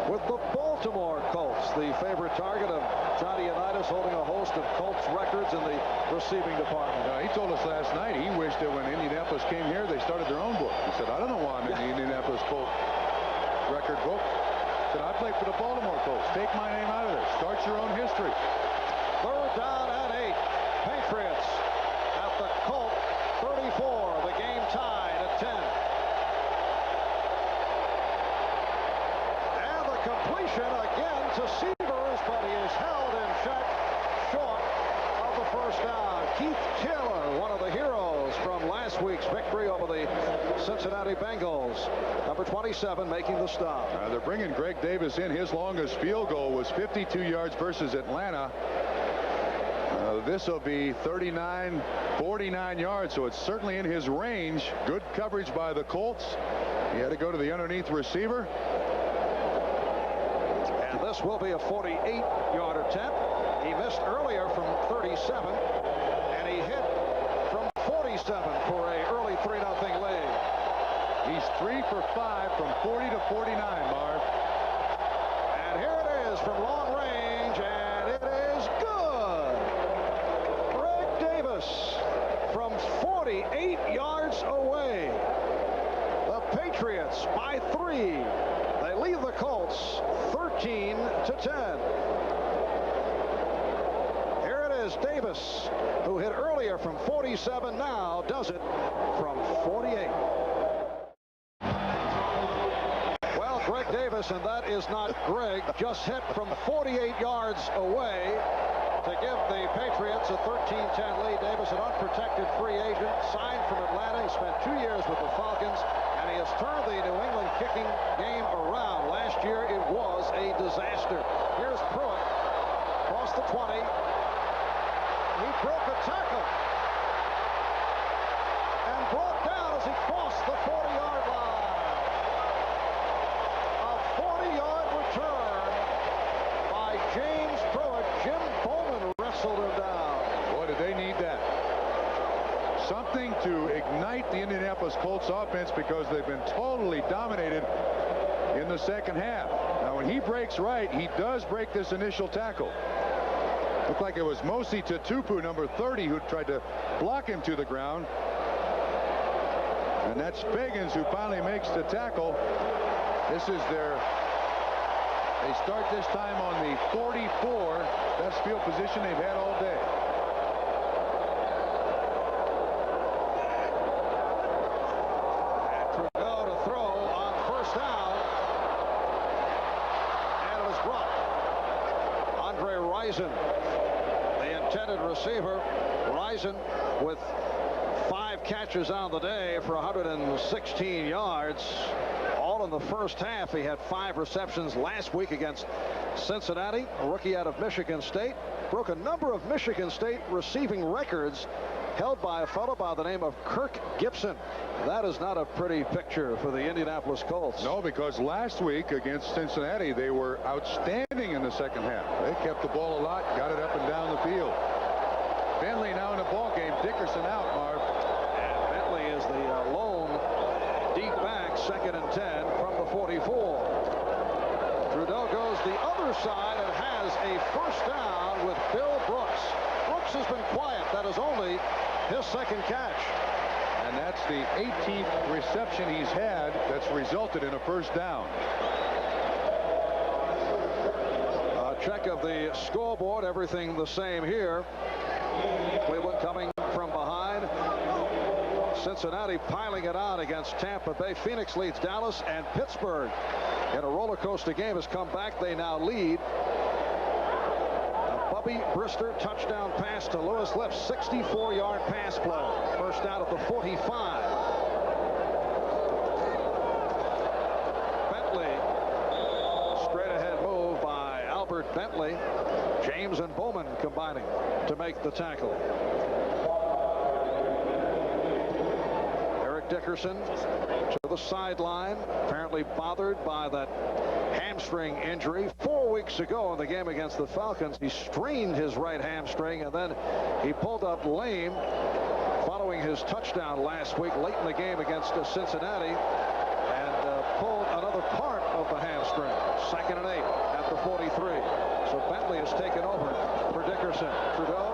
with the Baltimore Colts, the favorite target of Johnny Unitas, holding a host of Colts records in the receiving department. He told us last night he wished that when Indianapolis came here, they started their own book. He said, I don't know why I'm in the Indianapolis Colts record book. He said, I played for the Baltimore Colts. Take my name out of there. Start your own history. 3rd down and 8. Patriots at the Colt 34. The game tied at 10. And the completion again to Severs, but he is held in check short of the first down. Keith Taylor, one of the heroes from last week's victory over the Cincinnati Bengals. Number 27 making the stop. They're bringing Greg Davis in. His longest field goal was 52 yards versus Atlanta. This will be 49 yards, so it's certainly in his range. Good coverage by the Colts. He had to go to the underneath receiver. And this will be a 48-yard attempt. He missed earlier from 37, and he hit from 47 for a early 3-0 lead. 3 for 5 from 40 to 49, Marv. And here it is from long range, and it is good. Greg Davis from 48 yards away. The Patriots by 3. They leave the Colts 13 to 10. Here it is, Davis, who hit earlier from 47, now does it from 48. Well, Greg Davis, and that is not Greg, just hit from 48 yards away to give the Patriots a 13-10 lead. Davis, an unprotected free agent, signed from Atlanta. He spent 2 years with the Falcons, and he has turned the New England kicking game around. Last year, it was a disaster. Here's Pruitt, across the 20. He broke a tackle and brought down as he crossed the 40-yard line. A 40-yard return by James Pruitt. Jim Bowman wrestled him down. Boy, did they need that. Something to ignite the Indianapolis Colts offense, because they've been totally dominated in the second half. Now, when he breaks right, he does break this initial tackle. Looked like it was Mosi Tutupu, number 30, who tried to block him to the ground. And that's Figgins who finally makes the tackle. This is they start this time on the 44, best field position they've had all day. And Trudeau to throw on first down. And it was dropped. Andre Rison, the intended receiver. Rison with 5 catches on the day for 116 yards. All in the first half. He had 5 receptions last week against Cincinnati, a rookie out of Michigan State. Broke a number of Michigan State receiving records held by a fellow by the name of Kirk Gibson. That is not a pretty picture for the Indianapolis Colts. No, because last week against Cincinnati, they were outstanding in the second half. They kept the ball a lot, got it up and down the field. Bentley now in the ball game. Dickerson out, Marv. And Bentley is the lone deep back, 2nd and 10 from the 44. Trudeau goes the other side and has a first down with Bill Brooks. Brooks has been quiet. That is only his 2nd catch. And that's the 18th reception he's had that's resulted in a first down. A check of the scoreboard, everything the same here. Cleveland coming from behind. Cincinnati piling it on against Tampa Bay. Phoenix leads Dallas, and Pittsburgh in a roller coaster game has come back. They now lead. A Bubby Brister touchdown pass to Lewis Lips, 64-yard pass play. First out at the 45. Bentley, straight ahead move by Albert Bentley. James and Bowman combining to make the tackle. Dickerson to the sideline, apparently bothered by that hamstring injury. 4 weeks ago in the game against the Falcons, he strained his right hamstring, and then he pulled up lame following his touchdown last week late in the game against Cincinnati, and pulled another part of the hamstring. 2nd and 8 at the 43. So Bentley has taken over for Dickerson. Trudeau,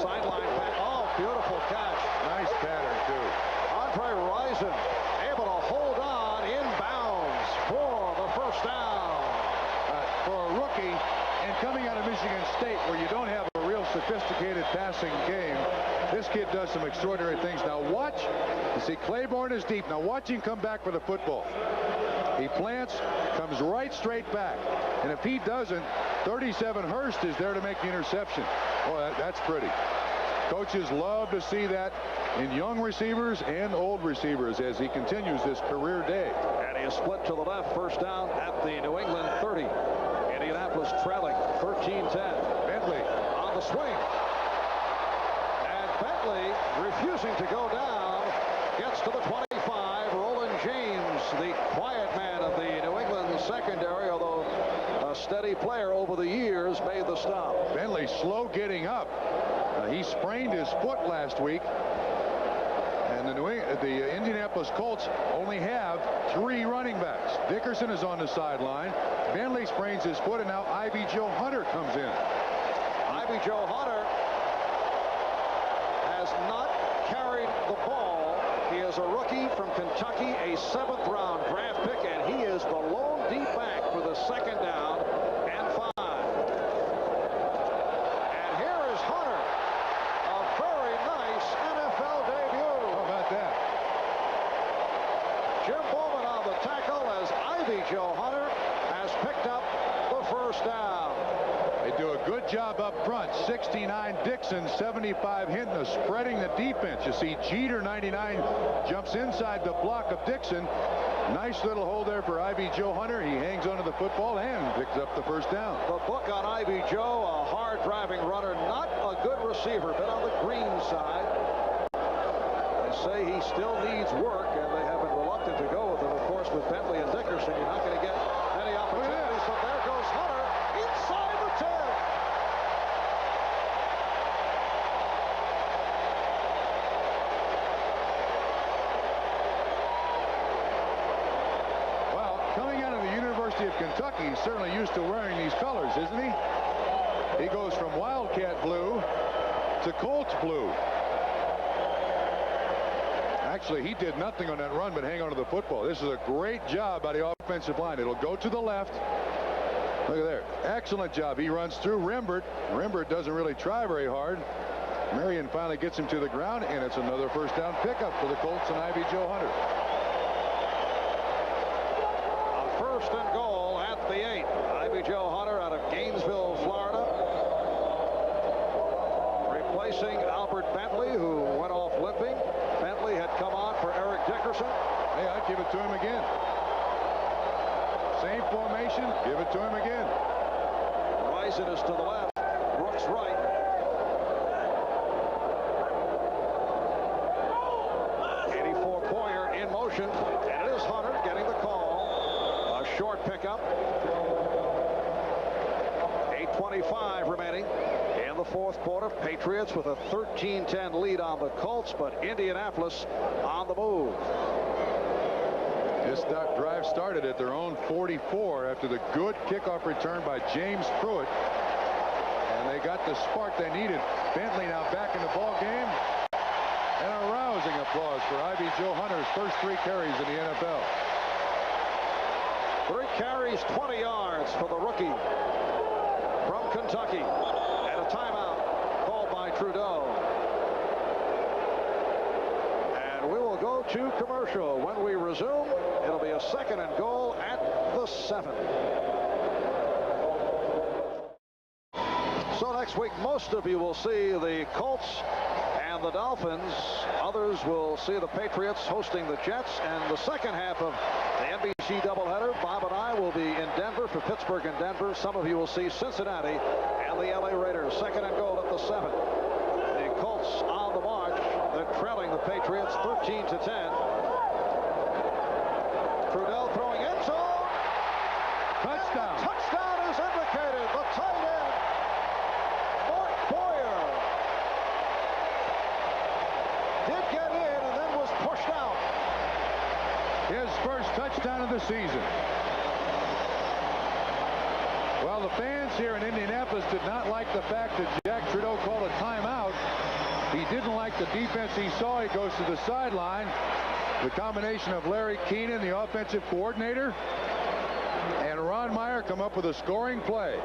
sideline pass. Oh, beautiful catch. Nice pattern, too. Andre Rison able to hold on inbounds for the first down. For a rookie, and coming out of Michigan State, where you don't have a real sophisticated passing game, this kid does some extraordinary things. Now watch, you see Claiborne is deep. Now watch him come back for the football. He plants, comes right straight back. And if he doesn't, 37 Hurst is there to make the interception. Boy, that's pretty. Coaches love to see that in young receivers and old receivers as he continues this career day. And he is split to the left. First down at the New England 30. Indianapolis trailing 13-10. Bentley on the swing. And Bentley refusing to go down. Gets to the 25. Roland James, the quiet man of the New England secondary, although a steady player over the years, made the stop. Bentley slow getting up. He sprained his foot last week. And And the Indianapolis Colts only have 3 running backs. Dickerson is on the sideline. Bentley sprains his foot, and now Ivy Joe Hunter comes in. Ivy Joe Hunter has not carried the ball. He is a rookie from Kentucky, a 7th-round draft pick, and he is the lone deep back for the 2nd down and 5. And here is Hunter, a very nice NFL debut. How about that? Jim Bowman on the tackle as Ivy Joe Hunter has picked up the 1st down. They do a good job up front. 69 Dixon, 75 Hinton, spreading the defense. You see Jeter, 99, jumps inside the block of Dixon. Nice little hole there for Ivy Joe Hunter. He hangs onto the football and picks up the 1st down. The book on Ivy Joe, a hard driving runner, not a good receiver, but on the green side. They say he still needs work, and they have been reluctant to go with him. Of course, with Bentley and Dickerson, you're not going to get many opportunities. So there goes Hunter inside the 10. Well, coming out of the University of Kentucky, he's certainly used to wearing these colors, isn't he? He goes from Wildcat blue to Colts blue. Actually, he did nothing on that run but hang on to the football. This is a great job by the offensive line. It'll go to the left. Look at there. Excellent job. He runs through Rembert. Rembert doesn't really try very hard. Marion finally gets him to the ground, and it's another 1st down pickup for the Colts and Ivy Joe Hunter. A 1st and goal at the 8. Ivy Joe Hunter out of Gainesville, Florida. Replacing Albert Bentley, who went off limping. Bentley had come on for Eric Dickerson. Hey, I'd give it to him again. Same formation, give it to him again. Rising is to the left. Brooks right. Poyer in motion, and it is Hunter getting the call. A short pickup. 8:25 remaining in the 4th quarter. Patriots with a 13-10 lead on the Colts, but Indianapolis on the move. This drive started at their own 44 after the good kickoff return by James Pruitt, and they got the spark they needed. Bentley now back in the ball game. And a rousing applause for Ivy Joe Hunter's first 3 carries in the NFL. 3 carries, 20 yards for the rookie from Kentucky. And a timeout called by Trudeau. And we will go to commercial. When we resume, it'll be a 2nd and goal at the 7. So next week, most of you will see the Colts and the Dolphins. Others will see the Patriots hosting the Jets. And the 2nd half of the NBC doubleheader, Bob and I will be in Denver for Pittsburgh and Denver. Some of you will see Cincinnati and the LA Raiders. 2nd and goal at the 7. The Colts on the march. They're trailing the Patriots 13-10. Trudeau throwing end zone. Touchdown. Touchdown is indicated. The tight end, Mark Boyer, did get in and then was pushed out. His first touchdown of the season. Well, the fans here in Indianapolis did not like the fact that Jack Trudeau called a timeout. He didn't like the defense he saw. He goes to the sideline. The combination of Larry Keenan, the offensive coordinator, and Ron Meyer come up with a scoring play.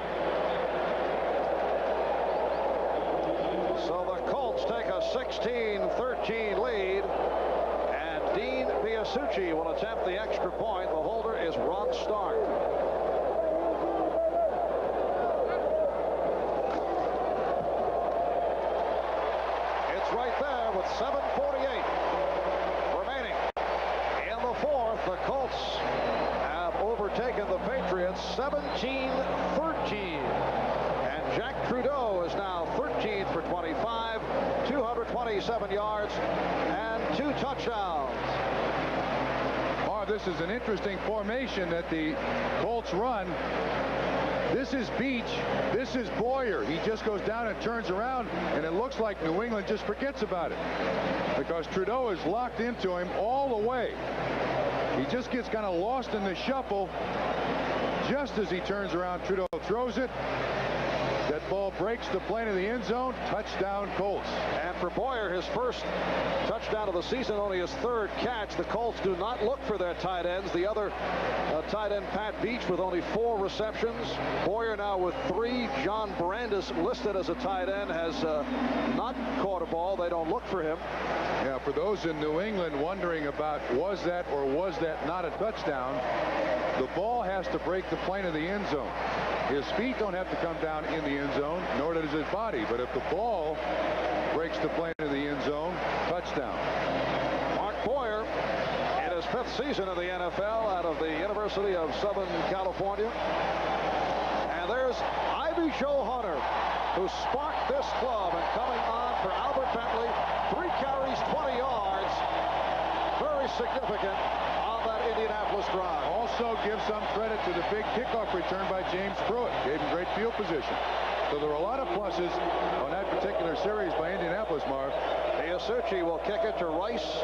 So the Colts take a 16-13 lead, and Dean Biasucci will attempt the extra point. The holder is Ron Stark. It's right there with 7:48 remaining. In the 4th, the Colts have overtaken the Patriots 17-13. And Jack Trudeau is now 13 for 25, 227 yards, and 2 touchdowns. Marv, this is an interesting formation that the Colts run. This is Beach. This is Boyer. He just goes down and turns around, and it looks like New England just forgets about it because Trudeau is locked into him all the way. He just gets kind of lost in the shuffle. Just as he turns around, Trudeau throws it. That ball breaks the plane of the end zone. Touchdown, Colts. And for Boyer, his first touchdown of the season, only his third catch. The Colts do not look for their tight ends. The other tight end, Pat Beach, with only 4 receptions. Boyer now with 3. John Brandis, listed as a tight end, has not caught a ball. They don't look for him. Yeah, for those in New England wondering about was that or was that not a touchdown, the ball has to break the plane of the end zone. His feet don't have to come down in the end zone, nor does his body. But if the ball breaks the plane of the end zone, touchdown. Mark Boyer in his 5th season in the NFL out of the University of Southern California. And there's Ivy Joe Hunter, who sparked this club, and coming on for Albert Bentley. 3 carries, 20 yards. Very significant on that Indianapolis drive. Also give some credit to the big kickoff return by James Pruitt. Gave him great field position. So there were a lot of pluses on that particular series by Indianapolis, Marv. Asucci will kick it to Rice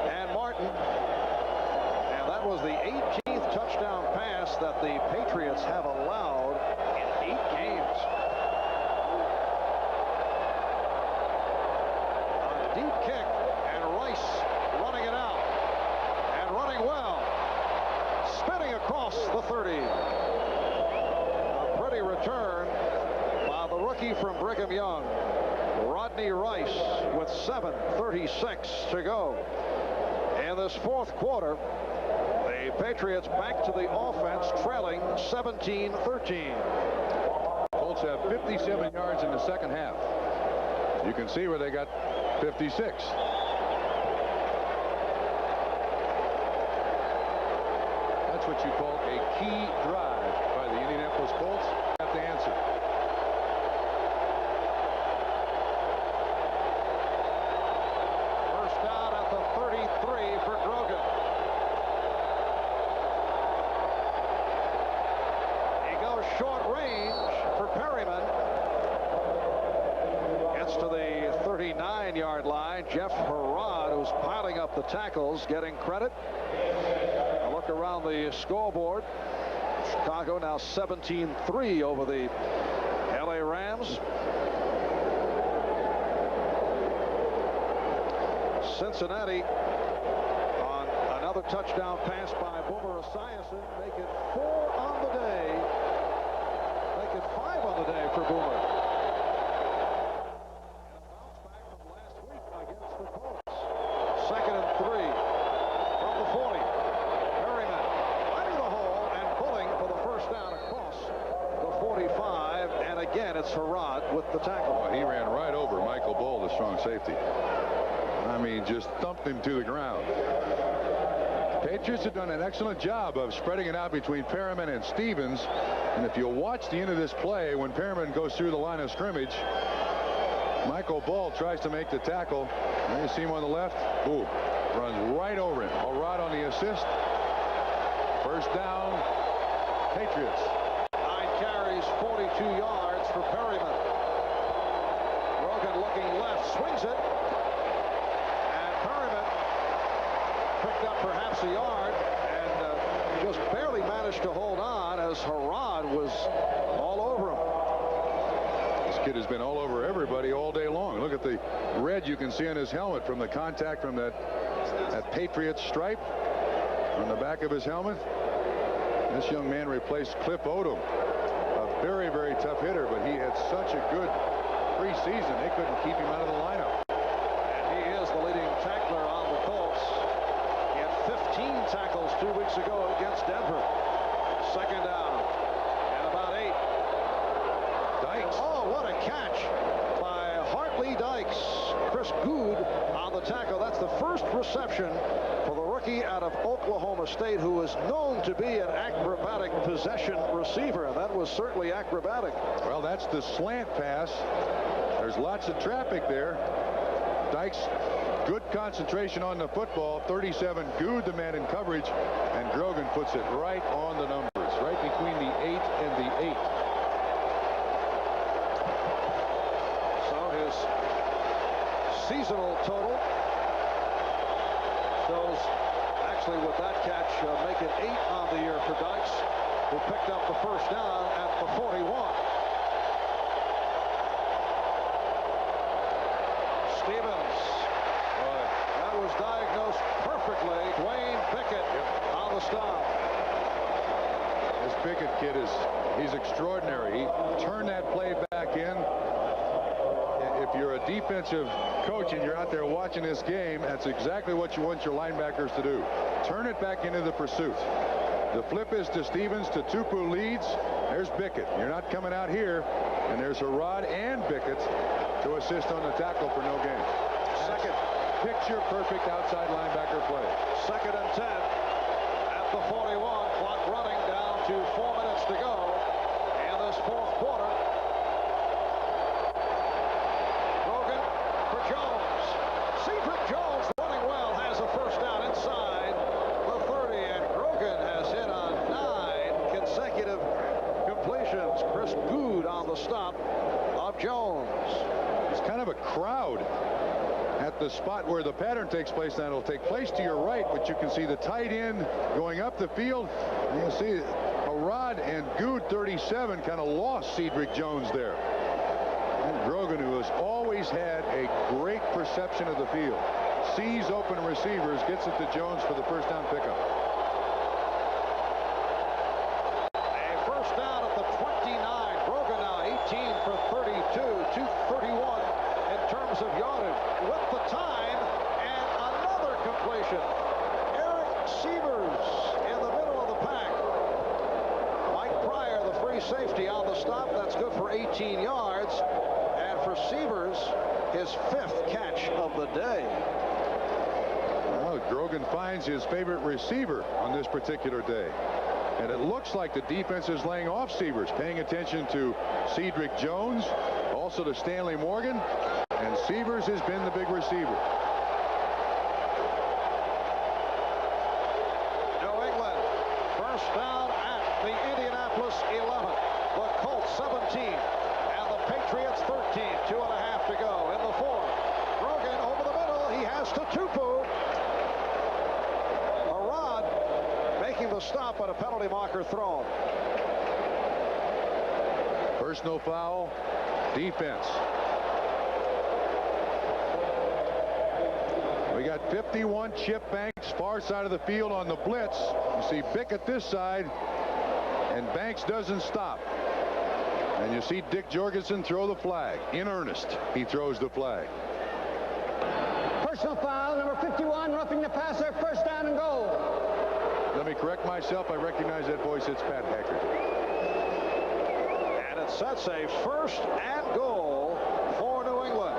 and Martin. And that was the 18th touchdown pass that the Patriots have allowed in 8 games. A deep kick, and Rice running it out. And running well. Spinning across the 30. A pretty return by the rookie from Brigham Young, Rodney Rice, with 7:36 to go. In this 4th quarter, the Patriots back to the offense, trailing 17-13. Colts have 57 yards in the second half. You can see where they got 56. That's what you call a key drive by the Indianapolis Colts. Have to answer. First down at the 33 for Grogan. He goes short range for Perryman. Gets to the 39-yard line. Jeff Herrod, who's piling up the tackles, getting credit. A look around the scoreboard. Chicago now 17-3 over the LA Rams. Cincinnati on another touchdown pass by Boomer Esiason. Make it 4 on the day. Make it 5 on the day for Boomer. And a bounce back from last week against the Colts. 2nd and 3 from the 40. Perryman finding the hole and pulling for the first down across the 45. And again, it's Herrod with the tackle. He ran right over Michael Bull, the strong safety. I mean, just thumped him to the ground. Patriots have done an excellent job of spreading it out between Perryman and Stevens. And if you'll watch the end of this play, when Perryman goes through the line of scrimmage, Michael Bull tries to make the tackle. And you see him on the left. Boom. Runs right over him. Herrod on the assist. First down, Patriots. 9 carries, 42 yards for Perryman. Grogan looking left, swings it. Picked up perhaps a yard and just barely managed to hold on as Herrod was all over him. This kid has been all over everybody all day long. Look at the red you can see on his helmet from the contact from that Patriots stripe on the back of his helmet. This young man replaced Cliff Odom, a very, very tough hitter, but he had such a good preseason they couldn't keep him out of the lineup. And he is the leading tackler on the Colts. 15 tackles 2 weeks ago against Denver. 2nd down and about 8. Dykes. Oh, what a catch by Hartley Dykes. Chris Good on the tackle. That's the first reception for the rookie out of Oklahoma State, who is known to be an acrobatic possession receiver. And that was certainly acrobatic. Well, that's the slant pass. There's lots of traffic there. Dykes, good concentration on the football. 37, Good the man in coverage, and Grogan puts it right on the numbers, right between the 8 and the 8. his seasonal total. Shows actually with that catch make it 8 on the year for Dykes, who picked up the first down at the 41. Stevens. That was diagnosed perfectly. Dwayne Pickett on the stop. This Pickett kid he's extraordinary. He turned that play back in. If you're a defensive coach and you're out there watching this game, that's exactly what you want your linebackers to do. Turn it back into the pursuit. The flip is to Stevens, to Tupu leads. There's Pickett. You're not coming out here. And there's Harrod and Pickett to assist on the tackle for no gain. Second. Picture perfect outside linebacker play. 2nd and 10 at the 41. Clock running down to 4 minutes to go in this 4th quarter. Grogan for Jones. Cedric Jones running well, has a first down inside the 30, and Grogan has hit on 9 consecutive completions. Chris Good on the stop of Jones. It's kind of a crowd at the spot where the pattern takes place. Now it'll take place to your right, but you can see the tight end going up the field. And you see Harrod and Good 37 kind of lost Cedric Jones there. And Grogan, who has always had a great perception of the field, sees open receivers, gets it to Jones for the first down pickup. A first down at the 29. Grogan now 18 for 32, 231 in terms of yardage with the time, and another completion. Eric Sievers in the middle of the pack. Mike Pryor, the free safety, on the stop. That's good for 18 yards. And for Sievers, his 5th catch of the day. Well, Grogan finds his favorite receiver on this particular day. And it looks like the defense is laying off Sievers, paying attention to Cedric Jones, also to Stanley Morgan. And Sievers has been the big receiver. New England, first down at the Indianapolis 11. The Colts 17, and the Patriots 13. 2.5 to go in the 4th. Grogan over the middle. He has to Tupu. Harrod making the stop, but a penalty marker thrown. Personal foul, defense. We got 51 Chip Banks, far side of the field on the blitz. You see Pickett this side, and Banks doesn't stop. And you see Dick Jorgensen throw the flag. In earnest, he throws the flag. Personal foul, number 51, roughing the passer, first down and goal. Let me correct myself. I recognize that voice. It's Pat Hackert. And it sets a first and goal for New England,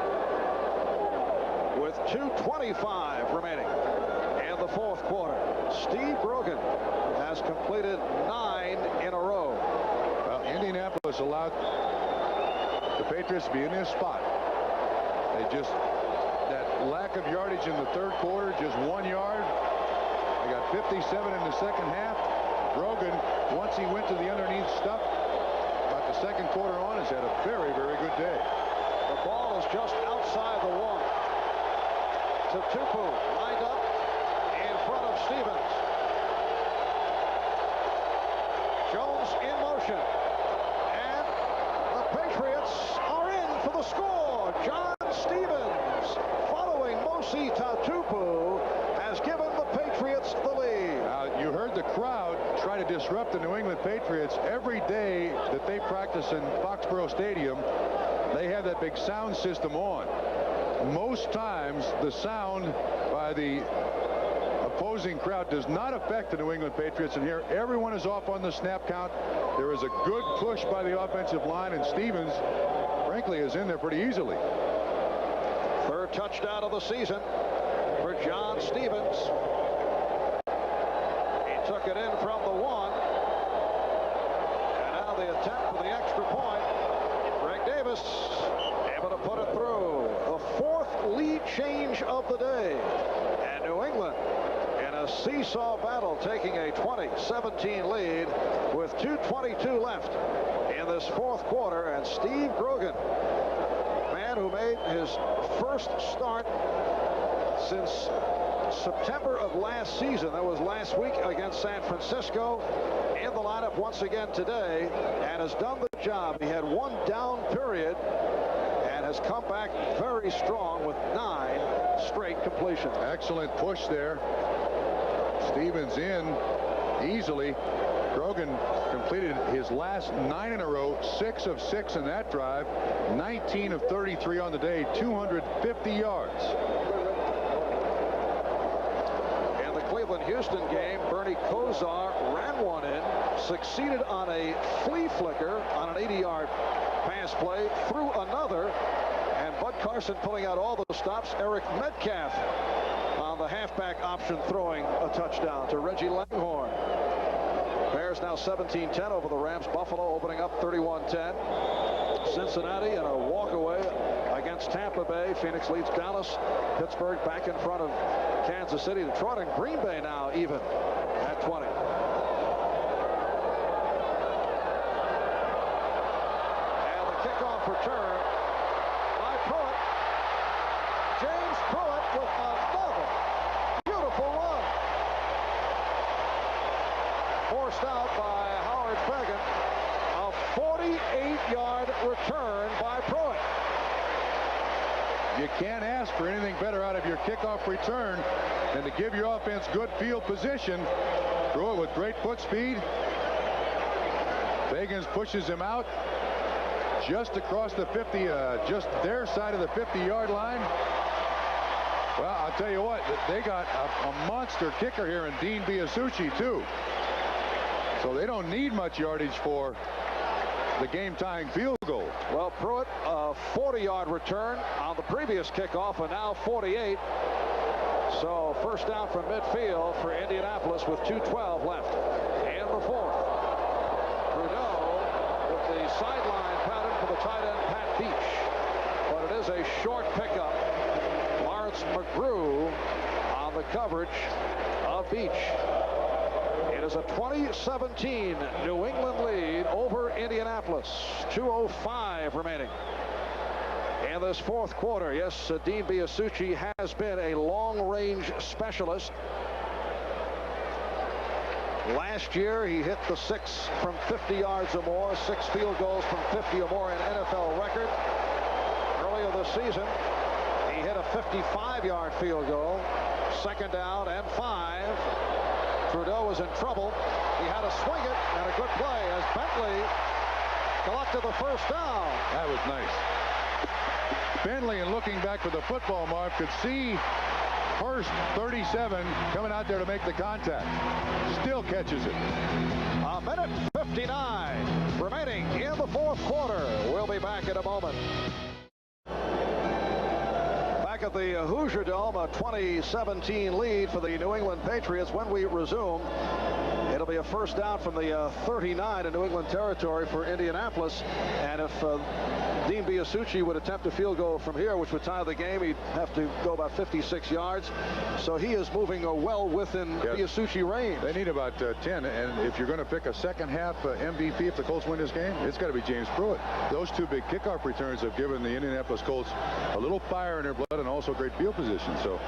with 2:25 remaining in the 4th quarter. Steve Grogan has completed 9 in a row. Well, Indianapolis allowed the Patriots to be in this spot. They just, that lack of yardage in the 3rd quarter, just 1 yard. They got 57 in the 2nd half. Grogan, once he went to the underneath stuff, about the 2nd quarter on, has had a very, very good day. The ball is just outside the 1. To Tupu, lined up in front of Stevens. Jones in motion, and the Patriots are in for the score. John Stevens, following Mosi Tatupu, has given the Patriots the lead. Now, you heard the crowd try to disrupt the New England Patriots. Every day that they practice in Foxborough Stadium, they have that big sound system on. Most times the sound by the opposing crowd does not affect the New England Patriots, and here everyone is off on the snap count. There is a good push by the offensive line, and Stevens frankly is in there pretty easily. 3rd touchdown of the season for John Stevens. He took it in from the 1, and now the attempt for the extra point. Greg Davis able to put it through. The 4th lead change of the day, and New England in a seesaw battle, taking a 20-17 lead with 2:22 left in this 4th quarter. And Steve Grogan, man man who made his first start since September of last season. That was last week against San Francisco. In the lineup once again today and has done the job. He had one down period and has come back very strong with 9 straight completions. Excellent push there. Stevens in easily. Grogan completed his last 9 in a row, 6 of 6 in that drive, 19 of 33 on the day, 250 yards. In the Cleveland-Houston game, Bernie Kosar ran one in, succeeded on a flea flicker on an 80-yard pass play, threw another, and Bud Carson pulling out all the stops. Eric Metcalf on the halfback option throwing a touchdown to Reggie Langhorne. Bears now 17-10 over the Rams. Buffalo opening up 31-10. Cincinnati and a walkaway against Tampa Bay. Phoenix leads Dallas. Pittsburgh back in front of Kansas City. Detroit and Green Bay now even at 20. And the kickoff return by Pruitt. James Pruitt with another beautiful run. Forced out by Howard Fagan. A 48-yard return by Pruitt. You can't ask for anything better out of your kickoff return than to give your offense good field position. Pruitt with great foot speed. Fagans pushes him out just across the 50, just their side of the 50-yard line. Well, I'll tell you what, they got a monster kicker here in Dean Biasucci, too. So they don't need much yardage for the game-tying field goal. Well, Pruitt, a 40-yard return on the previous kickoff, and now 48. So first down from midfield for Indianapolis with 2:12 left in the fourth. Trudeau with the sideline pattern for the tight end, Pat Beach. But it is a short pickup. Lawrence McGrew on the coverage of Beach. It is a 2017 New England lead over Indianapolis. 2:05 remaining in this fourth quarter. Yes, Dean Biasucci has been a long-range specialist. Last year, he hit the 6 from 50 yards or more, 6 field goals from 50 or more, an NFL record. Earlier this season, he hit a 55-yard field goal, second down and 5. Trudeau was in trouble. He had to swing it, and a good play as Bentley collected the first down. That was nice. Bentley, and looking back for the football, Marv, could see Hurst, 37, coming out there to make the contact. Still catches it. A minute 59 remaining in the fourth quarter. We'll be back in a moment. Back at the Hoosier Dome, a 2017 lead for the New England Patriots. When we resume, it'll be a first down from the 39 in New England territory for Indianapolis. And if Dean Biasucci would attempt a field goal from here, which would tie the game, he'd have to go about 56 yards. So he is moving well within Biasucci range. They need about 10, and if you're going to pick a second half MVP if the Colts win this game, it's got to be James Pruitt. Those 2 big kickoff returns have given the Indianapolis Colts a little fire in their blood and also great field position. So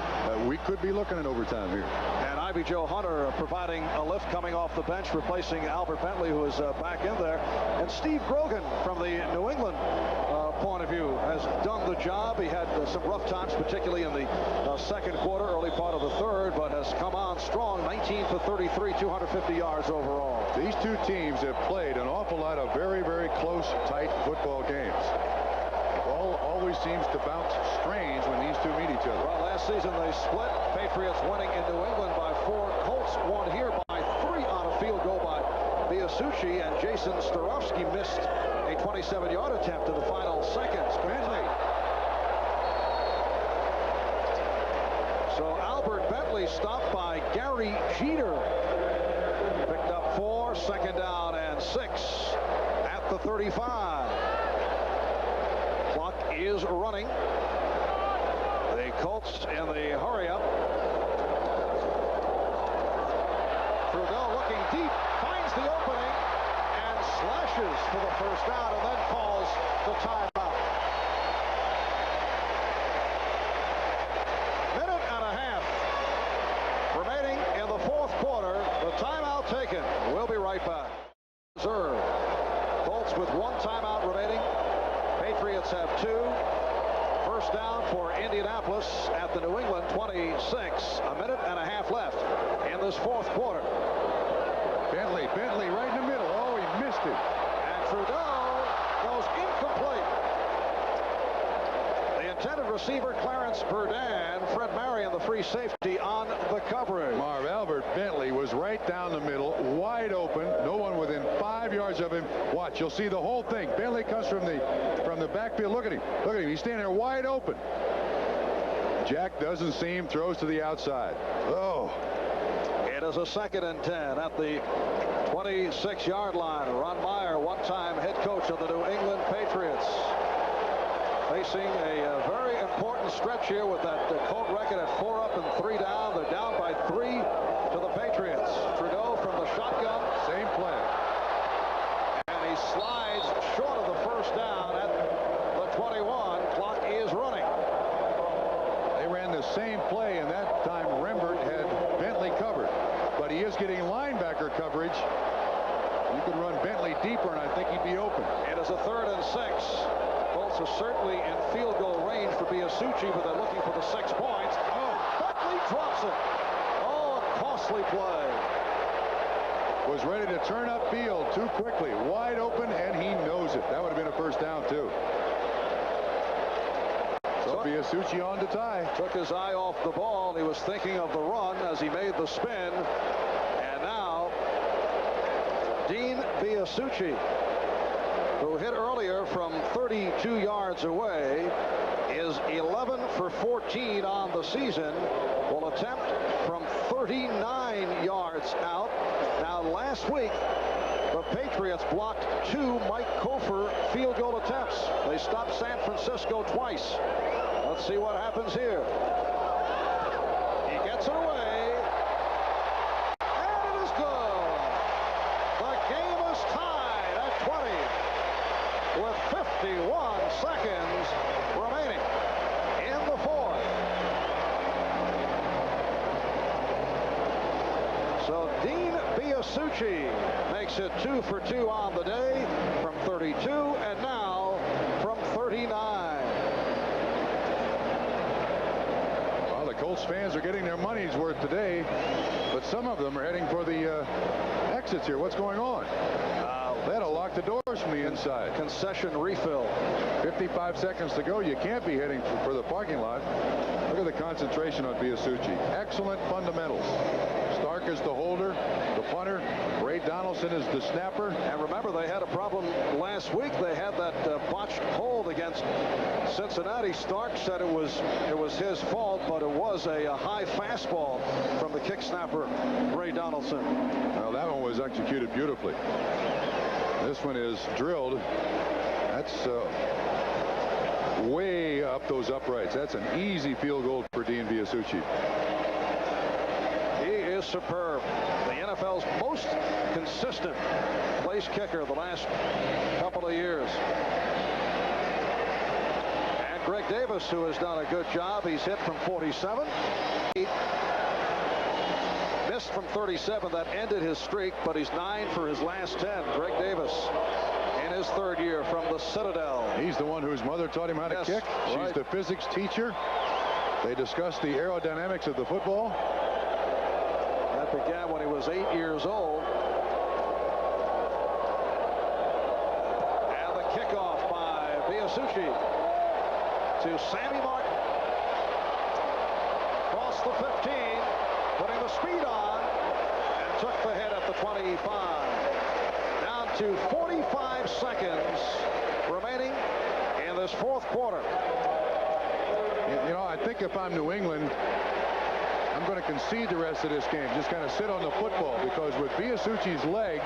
we could be looking at overtime here. And Ivy Joe Hunter providing a lift coming off the bench, replacing Albert Bentley, who is back in there. And Steve Grogan, from the New England point of view, has done the job. He had some rough times, particularly in the second quarter, early part of the third, but has come on strong. 19 for 33, 250 yards overall. These 2 teams have played an awful lot of very, very close, tight football games. Ball always seems to bounce strange when these 2 meet each other. Well, last season they split. Patriots winning in New England by 4. Colts won here by 3 on a field goal by Biasucci, and Jason Starofsky missed a 27-yard attempt in the final seconds. Bentley. So Albert Bentley stopped by Gary Jeter. Picked up 4, second down and 6 at the 35. Clock is running. The Colts in the hurry-up. Trudeau looking deep, finds the opening, and slashes for the first down, and then calls the timeout. in the fourth quarter. The timeout taken. We'll be right back. Reserve. Colts with one timeout remaining. Patriots have two. First down for Indianapolis at the New England 26. A minute and a half left in this fourth quarter. Bentley right in the middle. Oh, he missed it. And Trudeau goes incomplete. The intended receiver, Clarence Burdan. Fred Marion, the free safety, on the coverage. Marv, Albert Bentley was right down the middle, wide open. No one within 5 yards of him. Watch, you'll see the whole thing. Bentley comes from the backfield. Look at him. Look at him. He's standing there wide open. Jack doesn't see him. Throws to the outside. Oh. It is a 2nd and 10 at the 26-yard line. Ron Meyer, one-time head coach of the New England Patriots, facing a very important stretch here with that Colt record at 4 up and 3 down. They're down by 3 to the Patriots. Trudeau from the shotgun. Same play. And he slides short of the first down at the 21. Clock is running. They ran the same play, and that time Rembert had Bentley covered. But he is getting linebacker coverage. You can run Bentley deeper, and I think he'd be open. It is a 3rd and 6. Colts are certainly in field goal range for Biasucci, but they're looking for the 6 points. Oh, Bentley drops it. Oh, a costly play. Was ready to turn upfield too quickly. Wide open, and he knows it. That would have been a first down, too. So Biasucci on to tie. Took his eye off the ball. He was thinking of the run as he made the spin. And now, Dean Biasucci, who hit earlier from 32 yards away, is 11 for 14 on the season. Will attempt from 39 yards out. Now, last week, the Patriots blocked 2 Mike Kofer field goal attempts. They stopped San Francisco twice. Let's see what happens here. He gets it away. And it is good. The game is tied at 20 with 51 seconds remaining in the fourth. So Dean Biasucci makes it 2 for 2 on the day from 32, and now from 39. Well, the Colts fans are getting their money's worth today, but some of them are heading for the exits here. What's going on? That'll lock the doors from the inside. Concession refill. 55 seconds to go. You can't be heading for the parking lot. Look at the concentration on Biasucci. Excellent fundamentals. Stark is the holder, the punter. Ray Donaldson is the snapper. And remember, they had a problem last week. They had that botched hold against Cincinnati. Stark said it was his fault, but it was a high fastball from the kick snapper, Ray Donaldson. Well, that one was executed beautifully. This one is drilled. That's way up those uprights. That's an easy field goal for Dean Biasucci. He is superb. The NFL's most consistent place kicker the last couple of years. And Greg Davis, who has done a good job. He's hit from 47. He missed from 37. That ended his streak, but he's 9 for his last 10. Greg Davis in his 3rd year from the Citadel. He's the one whose mother taught him how to kick. Right. She's the physics teacher. They discussed the aerodynamics of the football. That began when he was 8 years old. And the kickoff by Biasucci to Sammy Martin. Across the 15, putting the speed on, and took the hit at the 25. Down to 45 seconds remaining in this fourth quarter. You know, I think if I'm New England, I'm going to concede the rest of this game. Just kind of sit on the football, because with Biasucci's leg,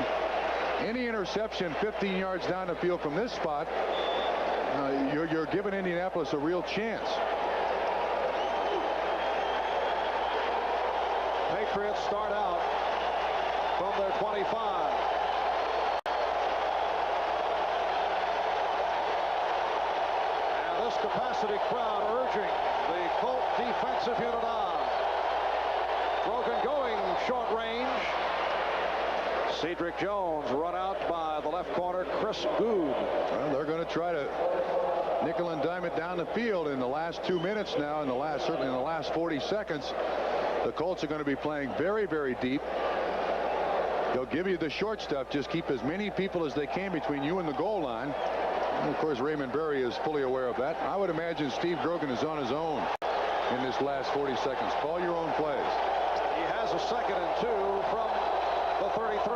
any interception 15 yards down the field from this spot, you're giving Indianapolis a real chance. Patriots start out from their 25. And this capacity crowd urging the Colt defensive unit on. Grogan going short range. Cedric Jones run out by the left corner, Chris Good. Well, they're going to try to nickel and dime it down the field in the last 2 minutes now. Certainly in the last 40 seconds, the Colts are going to be playing very, very deep. They'll give you the short stuff. Just keep as many people as they can between you and the goal line. And of course, Raymond Berry is fully aware of that. I would imagine Steve Grogan is on his own in this last 40 seconds. Call your own plays. He has a 2nd and 2 from the 33.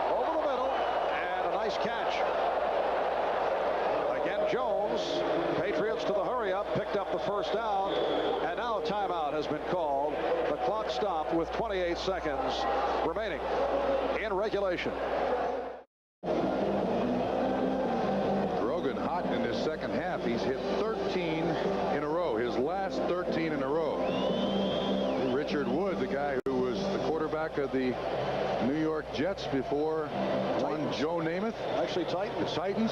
Over the middle, and a nice catch. Again, Jones. Patriots to the hurry-up, picked up the first down, and now a timeout has been called. The clock stopped with 28 seconds remaining in regulation. Grogan hot in this second half. He's hit 13 in a row, his last 13 in a row. Richard Wood, the guy who was the quarterback of the New York Jets before one Joe Namath. Actually, Titans.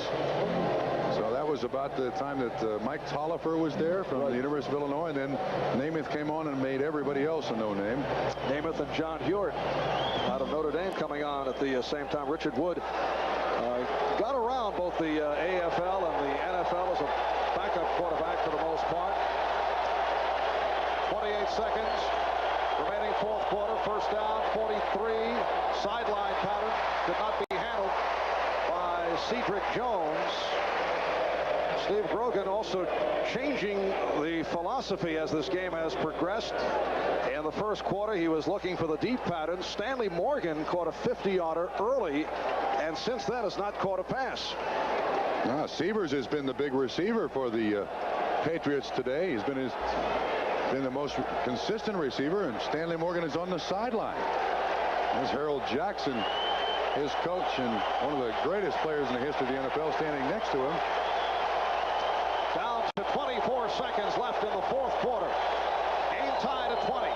So that was about the time that Mike Tolliver was there from the University of Illinois, and then Namath came on and made everybody else a no-name. Namath and John Hewitt out of Notre Dame coming on at the same time. Richard Wood got around both the AFL and the NFL as a backup quarterback for the most part. 28 seconds remaining, fourth quarter. First down, 43. Sideline pattern could not be handled by Cedric Jones. Steve Grogan also changing the philosophy as this game has progressed. In the first quarter, he was looking for the deep pattern. Stanley Morgan caught a 50-yarder early, and since then has not caught a pass. Sievers has been the big receiver for the Patriots today. He's been the most consistent receiver, and Stanley Morgan is on the sideline. There's Harold Jackson, his coach, and one of the greatest players in the history of the NFL, standing next to him. Down to 24 seconds left in the fourth quarter. Game tied at 20.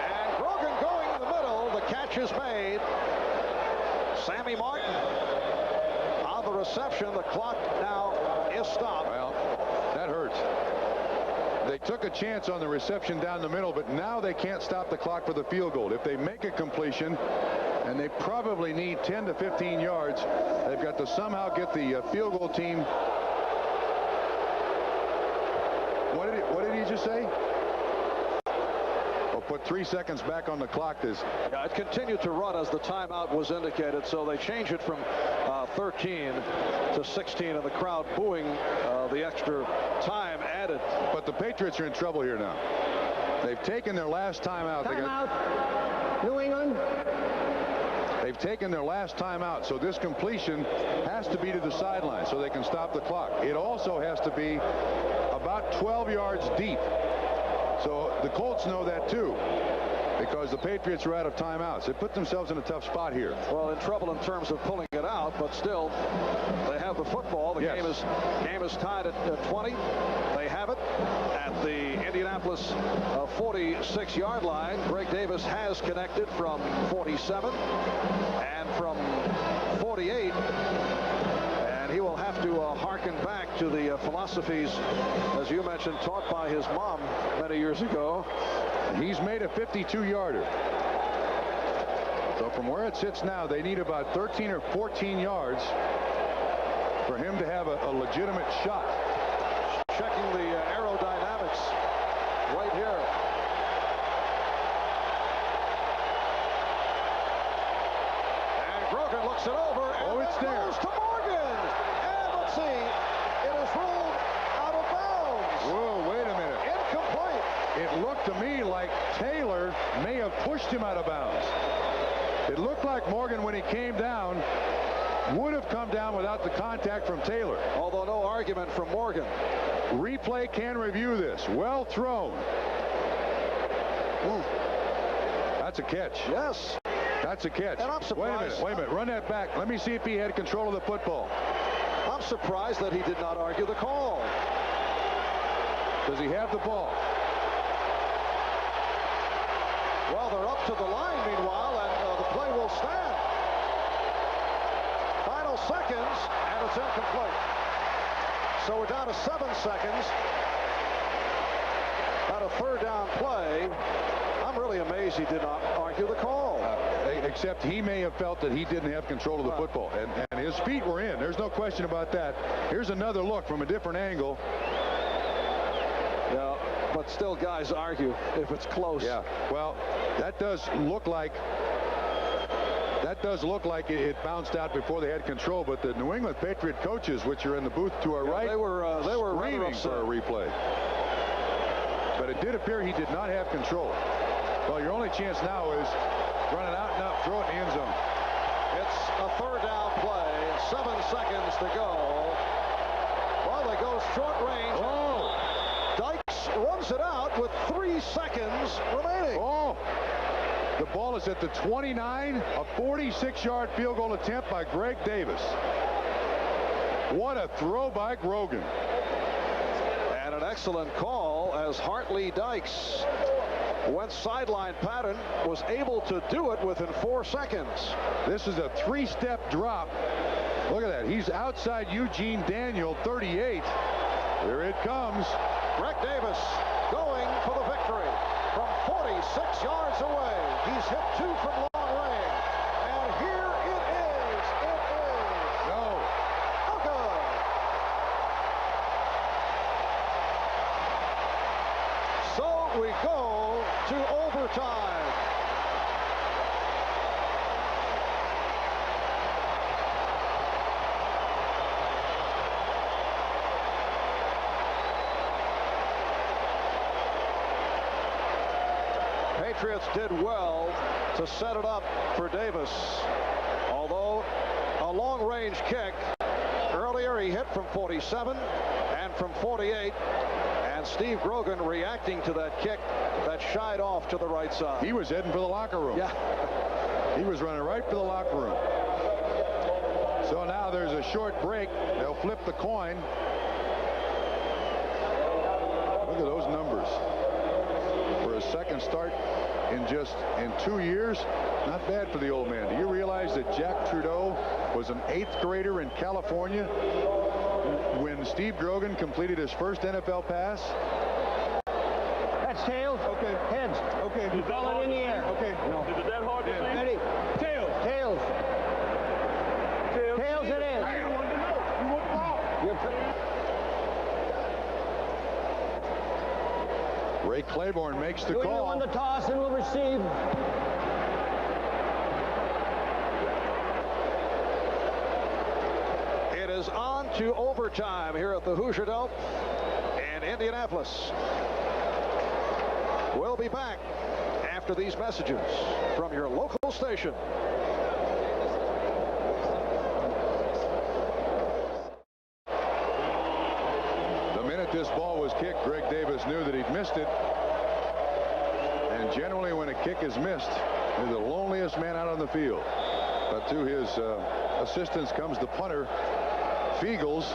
And Grogan going in the middle. The catch is made. Sammy Martin on the reception. The clock now is stopped. Well, that hurts. They took a chance on the reception down the middle, but now they can't stop the clock for the field goal. If they make a completion, and they probably need 10 to 15 yards, they've got to somehow get the field goal team. What did he just say? Well, put 3 seconds back on the clock. Yeah, it continued to run as the timeout was indicated, so they changed it from 13 to 16, and the crowd booing the extra time added. But the Patriots are in trouble here now. They've taken their last timeout. Timeout, New England. They've taken their last timeout, so this completion has to be to the sideline so they can stop the clock. It also has to be about 12 yards deep. So the Colts know that too, because the Patriots are out of timeouts. They put themselves in a tough spot here. Well, in trouble in terms of pulling it out, but still, they have the football. The game is tied at 20. They have it at the Indianapolis 46-yard line. Greg Davis has connected from 47 and from 48. And he will have to hearken back to the philosophies, as you mentioned, taught by his mom many years ago. He's made a 52-yarder. So from where it sits now, they need about 13 or 14 yards for him to have a legitimate shot. Checking the aerodynamics right here. And Grogan looks it over. And it's there. Goes to Morgan. And let's see. It is ruled out of bounds. Whoa, wait a minute. Incomplete. It looked to me like Taylor may have pushed him out of bounds. It looked like Morgan, when he came down, would have come down without the contact from Taylor. Although no argument from Morgan. Replay can review this. Well thrown. Ooh. That's a catch. Yes. That's a catch. And I'm surprised. Wait a minute. Run that back. Let me see if he had control of the football. I'm surprised that he did not argue the call. Does he have the ball? Well, they're up to the line meanwhile, and the play will stand. Final seconds, and it's incomplete. So we're down to 7 seconds. a third down play. I'm really amazed he did not argue the call. Except he may have felt that he didn't have control of the football, and his feet were in. There's no question about that. Here's another look from a different angle. Yeah, but still guys argue if it's close. Yeah, well, that does look like it bounced out before they had control, but the New England Patriot coaches, which are in the booth to our right, they were screaming for a replay. But it did appear he did not have control. Well, your only chance now is run it out and up, throw it in the end zone. It's a third down play, 7 seconds to go. Well, they go short range. Oh! Dykes runs it out with 3 seconds remaining. Oh! The ball is at the 29, a 46-yard field goal attempt by Greg Davis. What a throw by Grogan. And an excellent call as Hartley Dykes went sideline pattern, was able to do it within 4 seconds. This is a 3-step drop. Look at that. He's outside Eugene Daniel, 38. Here it comes. Greg Davis going for the victory from 46 yards away. He's hit 2 from long range. And here it is. It is. No. Oh, good. So we go to overtime. Patriots did well to set it up for Davis. Although a long-range kick, earlier he hit from 47 and from 48. And Steve Grogan reacting to that kick that shied off to the right side. He was heading for the locker room. Yeah. He was running right for the locker room. So now there's a short break. They'll flip the coin. Look at those numbers. For a second start in 2 years, not bad for the old man. Do you realize that Jack Trudeau was an 8th grader in California when Steve Grogan completed his first NFL pass? That's tails. Okay. Heads. Okay. You call it in the air. Okay. No. Is it that hard to see? Ready? Tails. Tails. Tails. Tails it is. I want to know. You want the ball? Ray Claiborne makes the Doing the call. one to toss and will receive. It is on to overtime here at the Hoosier Dome in Indianapolis. We'll be back after these messages from your local station. The minute this ball was kicked, Greg Davis knew that he'd missed it. And generally when a kick is missed, he's the loneliest man out on the field. But to his assistance comes the punter, Fiegels,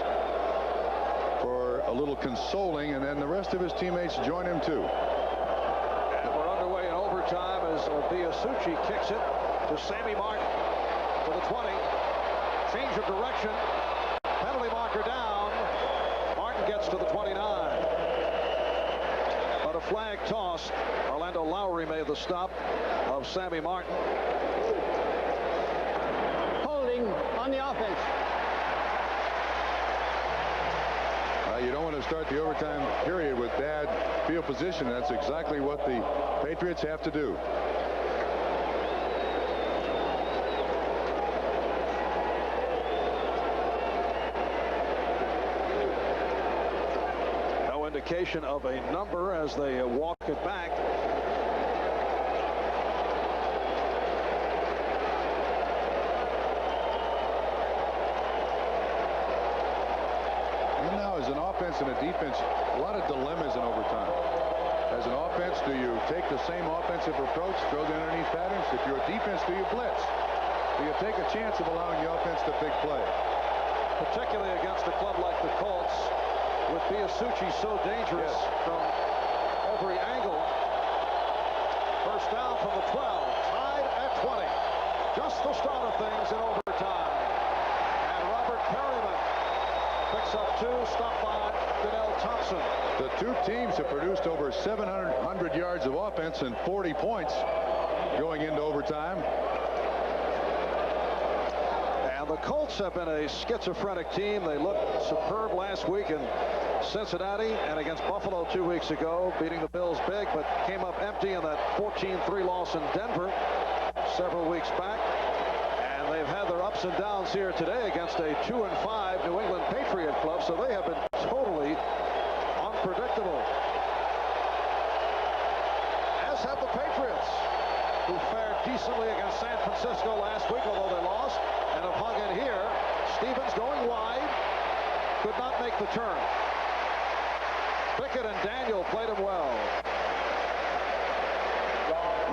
for a little consoling, and then the rest of his teammates join him too. And we're underway in overtime as Biasucci kicks it to Sammy Martin to the 20. Change of direction. Penalty marker down. Martin gets to the 29. But a flag tossed. Orlando Lowry made the stop of Sammy Martin. Holding on the offense. You don't want to start the overtime period with bad field position. That's exactly what the Patriots have to do. No indication of a number as they walk it back. And a defense, a lot of dilemmas in overtime. As an offense, do you take the same offensive approach, throw the underneath patterns? If you're a defense, do you blitz? Do you take a chance of allowing the offense to big play? Particularly against a club like the Colts, with Biasucci so dangerous from every angle. First down from the 12, tied at 20. Just the start of things in overtime. And Robert Perryman picks up 2, stopped by Thompson. The two teams have produced over 700 yards of offense and 40 points going into overtime. And the Colts have been a schizophrenic team. They looked superb last week in Cincinnati and against Buffalo 2 weeks ago, beating the Bills big, but came up empty in that 14-3 loss in Denver several weeks back. And they've had their ups and downs here today against a 2-5 New England Patriot club, so they have been totally unpredictable. As have the Patriots, who fared decently against San Francisco last week, although they lost, and have hung in here. Stevens going wide, could not make the turn. Pickett and Daniel played him well.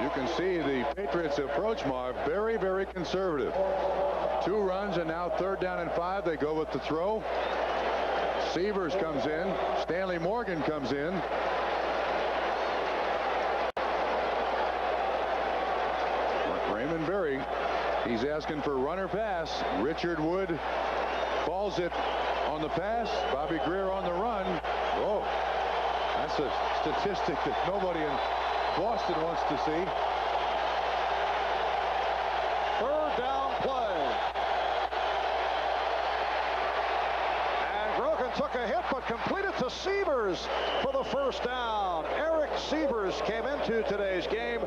You can see the Patriots approach, Marv, very, very conservative. 2 runs, and now 3rd down and 5. They go with the throw. Severs comes in. Stanley Morgan comes in. Raymond Berry, he's asking for runner pass. Richard Wood calls it on the pass. Bobby Greer on the run. Oh, that's a statistic that nobody in Boston wants to see. 3rd down play. And Grogan took a hit, but completed to Severs for the 1st down. Eric Severs came into today's game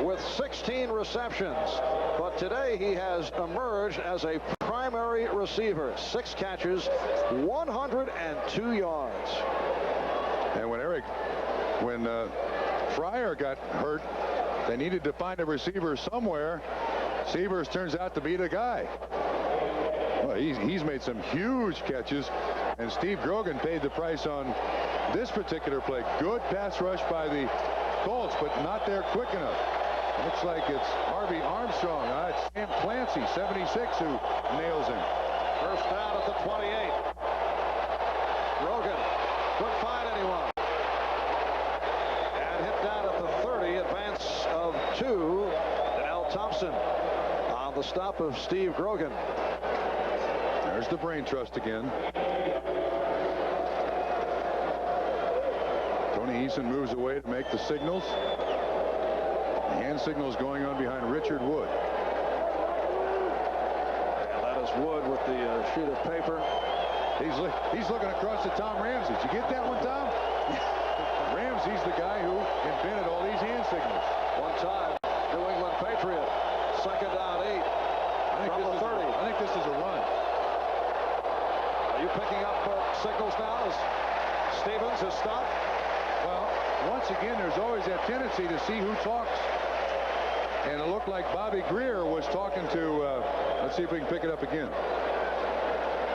with 16 receptions, but today he has emerged as a primary receiver. 6 catches, 102 yards. And when Fryer got hurt, they needed to find a receiver somewhere. Severs turns out to be the guy. Well, he's made some huge catches, and Steve Grogan paid the price on this particular play. Good pass rush by the Colts, but not there quick enough. Looks like it's Harvey Armstrong. It's Sam Clancy, 76, who nails him. 1st down at the 28. Grogan couldn't find anyone. And hit down at the 30, advance of 2. And Al Thompson on the stop of Steve Grogan. There's the brain trust again. Tony Eason moves away to make the signals. The hand signals going on behind Richard Wood. And that is Wood with the sheet of paper. He's looking across at Tom Ramsey. Did you get that one, Tom? Ramsey's the guy who invented all these hand signals. One time, New England Patriot. 2nd down 8. From the 30. I think this is a run. Are you picking up signals now as Stevens has stopped? Well, once again, there's always that tendency to see who talks. And it looked like Bobby Greer was talking to, let's see if we can pick it up again.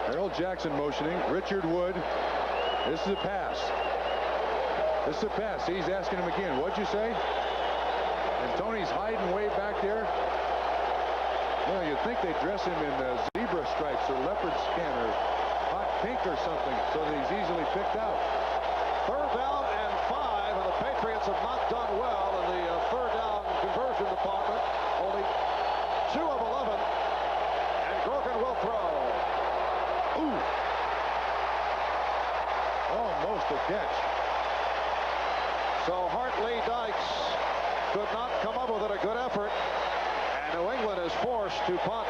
Harold Jackson motioning. Richard Wood. This is a pass. This is a pass. He's asking him again. What'd you say? And Tony's hiding way back there. Well, you'd think they'd dress him in zebra stripes or leopard skin or hot pink or something so that he's easily picked out. 3rd down and 5, and the Patriots have not done well in the 3rd down conversion department. Only 2 of 11, and Grogan will throw. Ooh! Almost a catch. So Hartley Dykes could not come up with it. A good effort, and New England is forced to punt.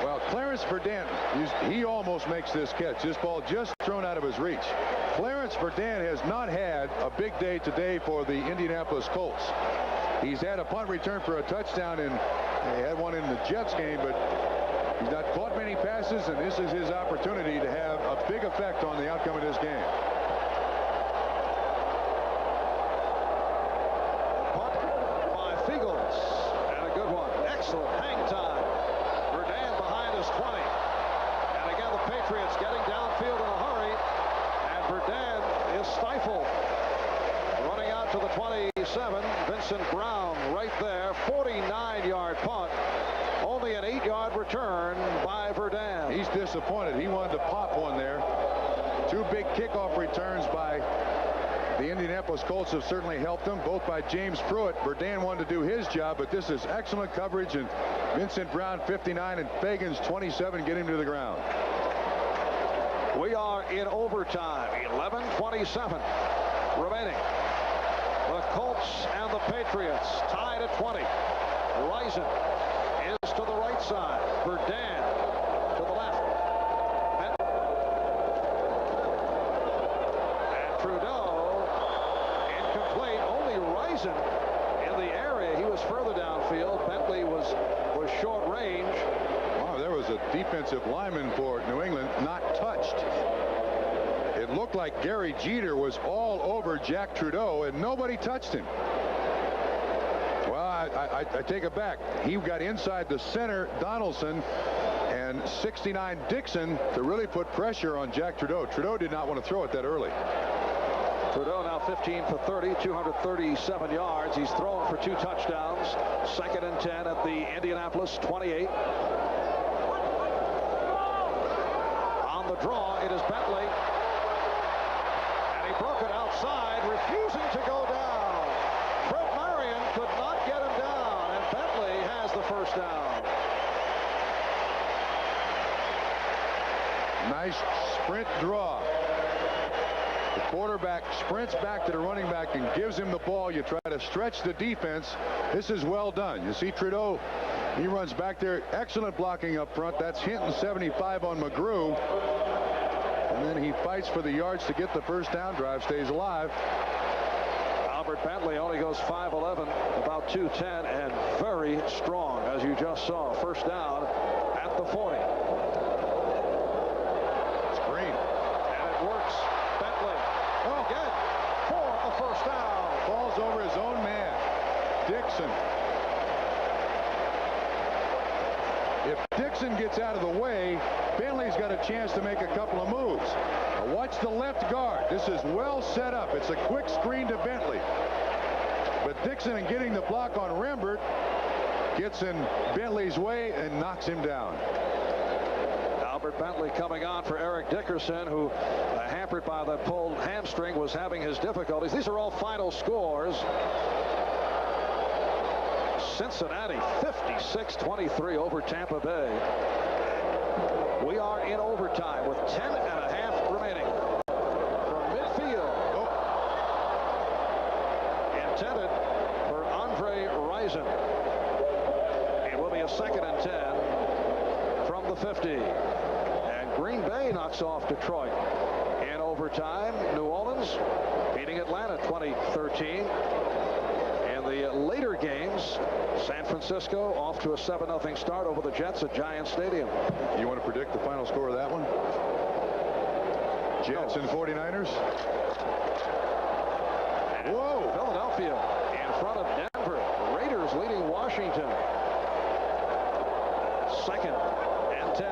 Well, Clarence Verdant, he almost makes this catch. This ball just thrown out of his reach. Clarence Verdant has not had a big day today for the Indianapolis Colts. He's had a punt return for a touchdown, and he had one in the Jets game, but he's not caught many passes, and this is his opportunity to have a big effect on the outcome of this game. Punt by Fiegels, and a good one. Excellent hang time. Verdant behind his 20. And again, the Patriots getting downfield in a hurry, and Verdant is stifled. Running out to the 27, Vincent Brown right there, 49-yard punt. Only an 8-yard return by Verdant. He's disappointed. He wanted to pop one there. 2 big kickoff returns by the Indianapolis Colts have certainly helped them, both by James Pruitt. Verdant wanted to do his job, but this is excellent coverage, and Vincent Brown 59 and Fagan's 27 get him to the ground. We are in overtime. 11:27 remaining. The Colts and the Patriots tied at 20. Rison is to the right side. Verdun to the left. And Trudeau incomplete. Only Rison in the area. He was further downfield. Bentley was short range. Wow, there was a defensive lineman for New England not touched. It looked like Gary Jeter was all over Jack Trudeau and nobody touched him. Well, I take it back. He got inside the center, Donaldson, and 69 Dixon to really put pressure on Jack Trudeau. Trudeau did not want to throw it that early. Trudeau now 15 for 30, 237 yards. He's thrown for 2 touchdowns. 2nd and 10 at the Indianapolis 28. On the draw, it is Bentley. And he broke it outside, refusing to go down. Fred Marion could not get him down, and Bentley has the first down. Nice sprint draw. The quarterback sprints back to the running back and gives him the ball. You try to stretch the defense. This is well done. You see Trudeau, he runs back there. Excellent blocking up front. That's Hinton 75 on McGrew. And then he fights for the yards to get the first down. Drive stays alive. Albert Bentley only goes 5'11", about 210, and very strong, as you just saw. First down at the 40. Screen. And it works. Bentley again for a first down. Falls over his own man, Dixon. If Dixon gets out of the way, Bentley's got a chance to make a couple of moves. Now watch the left guard. This is well set up. It's a quick screen to Bentley. But Dixon, in getting the block on Rembert, gets in Bentley's way and knocks him down. Albert Bentley coming on for Eric Dickerson, who, hampered by the pulled hamstring, was having his difficulties. These are all final scores. Cincinnati 56-23 over Tampa Bay. We are in overtime with 10.5 remaining. From midfield. Intended for Andre Rison. It will be a 2nd and 10 from the 50. And Green Bay knocks off Detroit in overtime. New Orleans beating Atlanta 20-13. In the later games, San Francisco off to a 7-0 start over the Jets at Giant Stadium. You want to predict the final score of that one? Jets and 49ers? And whoa! Philadelphia in front of Denver. Raiders leading Washington. 2nd and 10.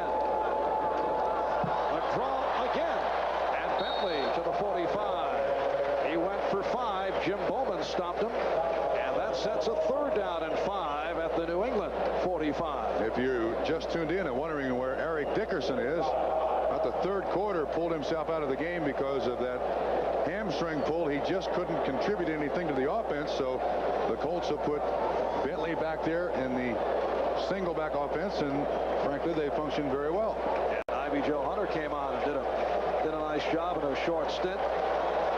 A draw again. And Bentley to the 45. He went for 5. Jim Bowman stopped him. And that sets a 3rd down and 5 at the New England 45. If you just tuned in and wondering where Eric Dickerson is, about the 3rd quarter pulled himself out of the game because of that hamstring pull. He just couldn't contribute anything to the offense, so the Colts have put Bentley back there in the single back offense, and frankly they functioned very well. And Ivy Joe Hunter came on and did a nice job in a short stint.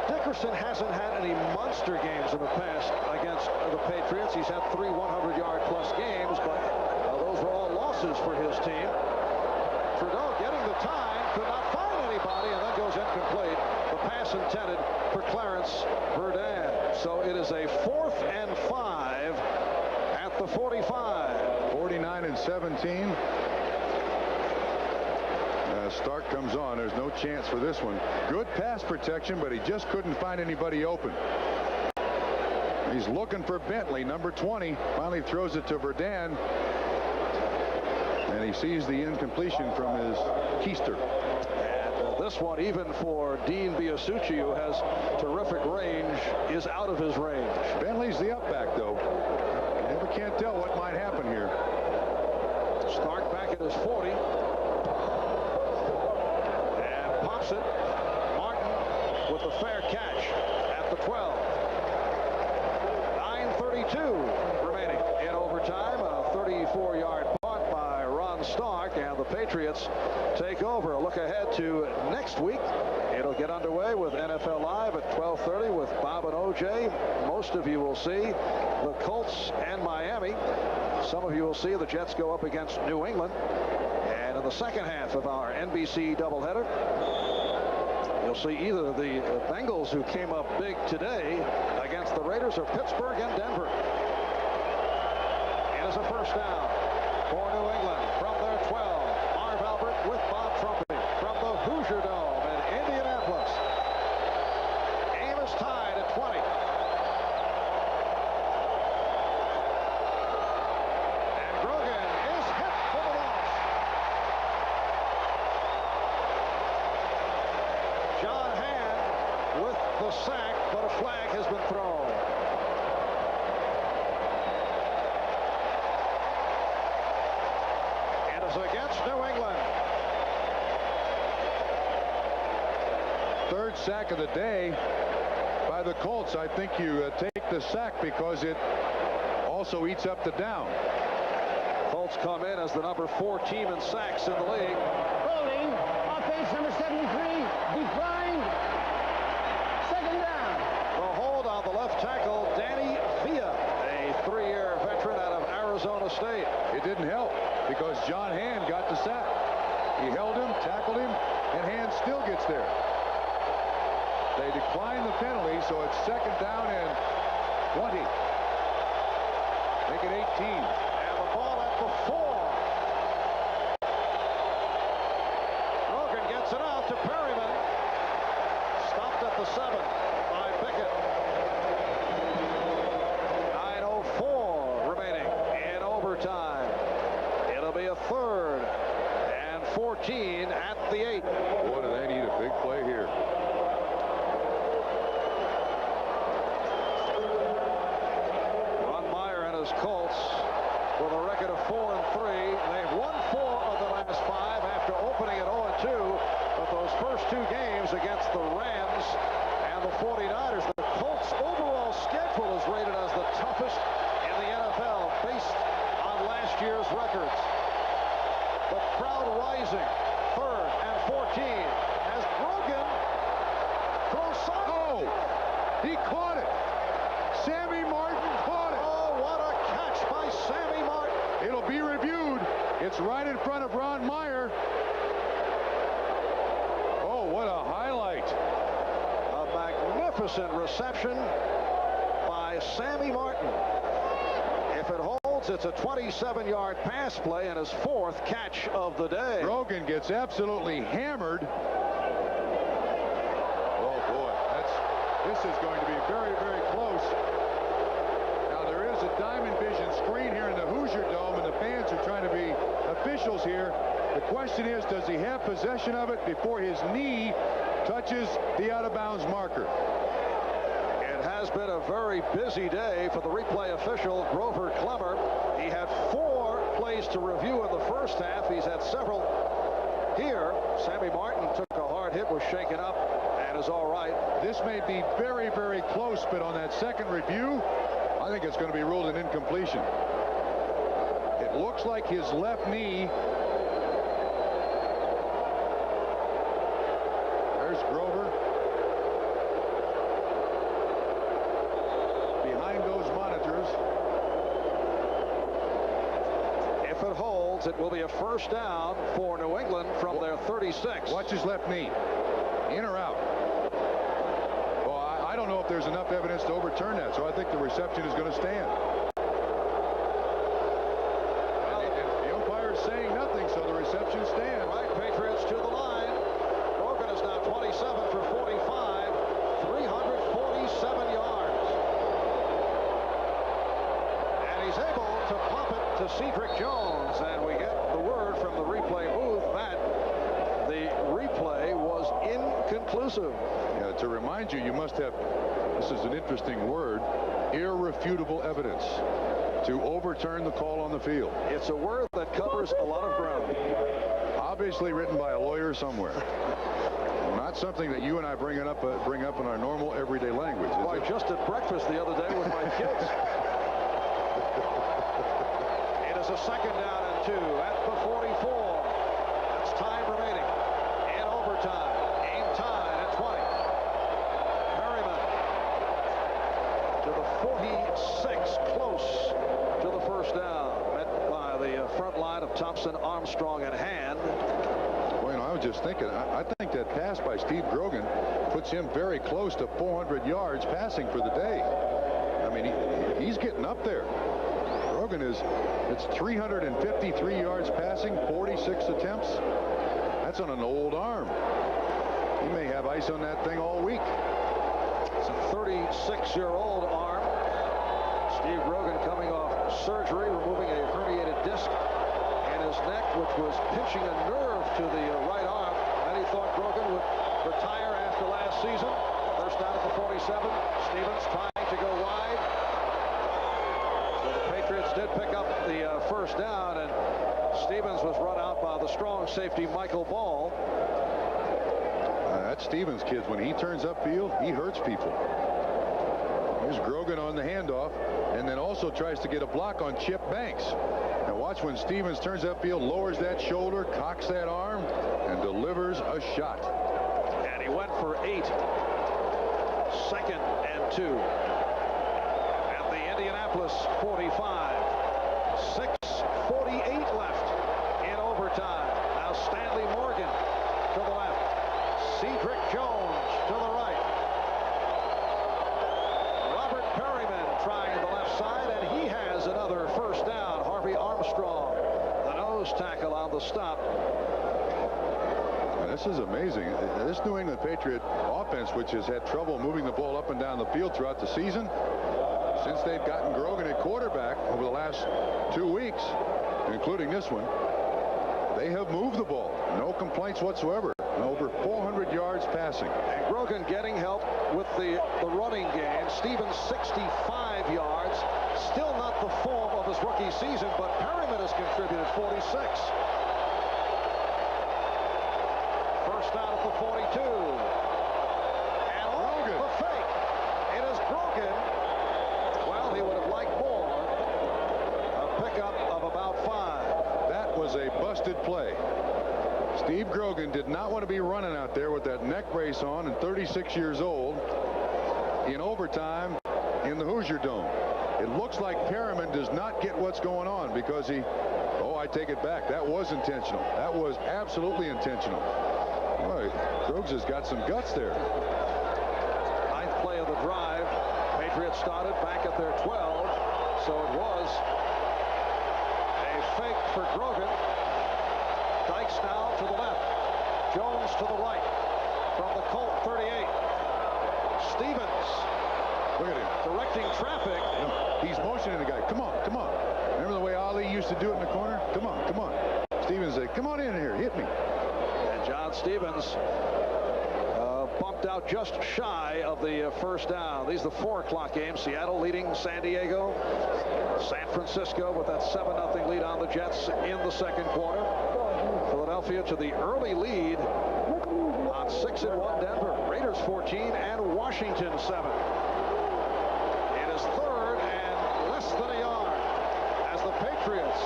Dickerson hasn't had any monster games in the past against the Patriots. He's had 3 100-yard-plus games, but those were all losses for his team. Trudeau getting the time, could not find anybody, and then goes incomplete. The pass intended for Clarence Verdun. So it is a 4th and 5 at the 45. 49-17. Stark comes on. There's no chance for this one. Good pass protection, but he just couldn't find anybody open. He's looking for Bentley, number 20. Finally throws it to Verdun. And he sees the incompletion from his keister. And this one, even for Dean Biasucci, who has terrific range, is out of his range. Bentley's the up back, though. You never can't tell what might happen here. Stark back at his 40. It. Martin with the fair catch at the 12. 9:32 remaining in overtime. A 34-yard punt by Ron John Stark, and the Patriots take over. A look ahead to next week. It'll get underway with NFL Live at 12:30 with Bob and OJ. Most of you will see the Colts and Miami. Some of you will see the Jets go up against New England. And in the second half of our NBC doubleheader, you'll see either the Bengals, who came up big today against the Raiders, or Pittsburgh and Denver. It is a first down for New England from their 12. Marv Albert with Bob Trumpy from the Hoosier Dome in Indianapolis. Game is tied at 20. And Grogan is hit for the loss. John Hand with the sack, but a flag has been thrown. It is against New England. Third sack of the day by the Colts. I think you take the sack because it also eats up the down. Colts come in as the number 4 team in sacks in the league. Holding, offense number 73, declined. Second down. The hold on the left tackle, Danny Villa, a 3-year veteran out of Arizona State. It didn't help because John Hand got the sack. He held him, tackled him, and Hand still gets there. They decline the penalty, so it's second down and 20. Make it 18. And the ball at the 4. Grogan gets it out to Perryman. Stopped at the 7 by Pickett. 9:04 remaining in overtime. It'll be a 3rd and 14 at the 8. Boy, do they need a big play here. Colts with a record of 4-3. They've won 4 of the last 5 after opening at 0-2. But those first 2 games against the Rams and the 49ers, the Colts' overall schedule is rated as the toughest in the NFL based on last year's records. The crowd rising. 3rd and 14 as Grogan throws side. Oh, he caught it. Sammy Martin caught it. Oh, what a catch by Sammy Martin. It'll be reviewed. It's right in front of Ron Meyer. Oh, what a highlight. A magnificent reception by Sammy Martin. If it holds, it's a 27-yard pass play and his 4th catch of the day. Grogan gets absolutely hammered. Oh, boy. This is going to be very, very close. Now, there is a diamond vision screen here in the Hoosier Dome, and the fans are trying to be officials here. The question is, does he have possession of it before his knee touches the out-of-bounds marker? It has been a very busy day for the replay official, Grover Clemmer. He had 4 plays to review in the first half. He's had several here. Sammy Martin took a hard hit, was shaken up, and is all right. This may be very, very close, but on that second review, I think it's going to be ruled an incompletion. It looks like his left knee. There's Grover. Behind those monitors. If it holds, it will be a first down for New England from their 36. Watch his left knee. In or out? Well, I don't know if there's enough evidence to overturn that, so I think the reception is going to stand. And the umpire is saying nothing, so the reception stands. Right, Patriots to the line. Grogan is now 27 for 45, 347 yards. And he's able to pump it to Cedric Jones, and we get the word from the replay booth that the replay was inconclusive. Yeah, to remind you, you must have, this is an interesting word, irrefutable evidence to overturn the call on the field. It's a word that covers a lot of ground. Obviously written by a lawyer somewhere. Not something that you and I bring up in our normal everyday language. Why, just at breakfast the other day with my kids. It is a second down and 42 at the 44. That's time remaining in overtime. Game tied at 20. Perryman to the 46, close to the first down. Met by the front line of Thompson, Armstrong, and Hand. Well, you know, I was just thinking, I think that pass by Steve Grogan puts him very close to 400 yards passing for the day. I mean, he's getting up there. Grogan it's 353 yards passing, 46 attempts. That's on an old arm. He may have ice on that thing all week. It's a 36-year-old arm. Steve Grogan coming off surgery, removing a herniated disc in his neck, which was pinching a nerve to the right arm. And he thought Grogan would retire after last season. First down at the 47. Stevens trying to go wide. So the Patriots did pick up the first down, and Stevens was run out by the strong safety Michael Ball. That's Stevens, kids. When he turns upfield, he hurts people. Here's Grogan on the handoff, and then also tries to get a block on Chip Banks. Now watch when Stevens turns upfield, lowers that shoulder, cocks that arm, and delivers a shot. And he went for 8. 2nd and 2. At the Indianapolis 45. 6:48 left in overtime. Now Stanley Morgan to the left. Cedric Jones to the right. Robert Perryman trying the left side, and he has another first down. Harvey Armstrong, the nose tackle on the stop. This is amazing. This New England Patriot offense, which has had trouble moving the ball up and down the field throughout the season, since they've gotten Grogan at quarterback over the last 2 weeks, including this one, they have moved the ball. No complaints whatsoever. Over 400 yards passing. And Grogan getting help with the running game. Stevens 65 yards. Still not the form of his rookie season, but Perryman has contributed 46. First down at the 42. And off the fake. It is Grogan. Well, he would have liked more. A pickup of about 5. That was a busted play. Steve Grogan did not want to be running out there with that neck brace on and 36 years old in overtime in the Hoosier Dome. It looks like Perryman does not get what's going on because I take it back. That was intentional. That was absolutely intentional. Boy, Grogs has got some guts there. 9th play of the drive. Patriots started back at their 12. So it was a fake for Grogan. Dykes now to the left. Jones to the right. From the Colt 38. Stevens. Look at him. Directing traffic. He's motioning the guy. Come on, come on. Remember the way Ali used to do it in the corner? Come on, come on. Stevens said, come on in here. Hit me. And John Stevens bumped out just shy of the first down. These are the 4 o'clock games. Seattle leading San Diego. San Francisco with that 7-0 lead on the Jets in the second quarter. Philadelphia to the early lead on 6-1 Denver. Raiders 14 and Washington 7. It is 3rd and less than a yard as the Patriots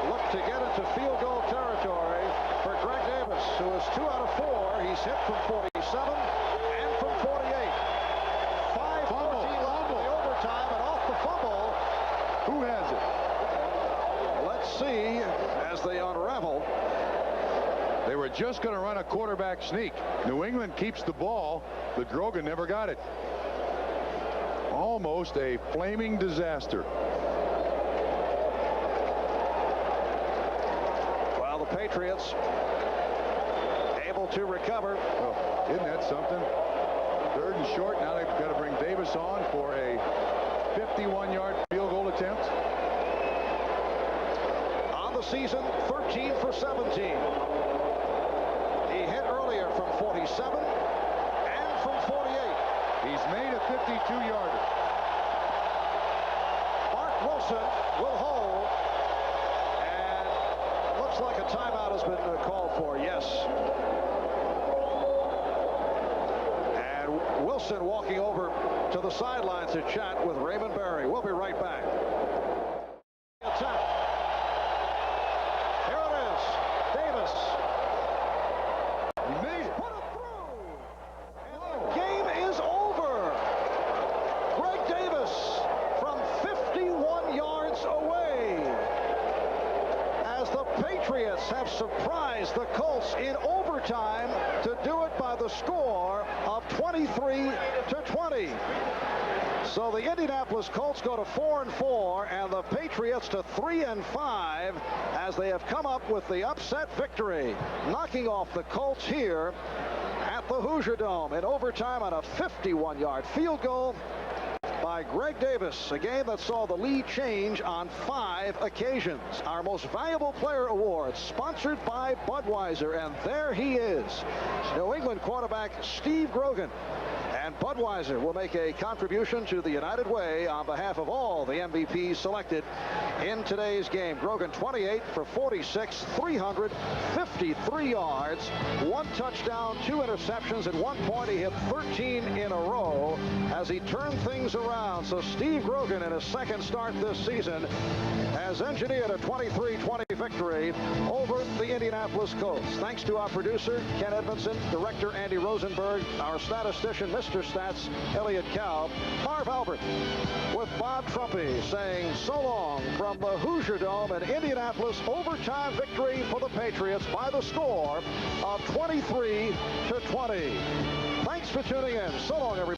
look to get into field goal territory for Greg Davis, who is 2 out of 4. He's hit from 47 and from 48. 5:14 left in the overtime, and off the fumble. Who has it? Let's see as they unravel. They were just going to run a quarterback sneak. New England keeps the ball, but Grogan never got it. Almost a flaming disaster. Well, the Patriots able to recover. Oh, isn't that something? 3rd and short. Now they've got to bring Davis on for a 51-yard field goal attempt. On the season, 13 for 17. He hit earlier from 47 and from 48. He's made a 52-yarder. Mark Wilson will hold, and looks like a timeout has been called for. Yes. And Wilson walking over to the sidelines to chat with Raymond Berry. We'll be right back. Attack. Patriots have surprised the Colts in overtime to do it by the score of 23-20. So the Indianapolis Colts go to 4-4 and the Patriots to 3-5 as they have come up with the upset victory, knocking off the Colts here at the Hoosier Dome in overtime on a 51-yard field goal by Greg Davis, a game that saw the lead change on 5 occasions. Our Most Valuable Player Award, sponsored by Budweiser, and there he is, New England quarterback Steve Grogan. And Budweiser will make a contribution to the United Way on behalf of all the MVPs selected in today's game. Grogan 28 for 46, 353 yards, 1 touchdown, 2 interceptions. At one point he hit 13 in a row as he turned things around. So Steve Grogan, in his second start this season, has engineered a 23-20 victory over the Indianapolis Colts. Thanks to our producer Ken Edmondson, director Andy Rosenberg, our statistician Mr. Stats Elliot Cow, Marv Albert with Bob Trumpy saying so long from the Hoosier Dome in Indianapolis. Overtime victory for the Patriots by the score of 23-20. Thanks for tuning in. So long, everybody.